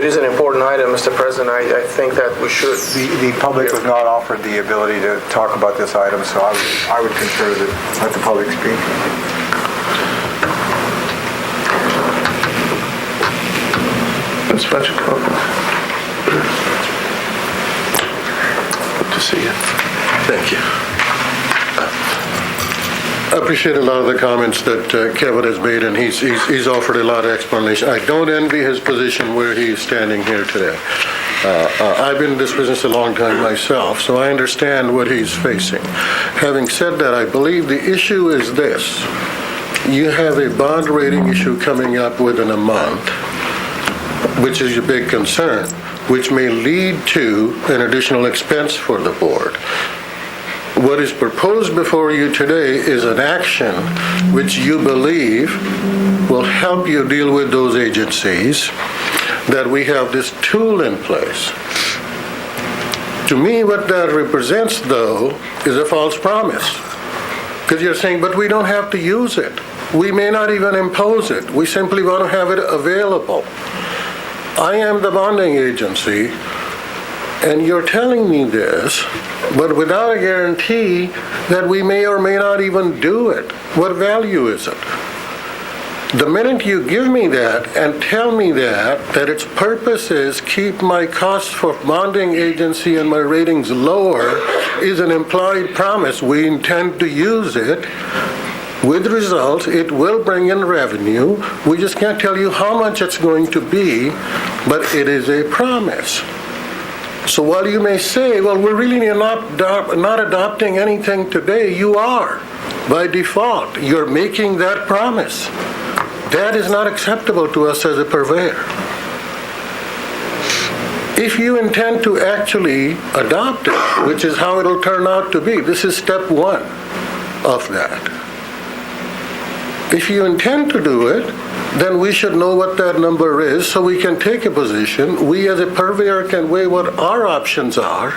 it is an important item, Mr. President, I think that we should. The public was not offered the ability to talk about this item, so I would concur that let the public speak. Ms. Fletcher. Good to see you. Thank you. I appreciate a lot of the comments that Kevin has made, and he's offered a lot of explanation. I don't envy his position where he's standing here today. I've been in this business a long time myself, so I understand what he's facing. Having said that, I believe the issue is this. You have a bond rating issue coming up within a month, which is a big concern, which may lead to an additional expense for the board. What is proposed before you today is an action which you believe will help you deal with those agencies, that we have this tool in place. To me, what that represents, though, is a false promise. Because you're saying, but we don't have to use it. We may not even impose it. We simply want to have it available. I am the bonding agency, and you're telling me this, but without a guarantee that we may or may not even do it. What value is it? The minute you give me that and tell me that its purpose is keep my costs for bonding agency and my ratings lower, is an implied promise. We intend to use it. With results, it will bring in revenue. We just can't tell you how much it's going to be, but it is a promise. So while you may say, well, we're really not adopting anything today, you are. By default, you're making that promise. That is not acceptable to us as a purveyor. If you intend to actually adopt it, which is how it'll turn out to be, this is step one of that. If you intend to do it, then we should know what that number is so we can take a position. We as a purveyor can weigh what our options are.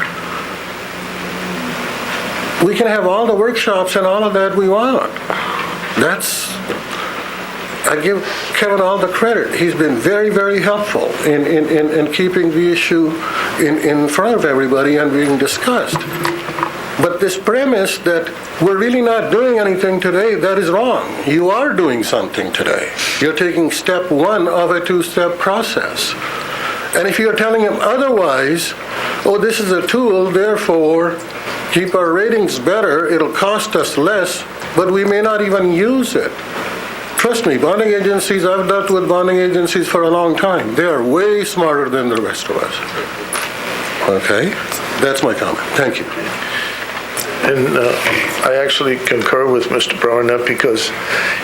We can have all the workshops and all of that we want. I give Kevin all the credit. He's been very, very helpful in keeping the issue in front of everybody and being discussed. But this premise that we're really not doing anything today, that is wrong. You are doing something today. You're taking step one of a two-step process. And if you're telling him otherwise, oh, this is a tool, therefore, keep our ratings better, it'll cost us less, but we may not even use it. Trust me, bonding agencies, I've dealt with bonding agencies for a long time. They are way smarter than the rest of us. Okay? That's my comment. Thank you. And I actually concur with Mr. Barnett because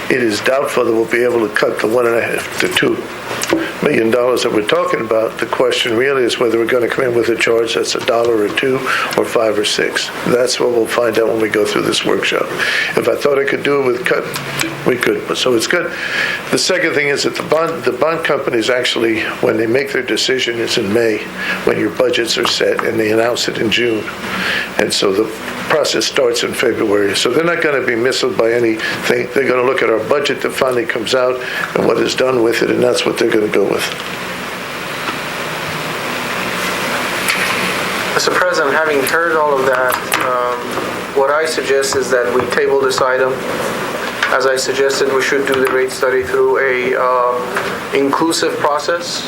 it is doubtful that we'll be able to cut the $1.5 to $2 million that we're talking about. The question really is whether we're going to come in with a charge that's $1 or $2 or $5 or $6. That's what we'll find out when we go through this workshop. If I thought I could do it with cut, we could. But so it's good. The second thing is that the bond companies actually, when they make their decision, is in May, when your budgets are set, and they announce it in June. And so the process starts in February. So they're not going to be misled by anything. They're going to look at our budget that finally comes out and what is done with it, and that's what they're going to go with. Mr. President, having heard all of that, what I suggest is that we table this item. As I suggested, we should do the rate study through a inclusive process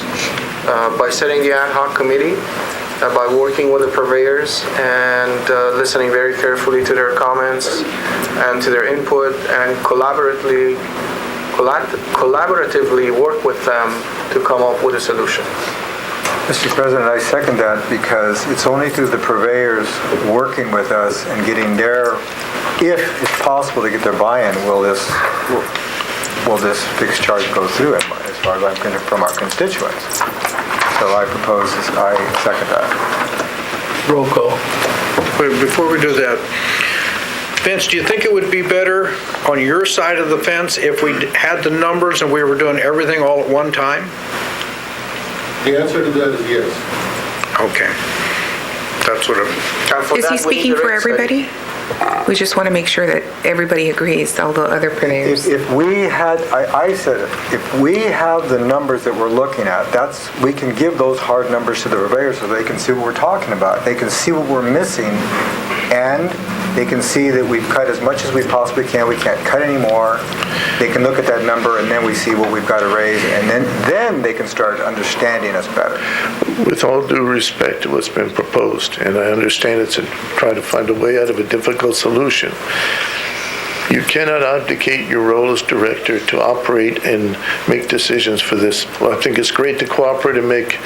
by setting the ad hoc committee, by working with the purveyors and listening very carefully to their comments and to their input, and collaboratively work with them to come up with a solution. Mr. President, I second that because it's only through the purveyors working with us and getting their, if it's possible to get their buy-in, will this fixed charge go through as far as I'm concerned from our constituents. So I second that. Roll call. Before we do that, Vince, do you think it would be better on your side of the fence if we had the numbers and we were doing everything all at one time? The answer to that is yes. Okay. That's what I'm... Is he speaking for everybody? We just want to make sure that everybody agrees, all the other purveyors. If we had, I said it, if we have the numbers that we're looking at, we can give those hard numbers to the purveyors so they can see what we're talking about. They can see what we're missing, and they can see that we've cut as much as we possibly can. We can't cut any more. They can look at that number, and then we see what we've got to raise, and then they can start understanding us better. With all due respect to what's been proposed, and I understand it's trying to find a way out of a difficult solution, you cannot abdicate your role as director to operate and make decisions for this. Well, I think it's great to cooperate and make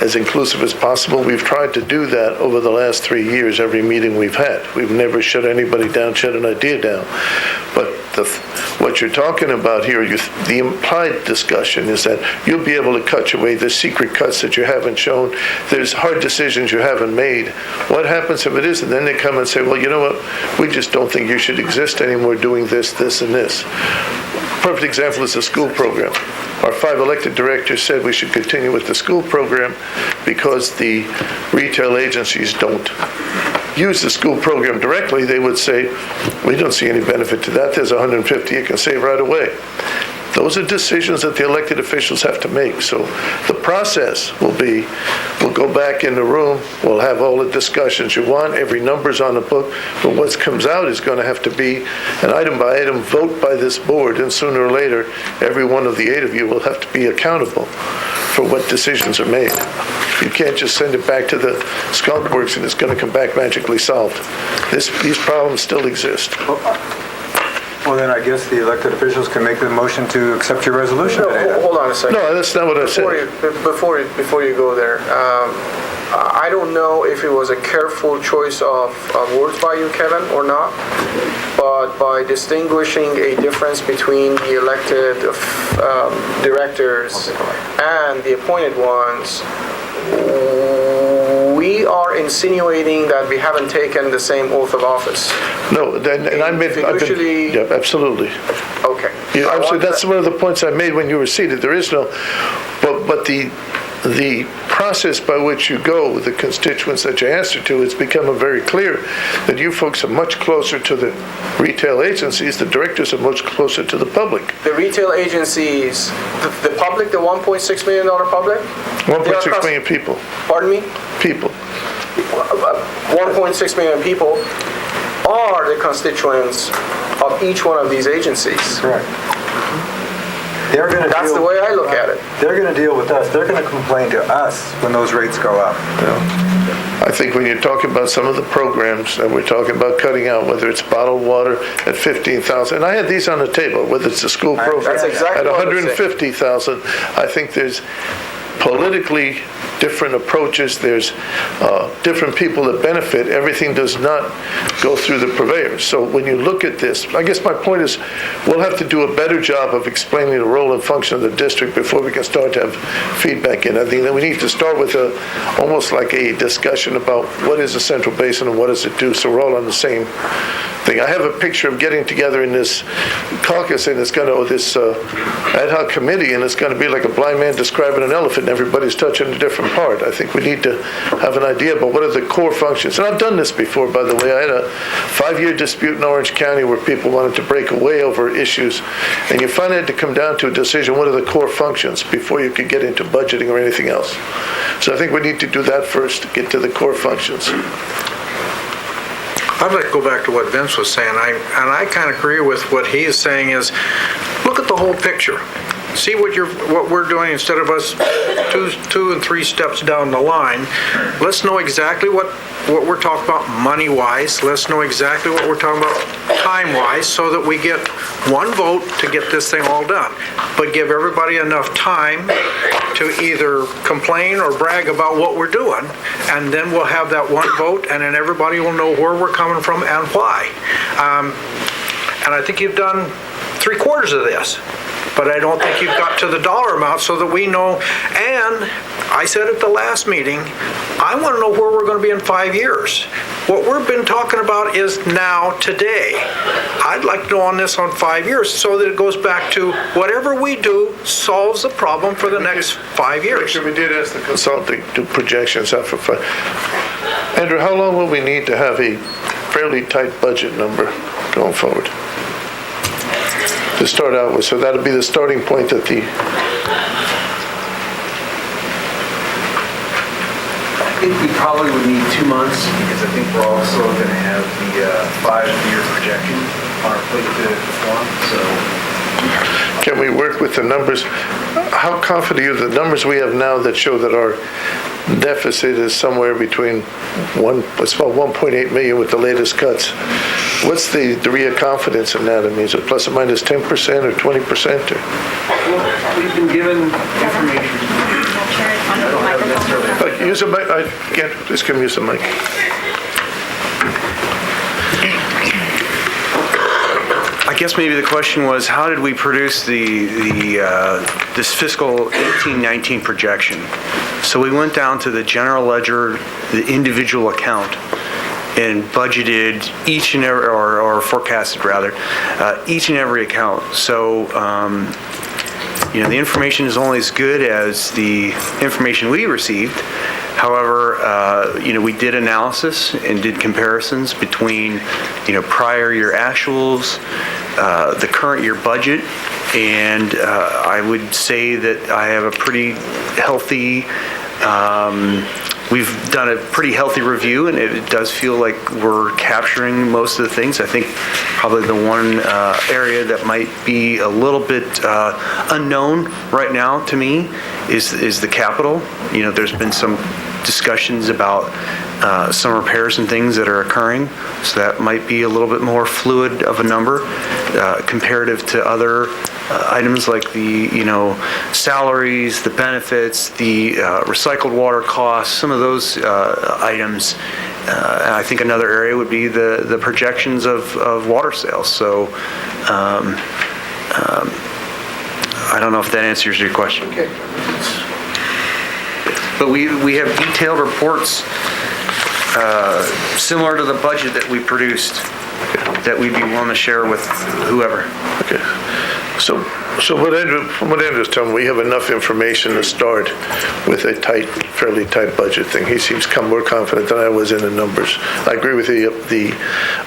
as inclusive as possible. We've tried to do that over the last 3 years, every meeting we've had. We've never shut anybody down, shut an idea down. But what you're talking about here, the implied discussion is that you'll be able to cut away the secret cuts that you haven't shown. There's hard decisions you haven't made. What happens if it isn't? Then they come and say, well, you know what? We just don't think you should exist anymore doing this, this, and this. Perfect example is the school program. Our 5 elected directors said we should continue with the school program because the retail agencies don't use the school program directly. They would say, we don't see any benefit to that. There's $150 you can save right away. Those are decisions that the elected officials have to make. So the process will be, we'll go back in the room, we'll have all the discussions you want, every number's on the book, but what comes out is going to have to be an item-by-item vote by this board, and sooner or later, every one of the 8 of you will have to be accountable for what decisions are made. You can't just send it back to the skunk works and it's going to come back magically solved. These problems still exist. Well, then I guess the elected officials can make the motion to accept your resolution today. No, hold on a second. No, that's not what I said. Before you go there, I don't know if it was a careful choice of words by you, Kevin, or not, but by distinguishing a difference between the elected directors and the appointed ones, we are insinuating that we haven't taken the same oath of office. No, and I made, yeah, absolutely. Okay. Yeah, absolutely. That's one of the points I made when you were seated. There is no, but the process by which you go with the constituents that you answer to, it's become very clear that you folks are much closer to the retail agencies. The directors are much closer to the public. The retail agencies, the public, the $1.6 million public? 1.6 million people. Pardon me? People. 1.6 million people are the constituents of each one of these agencies. Correct. That's the way I look at it. They're going to deal with us. They're going to complain to us when those rates go up. I think when you're talking about some of the programs that we're talking about cutting out, whether it's bottled water at $15,000, and I had these on the table, whether it's the school program at $150,000, I think there's politically different approaches. There's different people that benefit. Everything does not go through the purveyors. So when you look at this, I guess my point is we'll have to do a better job of explaining the role and function of the district before we can start to have feedback in. I think that we need to start with almost like a discussion about what is the Central Basin and what does it do, so we're all on the same thing. I have a picture of getting together in this caucus, and it's going to, this ad hoc committee, and it's going to be like a blind man describing an elephant, and everybody's touching a different part. I think we need to have an idea about what are the core functions. And I've done this before, by the way. I had a 5-year dispute in Orange County where people wanted to break away over issues, and you finally had to come down to a decision, what are the core functions, before you could get into budgeting or anything else. So I think we need to do that first, to get to the core functions. I'd like to go back to what Vince was saying, and I kind of agree with what he is saying is, look at the whole picture. See what we're doing instead of us two and three steps down the line. Let's know exactly what we're talking about money-wise. Let's know exactly what we're talking about time-wise so that we get one vote to get this thing all done. But give everybody enough time to either complain or brag about what we're doing, and then we'll have that one vote, and then everybody will know where we're coming from and why. And I think you've done 3/4 of this. But I don't think you've got to the dollar amount so that we know. And I said at the last meeting, I want to know where we're going to be in 5 years. What we've been talking about is now, today. I'd like to know on this on 5 years so that it goes back to whatever we do solves the problem for the next 5 years. We did ask the consultant to do projections out for 5. Andrew, how long will we need to have a fairly tight budget number going forward. To start out with, so that'll be the starting point that the, I think we probably would need 2 months, because I think we're also going to have the 5-year projection on our plate to perform, so. can we work with the numbers? How confident are you the numbers we have now that show that our deficit is somewhere between it's about 1.8 million with the latest cuts? What's the degree of confidence in that? I mean, is it plus or minus 10% or 20%? Or? Well, we've been given information. I don't have necessarily. Use a mic. I can't. Just give me use a mic. I guess maybe the question was, how did we produce this fiscal 18-19 projection? So we went down to the general ledger, the individual account, and budgeted each and every, or forecasted rather, each and every account. So, the information is only as good as the information we received. However, we did analysis and did comparisons between, prior year actuals, the current year budget, and I would say that I have a pretty healthy, we've done a pretty healthy review, and it does feel like we're capturing most of the things. I think probably the one area that might be a little bit unknown right now to me is the capital. There's been some discussions about some repairs and things that are occurring, so that might be a little bit more fluid of a number comparative to other items like the salaries, the benefits, the recycled water costs, some of those items. And I think another area would be the projections of water sales. So I don't know if that answers your question. Okay. But we have detailed reports similar to the budget that we produced that we'd be willing to share with whoever. Okay. So from what Andrew's telling me, we have enough information to start with a fairly tight budget thing. He seems more confident than I was in the numbers. I agree with the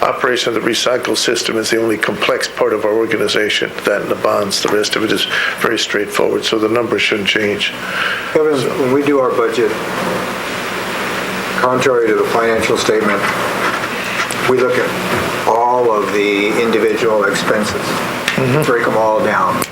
operation of the recycle system is the only complex part of our organization. That and the bonds, the rest of it is very straightforward, so the numbers shouldn't change. Kevin, when we do our budget, contrary to the financial statement, we look at all of the individual expenses, break them all down.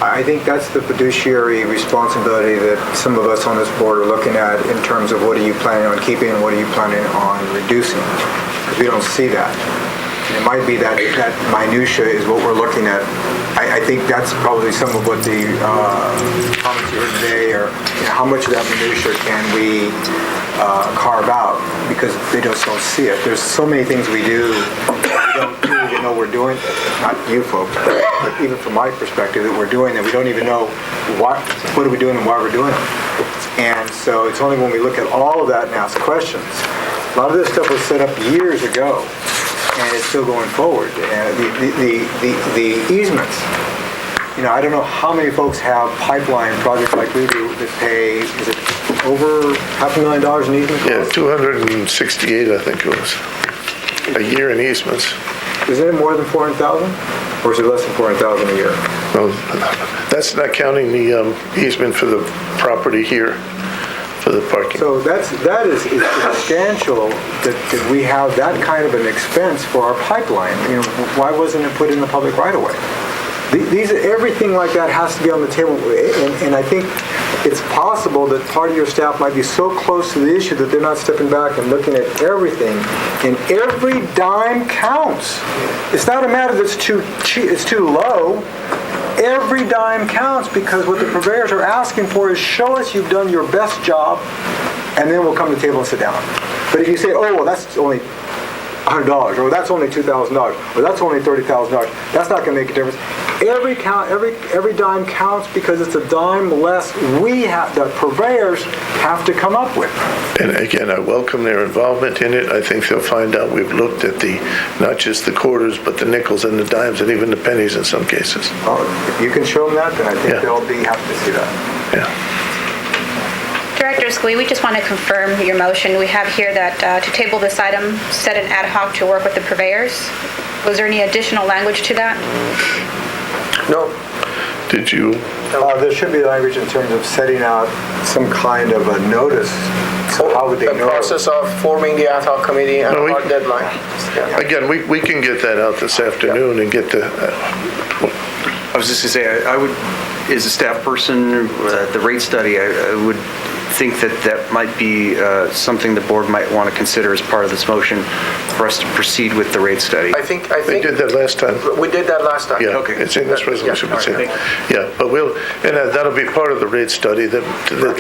I think that's the fiduciary responsibility that some of us on this board are looking at in terms of what are you planning on keeping and what are you planning on reducing, because we don't see that. And it might be that minutia is what we're looking at. I think that's probably some of what the comments you heard today are, how much of that minutia can we carve out, because they just don't see it. There's so many things we do we don't even know we're doing, not you folks, but even from my perspective, that we're doing that we don't even know what are we doing and why we're doing it. And so it's only when we look at all of that and ask questions. A lot of this stuff was set up years ago, and it's still going forward. And the easements, I don't know how many folks have pipeline projects like we do that pay, is it over $500,000 in easements? Yeah, 268, I think it was, a year in easements. Is it more than 400,000, or is it less than 400,000 a year? Well, that's not counting the easement for the property here, for the parking. So that is substantial that we have that kind of an expense for our pipeline. Why wasn't it put in the public right away? Everything like that has to be on the table, and I think it's possible that part of your staff might be so close to the issue that they're not stepping back and looking at everything, and every dime counts. It's not a matter that's it's too low. Every dime counts, because what the purveyors are asking for is show us you've done your best job, and then we'll come to the table and sit down. But if you say, oh, well, that's only $100, or that's only $2,000, or that's only $30,000, that's not going to make a difference. Every dime counts, because it's a dime less the purveyors have to come up with. And again, I welcome their involvement in it. I think they'll find out we've looked at not just the quarters, but the nickels and the dimes, and even the pennies in some cases. If you can show them that, then I think they'll be happy to see that. Yeah. Director Scui, we just want to confirm your motion. We have here that to table this item, set an ad hoc to work with the purveyors. Was there any additional language to that? No. Did you? There should be language in terms of setting out some kind of a notice. So how would they know? The process of forming the ad hoc committee and No, we- our deadline. Yeah. Again, we can get that out this afternoon and get the, I was just going to say, I would, as a staff person, the rate study, I would think that might be something the board might want to consider as part of this motion for us to proceed with the rate study. I think they did that last time. we did that last time. Yeah, Okay. it's in this resolution. Yeah, it's in- all right. Yeah, but that'll be part of the rate study, that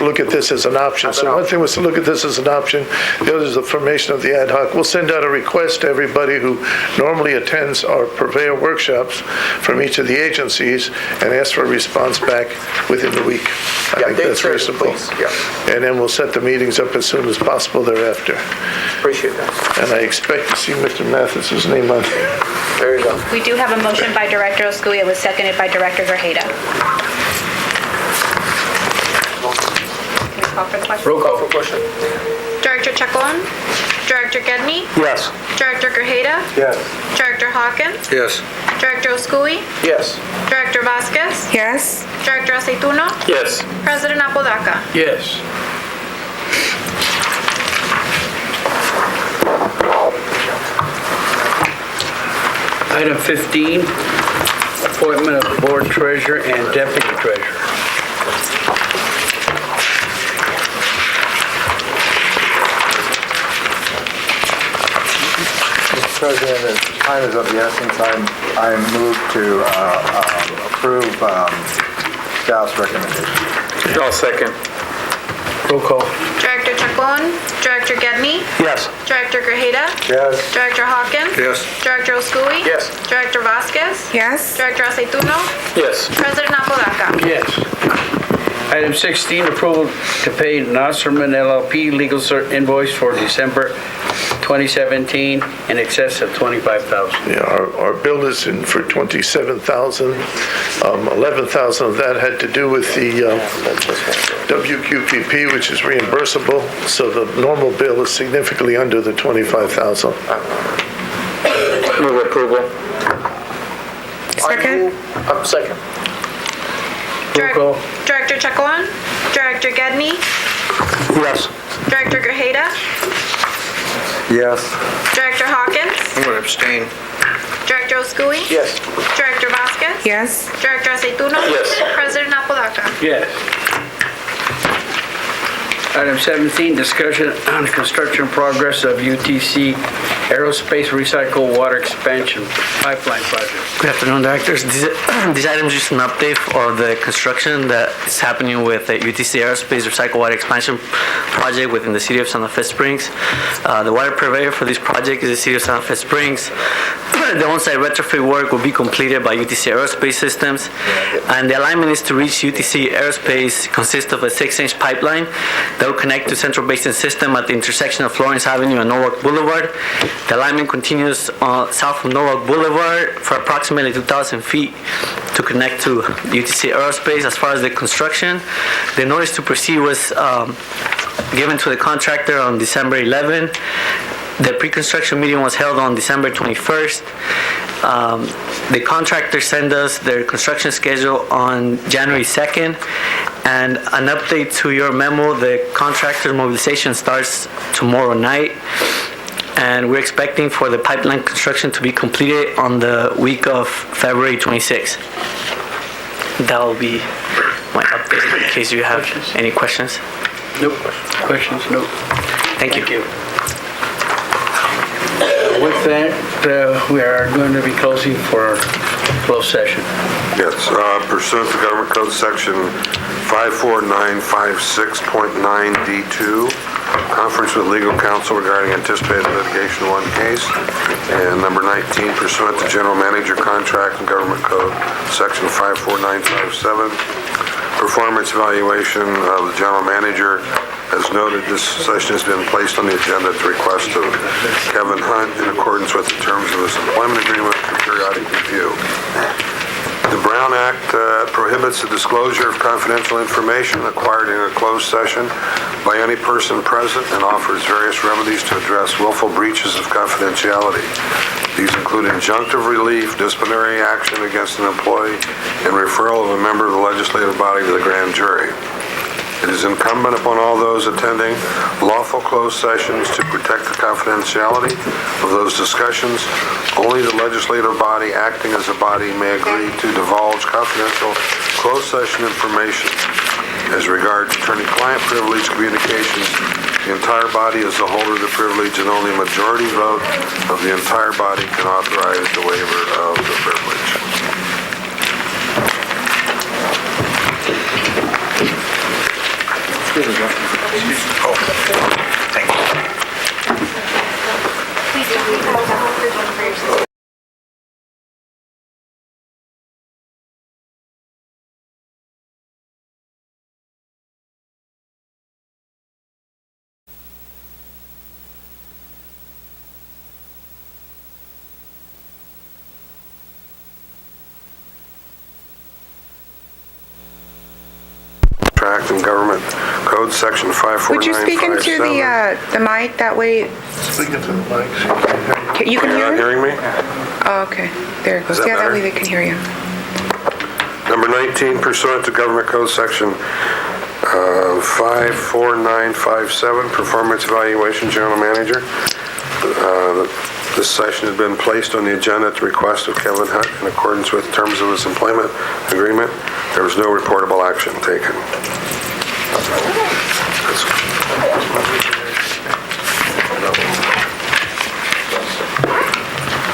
look at this as an option. So one thing was to look at this as an option, the other is the formation of the ad hoc. We'll send out a request to everybody who normally attends our purveyor workshops from each of the agencies and ask for a response back within the week. I think date that's certain, reasonable. please. Yeah. And then we'll set the meetings up as soon as possible thereafter. Appreciate that. And I expect to see Mr. Mathis's name on there. There you go. We do have a motion by Director Scui. It was seconded by Director Grajeda. Can we call for the question? Roll call for question. Director Chacon? Director Gedney? Yes. Director Grajeda? Yes. Director Hawkins? Yes. Director Scui? Yes. Director Vasquez? Yes? Director Aceituno? Yes. President Apodaca? Yes. Item 15, appointment of board treasurer and deputy treasurer. Mr. President, as time is of the essence, I move to approve staff's recommendation. I'll second. Roll call. Director Chacon? Director Gedney? Yes. Director Grajeda? Yes. Director Hawkins? Yes. Director Scui? Yes. Director Vasquez? Yes? Director Aceituno? Yes. President Apodaca? Yes. Item 16, approval to pay Nasserman LLP legal invoice for December 2017 in excess of $25,000. Yeah, our bill is in for $27,000. 11,000 of that had to do with the WQPP, which is reimbursable, so the normal bill is significantly under the $25,000. Move approval. Second? Second. Roll call. Director Chacon? Director Gedney? Yes. Director Grajeda? Yes. Director Hawkins? I'm going to abstain. Director Scui? Yes. Director Vasquez? Yes? Director Aceituno? Yes. President Apodaca? Yes. Item 17, discussion on construction progress of UTC Aerospace Recycle Water Expansion Pipeline Project. Good afternoon, directors. This item is just an update of the construction that is happening with the UTC Aerospace Recycle Water Expansion Project within the city of Santa Fe Springs. The water purveyor for this project is the city of Santa Fe Springs. The on-site retrofit work will be completed by UTC Aerospace Systems, and the alignment is to reach UTC Aerospace consists of a 6-inch pipeline that will connect to Central Basin System at the intersection of Florence Avenue and Norwalk Boulevard. The alignment continues south of Norwalk Boulevard for approximately 2,000 feet to connect to UTC Aerospace. As far as the construction, the notice to proceed was given to the contractor on December 11. The pre-construction meeting was held on December 21st. The contractor sent us their construction schedule on January 2nd. And an update to your memo, the contractor mobilization starts tomorrow night. And we're expecting for the pipeline construction to be completed on the week of February 26th. That will be my update in case you have any questions. Nope. Questions? Nope. Thank you. With that, we are going to be closing for closed session. Yes, pursuant to Government Code Section 54956.9D2, conference with legal counsel regarding anticipated litigation in one case, and number 19, pursuant to General Manager Contract and Government Code Section 54957, performance evaluation of the General Manager. As noted, this session has been placed on the agenda at the request of Kevin Hunt in accordance with the terms of his employment agreement for periodic review. The Brown One Act prohibits the disclosure of confidential information acquired in a closed session by any person present and offers various remedies to address willful breaches of confidentiality. These include injunctive relief, disciplinary action against an employee, and referral of a member of the legislative body to the grand jury. It is incumbent upon all those attending lawful closed sessions to protect the confidentiality of those discussions. Only the legislative body acting as a body may agree to divulge confidential closed session information. As regards attorney-client privilege communications, the entire body is the holder of the privilege, and only a majority vote of the entire body can authorize the waiver of the privilege. Contract and Government Code, Section 54957. Would you speak into the mic? That way Speaking to the mic. you can You're not hear? hearing me? Oh, okay. There it goes. Is that Yeah, that better? way they can hear you. Number 19, pursuant to Government Code Section 54957, Performance Evaluation, General Manager. This session has been placed on the agenda at the request of Kevin Hutt in accordance with terms of his employment agreement. There was no reportable action taken.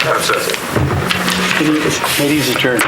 That's it. Meeting's adjourned.